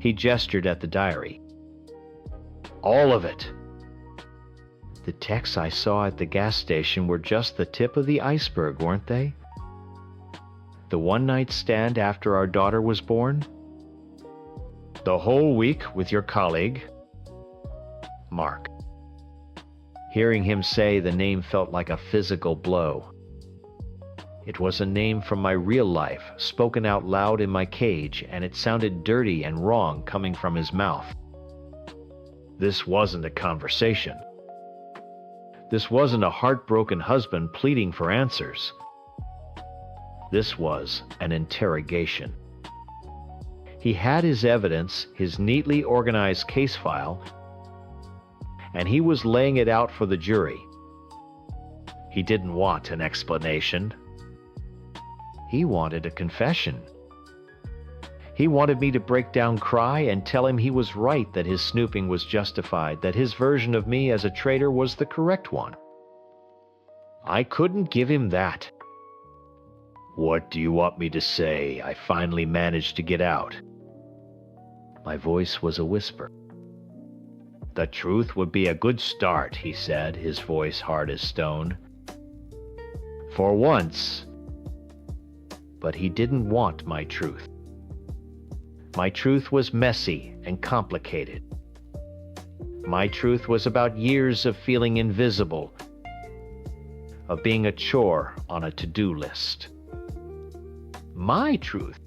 He gestured at the diary. All of it. The texts I saw at the gas station were just the tip of the iceberg, weren't they? The one-night stand after our daughter was born? The whole week with your colleague, Mark. Hearing him say the name felt like a physical blow. It was a name from my real life, spoken out loud in my cage, and it sounded dirty and wrong coming from his mouth. This wasn't a conversation. This wasn't a heartbroken husband pleading for answers. This was an interrogation. He had his evidence, his neatly organized case file, and he was laying it out for the jury. He didn't want an explanation. He wanted a confession. He wanted me to break down, cry, and tell him he was right, that his snooping was justified, that his version of me as a traitor was the correct one. I couldn't give him that. What do you want me to say? I finally managed to get out. My voice was a whisper. The truth would be a good start, he said, his voice hard as stone. For once. But he didn't want my truth. My truth was messy and complicated. My truth was about years of feeling invisible, of being a chore on a to-do list. My truth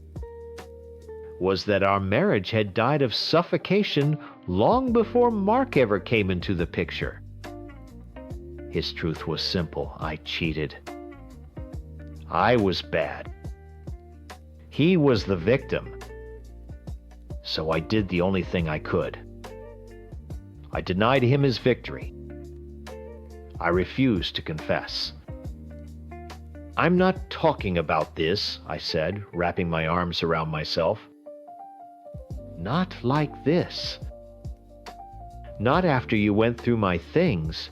was that our marriage had died of suffocation long before Mark ever came into the picture. His truth was simple. I cheated. I was bad. He was the victim. So I did the only thing I could. I denied him his victory. I refused to confess. "I'm not talking about this," I said, wrapping my arms around myself. "Not like this. Not after you went through my things."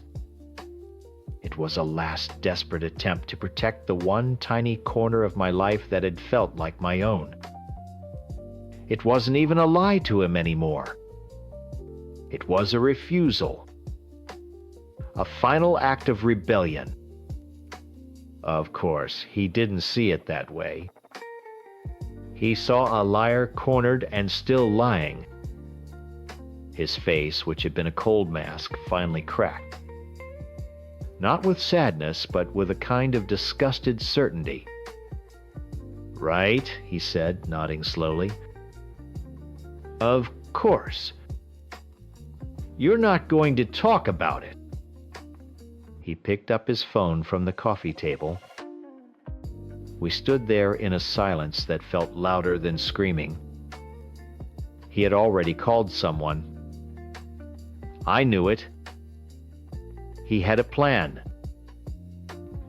It was a last desperate attempt to protect the one tiny corner of my life that had felt like my own. It wasn't even a lie to him anymore. It was a refusal. A final act of rebellion. Of course, he didn't see it that way. He saw a liar cornered and still lying. His face, which had been a cold mask, finally cracked. Not with sadness, but with a kind of disgusted certainty. "Right," he said, nodding slowly. "Of course. You're not going to talk about it." He picked up his phone from the coffee table. We stood there in a silence that felt louder than screaming. He had already called someone. I knew it. He had a plan.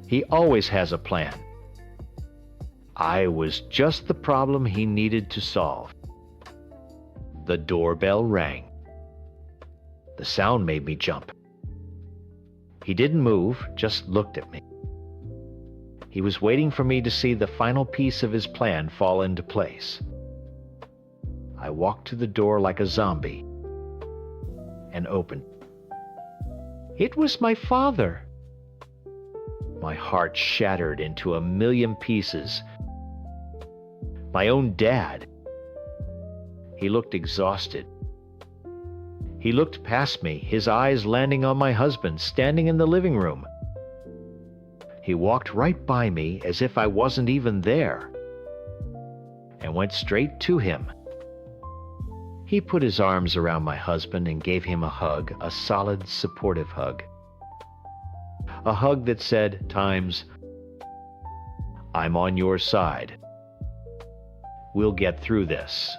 He always has a plan. I was just the problem he needed to solve. The doorbell rang. The sound made me jump. He didn't move, just looked at me. He was waiting for me to see the final piece of his plan fall into place. I walked to the door like a zombie and opened. It was my father. My heart shattered into a million pieces. My own dad. He looked exhausted. He looked past me, his eyes landing on my husband, standing in the living room. He walked right by me as if I wasn't even there, and went straight to him. He put his arms around my husband and gave him a hug, a solid, supportive hug. A hug that said, times, "I'm on your side. We'll get through this."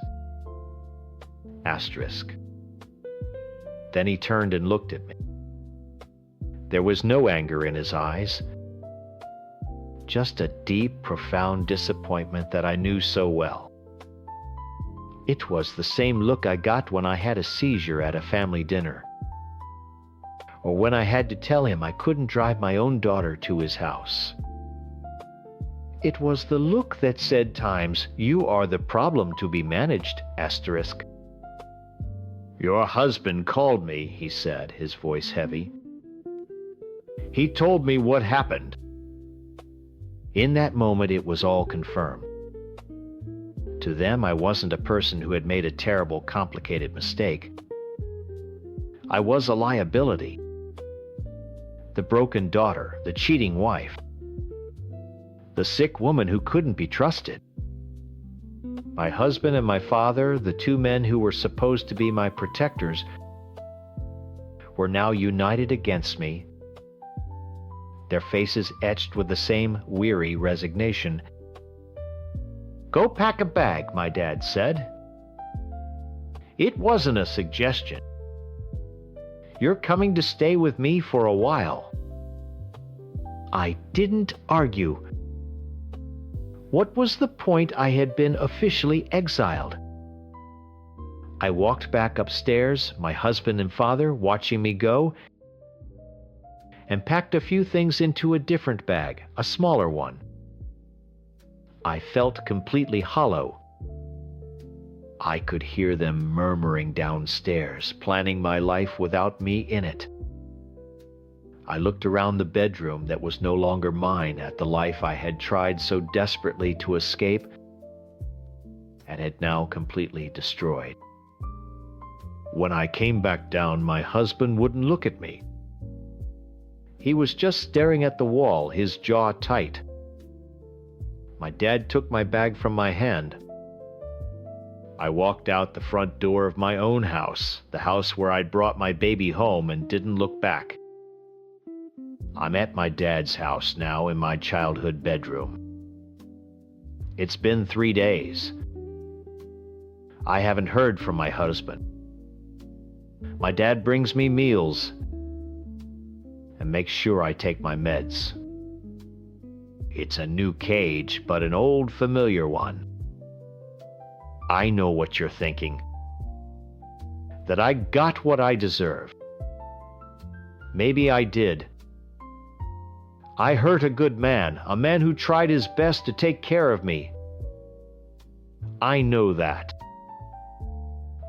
Asterisk. Then he turned and looked at me. There was no anger in his eyes, just a deep, profound disappointment that I knew so well. It was the same look I got when I had a seizure at a family dinner, or when I had to tell him I couldn't drive my own daughter to his house. It was the look that said times, "You are the problem to be managed," asterisk. "Your husband called me," he said, his voice heavy. "He told me what happened." In that moment, it was all confirmed. To them, I wasn't a person who had made a terrible, complicated mistake. I was a liability. The broken daughter, the cheating wife, the sick woman who couldn't be trusted. My husband and my father, the two men who were supposed to be my protectors, were now united against me, their faces etched with the same weary resignation. "Go pack a bag," my dad said. It wasn't a suggestion. "You're coming to stay with me for a while." I didn't argue. What was the point? I had been officially exiled. I walked back upstairs, my husband and father watching me go, and packed a few things into a different bag, a smaller one. I felt completely hollow. I could hear them murmuring downstairs, planning my life without me in it. I looked around the bedroom that was no longer mine at the life I had tried so desperately to escape and had now completely destroyed. When I came back down, my husband wouldn't look at me. He was just staring at the wall, his jaw tight. My dad took my bag from my hand. I walked out the front door of my own house, the house where I'd brought my baby home, and didn't look back. I'm at my dad's house now in my childhood bedroom. It's been 3 days. I haven't heard from my husband. My dad brings me meals and makes sure I take my meds. It's a new cage, but an old familiar one. I know what you're thinking. That I got what I deserve. Maybe I did. I hurt a good man, a man who tried his best to take care of me. I know that.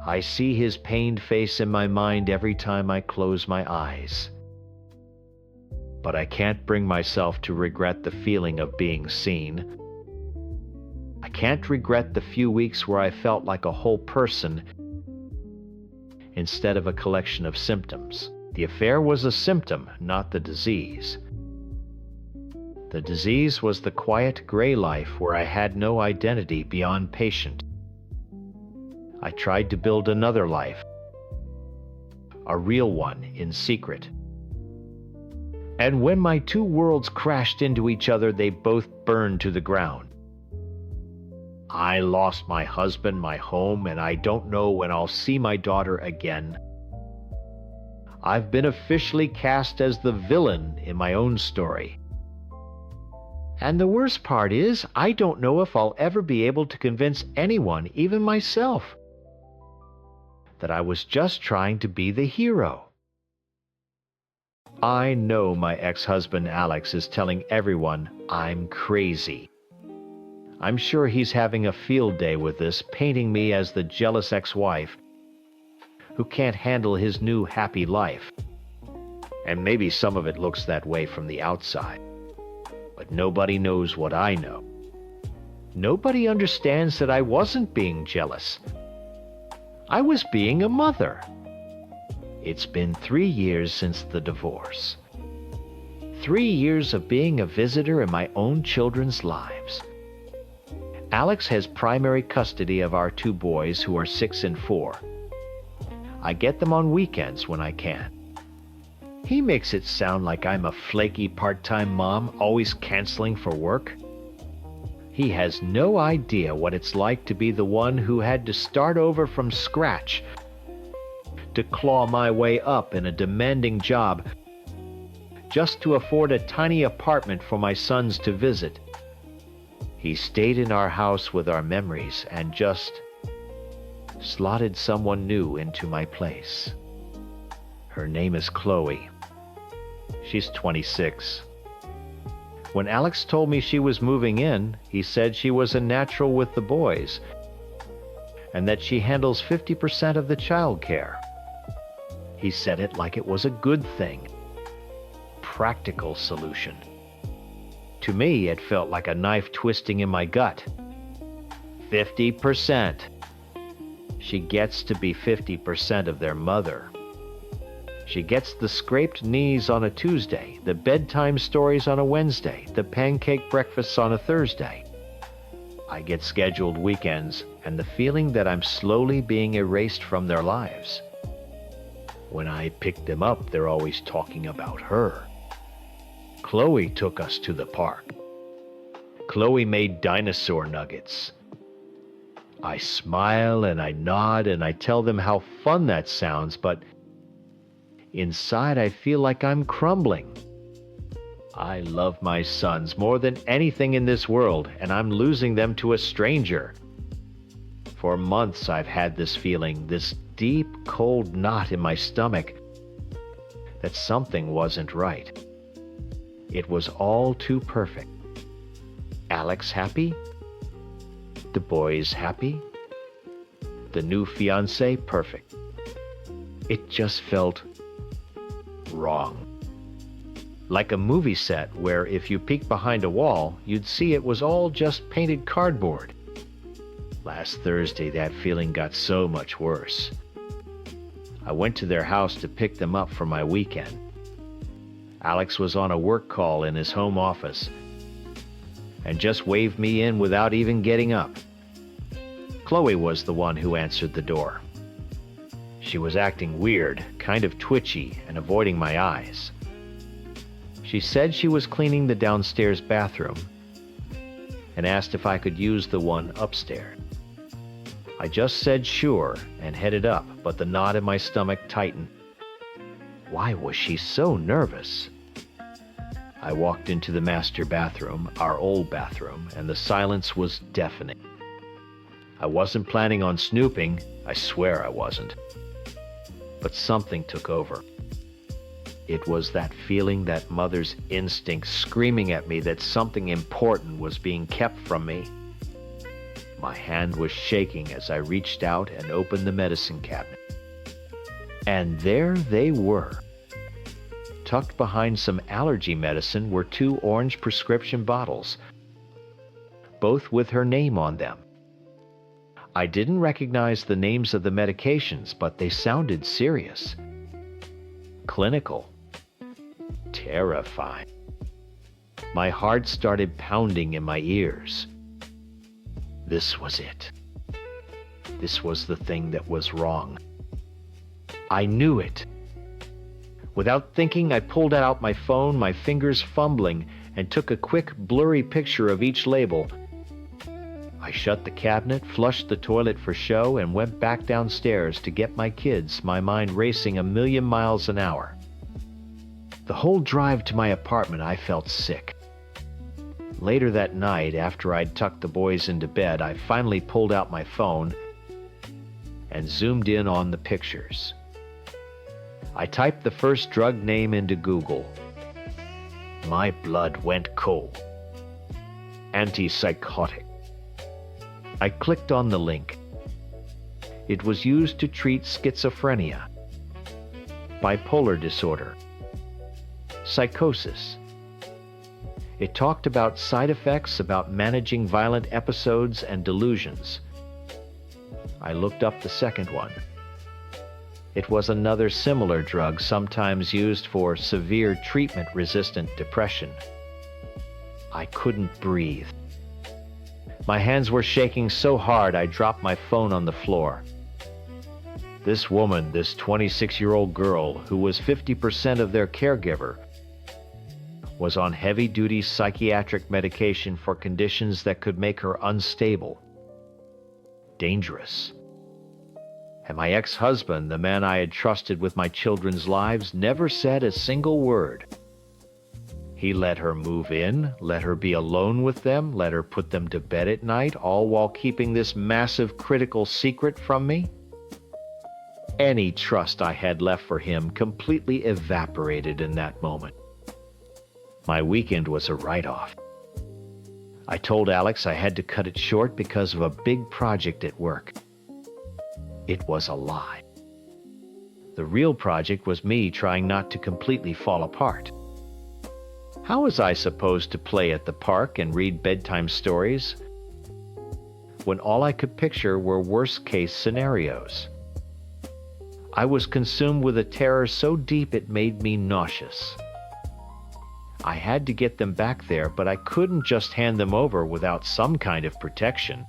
I see his pained face in my mind every time I close my eyes. But I can't bring myself to regret the feeling of being seen. I can't regret the few weeks where I felt like a whole person instead of a collection of symptoms. The affair was a symptom, not the disease. The disease was the quiet gray life where I had no identity beyond patient. I tried to build another life, a real one in secret. And when my two worlds crashed into each other, they both burned to the ground. I lost my husband, my home, and I don't know when I'll see my daughter again. I've been officially cast as the villain in my own story. And the worst part is, I don't know if I'll ever be able to convince anyone, even myself, that I was just trying to be the hero. I know my ex-husband Alex is telling everyone I'm crazy. I'm sure he's having a field day with this, painting me as the jealous ex-wife who can't handle his new happy life. And maybe some of it looks that way from the outside. But nobody knows what I know. Nobody understands that I wasn't being jealous. I was being a mother. It's been 3 years since the divorce. 3 years of being a visitor in my own children's lives. Alex has primary custody of our two boys who are 6 and 4. I get them on weekends when I can. He makes it sound like I'm a flaky part-time mom always canceling for work. He has no idea what it's like to be the one who had to start over from scratch, to claw my way up in a demanding job, just to afford a tiny apartment for my sons to visit. He stayed in our house with our memories and just slotted someone new into my place. Her name is Chloe. She's 26. When Alex told me she was moving in, he said she was a natural with the boys and that she handles 50% of the child care. He said it like it was a good thing. Practical solution. To me, it felt like a knife twisting in my gut. 50%. She gets to be 50% of their mother. She gets the scraped knees on a Tuesday, the bedtime stories on a Wednesday, the pancake breakfasts on a Thursday. I get scheduled weekends and the feeling that I'm slowly being erased from their lives. When I pick them up, they're always talking about her. Chloe took us to the park. Chloe made dinosaur nuggets. I smile and I nod and I tell them how fun that sounds, but inside I feel like I'm crumbling. I love my sons more than anything in this world, and I'm losing them to a stranger. For months I've had this feeling, this deep, cold knot in my stomach, that something wasn't right. It was all too perfect. Alex happy? The boys happy? The new fiancé perfect. It just felt wrong. Like a movie set where if you peeked behind a wall, you'd see it was all just painted cardboard. Last Thursday, that feeling got so much worse. I went to their house to pick them up for my weekend. Alex was on a work call in his home office and just waved me in without even getting up. Chloe was the one who answered the door. She was acting weird, kind of twitchy, and avoiding my eyes. She said she was cleaning the downstairs bathroom and asked if I could use the one upstairs. I just said sure and headed up, but the knot in my stomach tightened. Why was she so nervous? I walked into the master bathroom, our old bathroom, and the silence was deafening. I wasn't planning on snooping, I swear I wasn't. But something took over. It was that feeling, that mother's instinct screaming at me that something important was being kept from me. My hand was shaking as I reached out and opened the medicine cabinet. And there they were. Tucked behind some allergy medicine were 2 orange prescription bottles, both with her name on them. I didn't recognize the names of the medications, but they sounded serious. Clinical. Terrifying. My heart started pounding in my ears. This was it. This was the thing that was wrong. I knew it. Without thinking, I pulled out my phone, my fingers fumbling, and took a quick, blurry picture of each label. I shut the cabinet, flushed the toilet for show, and went back downstairs to get my kids, my mind racing 1,000,000 miles an hour. The whole drive to my apartment, I felt sick. Later that night, after I'd tucked the boys into bed, I finally pulled out my phone and zoomed in on the pictures. I typed the first drug name into Google. My blood went cold. Antipsychotic. I clicked on the link. It was used to treat schizophrenia, bipolar disorder, psychosis. It talked about side effects, about managing violent episodes and delusions. I looked up the second one. It was another similar drug sometimes used for severe treatment-resistant depression. I couldn't breathe. My hands were shaking so hard I dropped my phone on the floor. This woman, this 26-year-old girl, who was 50% of their caregiver, was on heavy-duty psychiatric medication for conditions that could make her unstable, dangerous. And my ex-husband, the man I had trusted with my children's lives, never said a single word. He let her move in, let her be alone with them, let her put them to bed at night, all while keeping this massive critical secret from me. Any trust I had left for him completely evaporated in that moment. My weekend was a write-off. I told Alex I had to cut it short because of a big project at work. It was a lie. The real project was me trying not to completely fall apart. How was I supposed to play at the park and read bedtime stories when all I could picture were worst-case scenarios? I was consumed with a terror so deep it made me nauseous. I had to get them back there, but I couldn't just hand them over without some kind of protection.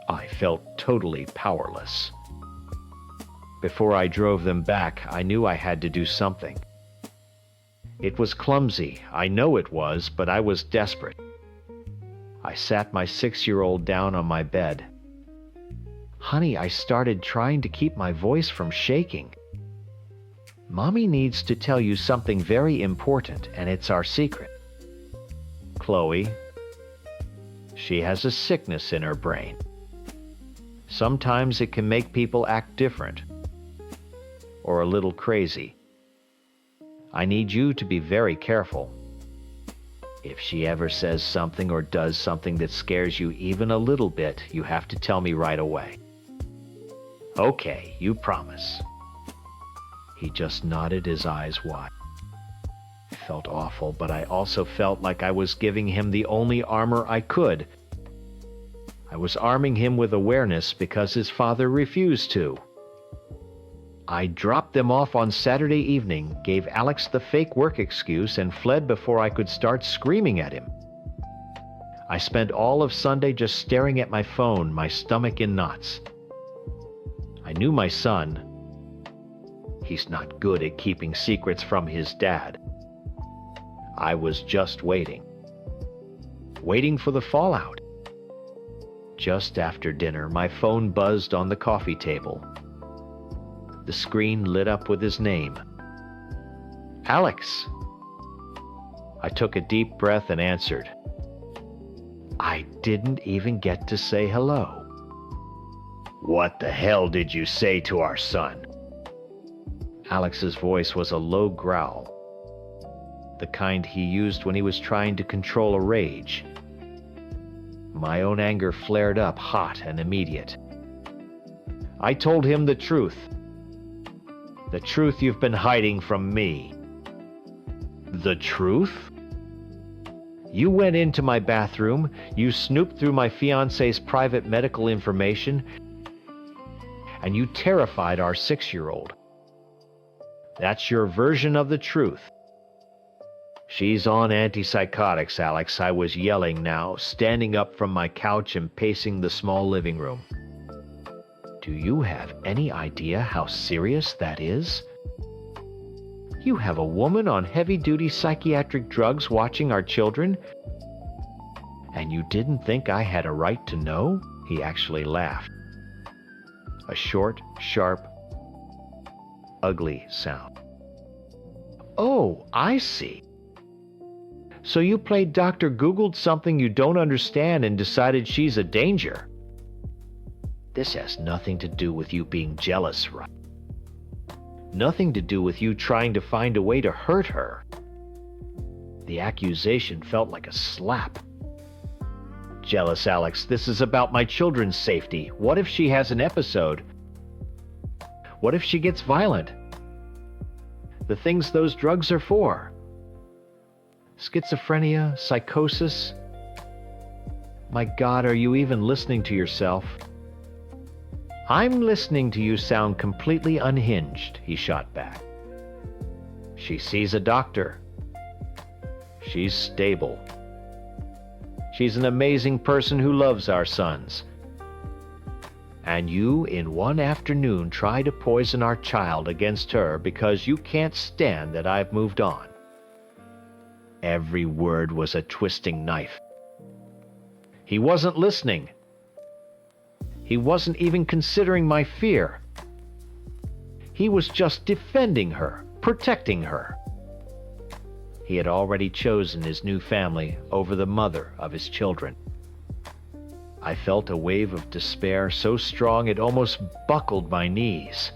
I felt totally powerless. Before I drove them back, I knew I had to do something. It was clumsy, I know it was, but I was desperate. I sat my 6-year-old down on my bed. Honey, I started trying to keep my voice from shaking. Mommy needs to tell you something very important, and it's our secret. Chloe, she has a sickness in her brain. Sometimes it can make people act different, or a little crazy. I need you to be very careful. If she ever says something or does something that scares you even a little bit, you have to tell me right away. Okay, you promise. He just nodded, his eyes wide. I felt awful, but I also felt like I was giving him the only armor I could. I was arming him with awareness because his father refused to. I dropped them off on Saturday evening, gave Alex the fake work excuse, and fled before I could start screaming at him. I spent all of Sunday just staring at my phone, my stomach in knots. I knew my son. He's not good at keeping secrets from his dad. I was just waiting. Waiting for the fallout. Just after dinner, my phone buzzed on the coffee table. The screen lit up with his name. Alex. I took a deep breath and answered. I didn't even get to say hello. What the hell did you say to our son? Alex's voice was a low growl, the kind he used when he was trying to control a rage. My own anger flared up hot and immediate. I told him the truth. The truth you've been hiding from me. The truth? You went into my bathroom, you snooped through my fiancé's private medical information, and you terrified our 6-year-old. That's your version of the truth. She's on antipsychotics, Alex. I was yelling now, standing up from my couch and pacing the small living room. Do you have any idea how serious that is? You have a woman on heavy-duty psychiatric drugs watching our children? And you didn't think I had a right to know? He actually laughed. A short, sharp, ugly sound. Oh, I see. So you played Dr. Googled something you don't understand and decided she's a danger. This has nothing to do with you being jealous, right? Nothing to do with you trying to find a way to hurt her. The accusation felt like a slap. Jealous, Alex. This is about my children's safety. What if she has an episode? What if she gets violent? The things those drugs are for. Schizophrenia, psychosis. My God, are you even listening to yourself? I'm listening to you sound completely unhinged, he shot back. She sees a doctor. She's stable. She's an amazing person who loves our sons. And you, in one afternoon, try to poison our child against her because you can't stand that I've moved on. Every word was a twisting knife. He wasn't listening. He wasn't even considering my fear. He was just defending her, protecting her. He had already chosen his new family over the mother of his children. I felt a wave of despair so strong it almost buckled my knees.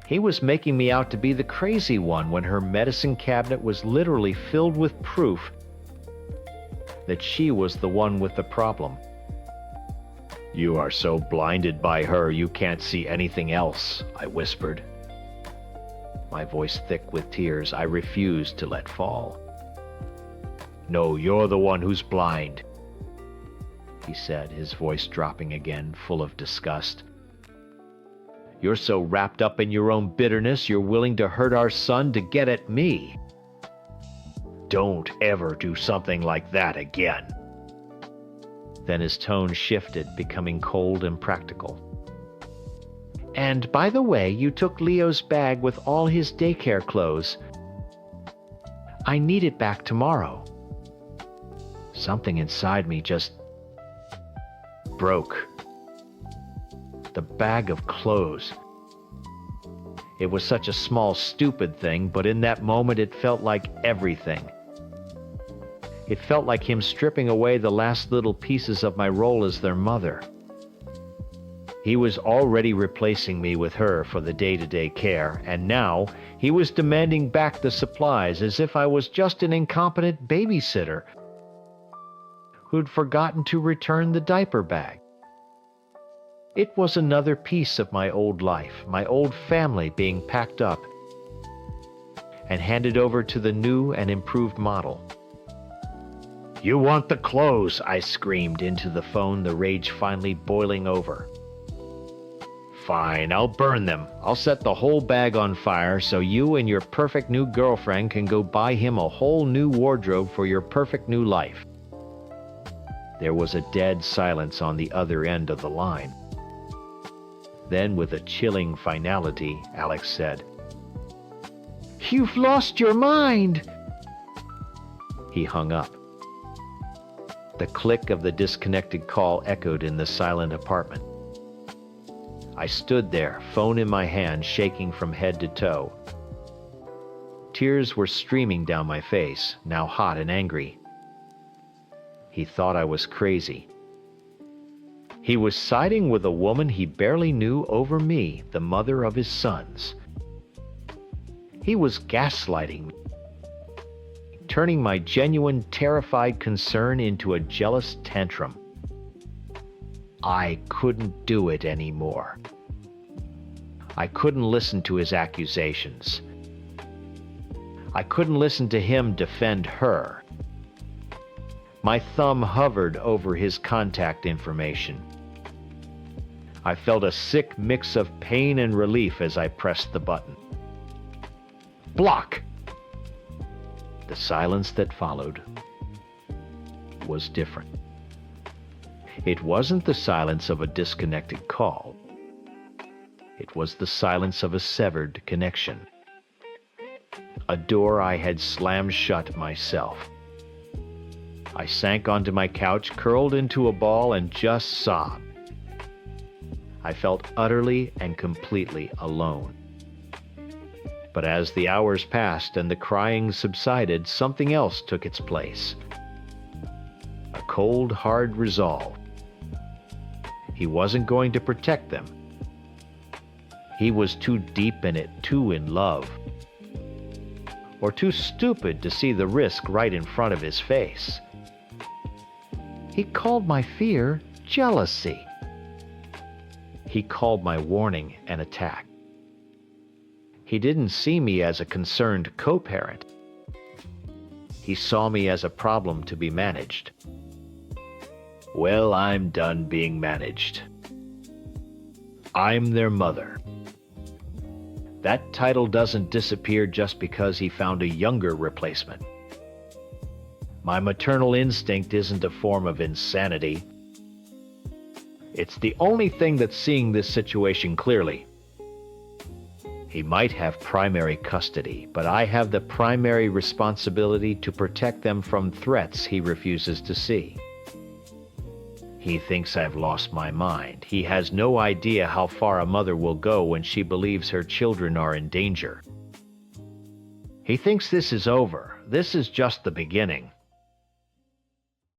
He was making me out to be the crazy one when her medicine cabinet was literally filled with proof that she was the one with the problem. You are so blinded by her you can't see anything else, I whispered. My voice thick with tears I refused to let fall. No, you're the one who's blind, he said, his voice dropping again, full of disgust. You're so wrapped up in your own bitterness, you're willing to hurt our son to get at me. Don't ever do something like that again. Then his tone shifted, becoming cold and practical. And by the way, you took Leo's bag with all his daycare clothes. I need it back tomorrow. Something inside me just broke. The bag of clothes. It was such a small, stupid thing, but in that moment it felt like everything. It felt like him stripping away the last little pieces of my role as their mother. He was already replacing me with her for the day-to-day care, and now he was demanding back the supplies as if I was just an incompetent babysitter who'd forgotten to return the diaper bag. It was another piece of my old life, my old family being packed up and handed over to the new and improved model. You want the clothes, I screamed into the phone, the rage finally boiling over. Fine, I'll burn them. I'll set the whole bag on fire so you and your perfect new girlfriend can go buy him a whole new wardrobe for your perfect new life. There was a dead silence on the other end of the line. Then, with a chilling finality, Alex said, You've lost your mind! He hung up. The click of the disconnected call echoed in the silent apartment. I stood there, phone in my hand, shaking from head to toe. Tears were streaming down my face, now hot and angry. He thought I was crazy. He was siding with a woman he barely knew over me, the mother of his sons. He was gaslighting me, turning my genuine, terrified concern into a jealous tantrum. I couldn't do it anymore. I couldn't listen to his accusations. I couldn't listen to him defend her. My thumb hovered over his contact information. I felt a sick mix of pain and relief as I pressed the button. Block! The silence that followed was different. It wasn't the silence of a disconnected call. It was the silence of a severed connection. A door I had slammed shut myself. I sank onto my couch, curled into a ball, and just sobbed. I felt utterly and completely alone. But as the hours passed and the crying subsided, something else took its place. A cold, hard resolve. He wasn't going to protect them. He was too deep in it, too in love. Or too stupid to see the risk right in front of his face. He called my fear jealousy. He called my warning an attack. He didn't see me as a concerned co-parent. He saw me as a problem to be managed. Well, I'm done being managed. I'm their mother. That title doesn't disappear just because he found a younger replacement. My maternal instinct isn't a form of insanity. It's the only thing that's seeing this situation clearly. He might have primary custody, but I have the primary responsibility to protect them from threats he refuses to see. He thinks I've lost my mind. He has no idea how far a mother will go when she believes her children are in danger. He thinks this is over. This is just the beginning.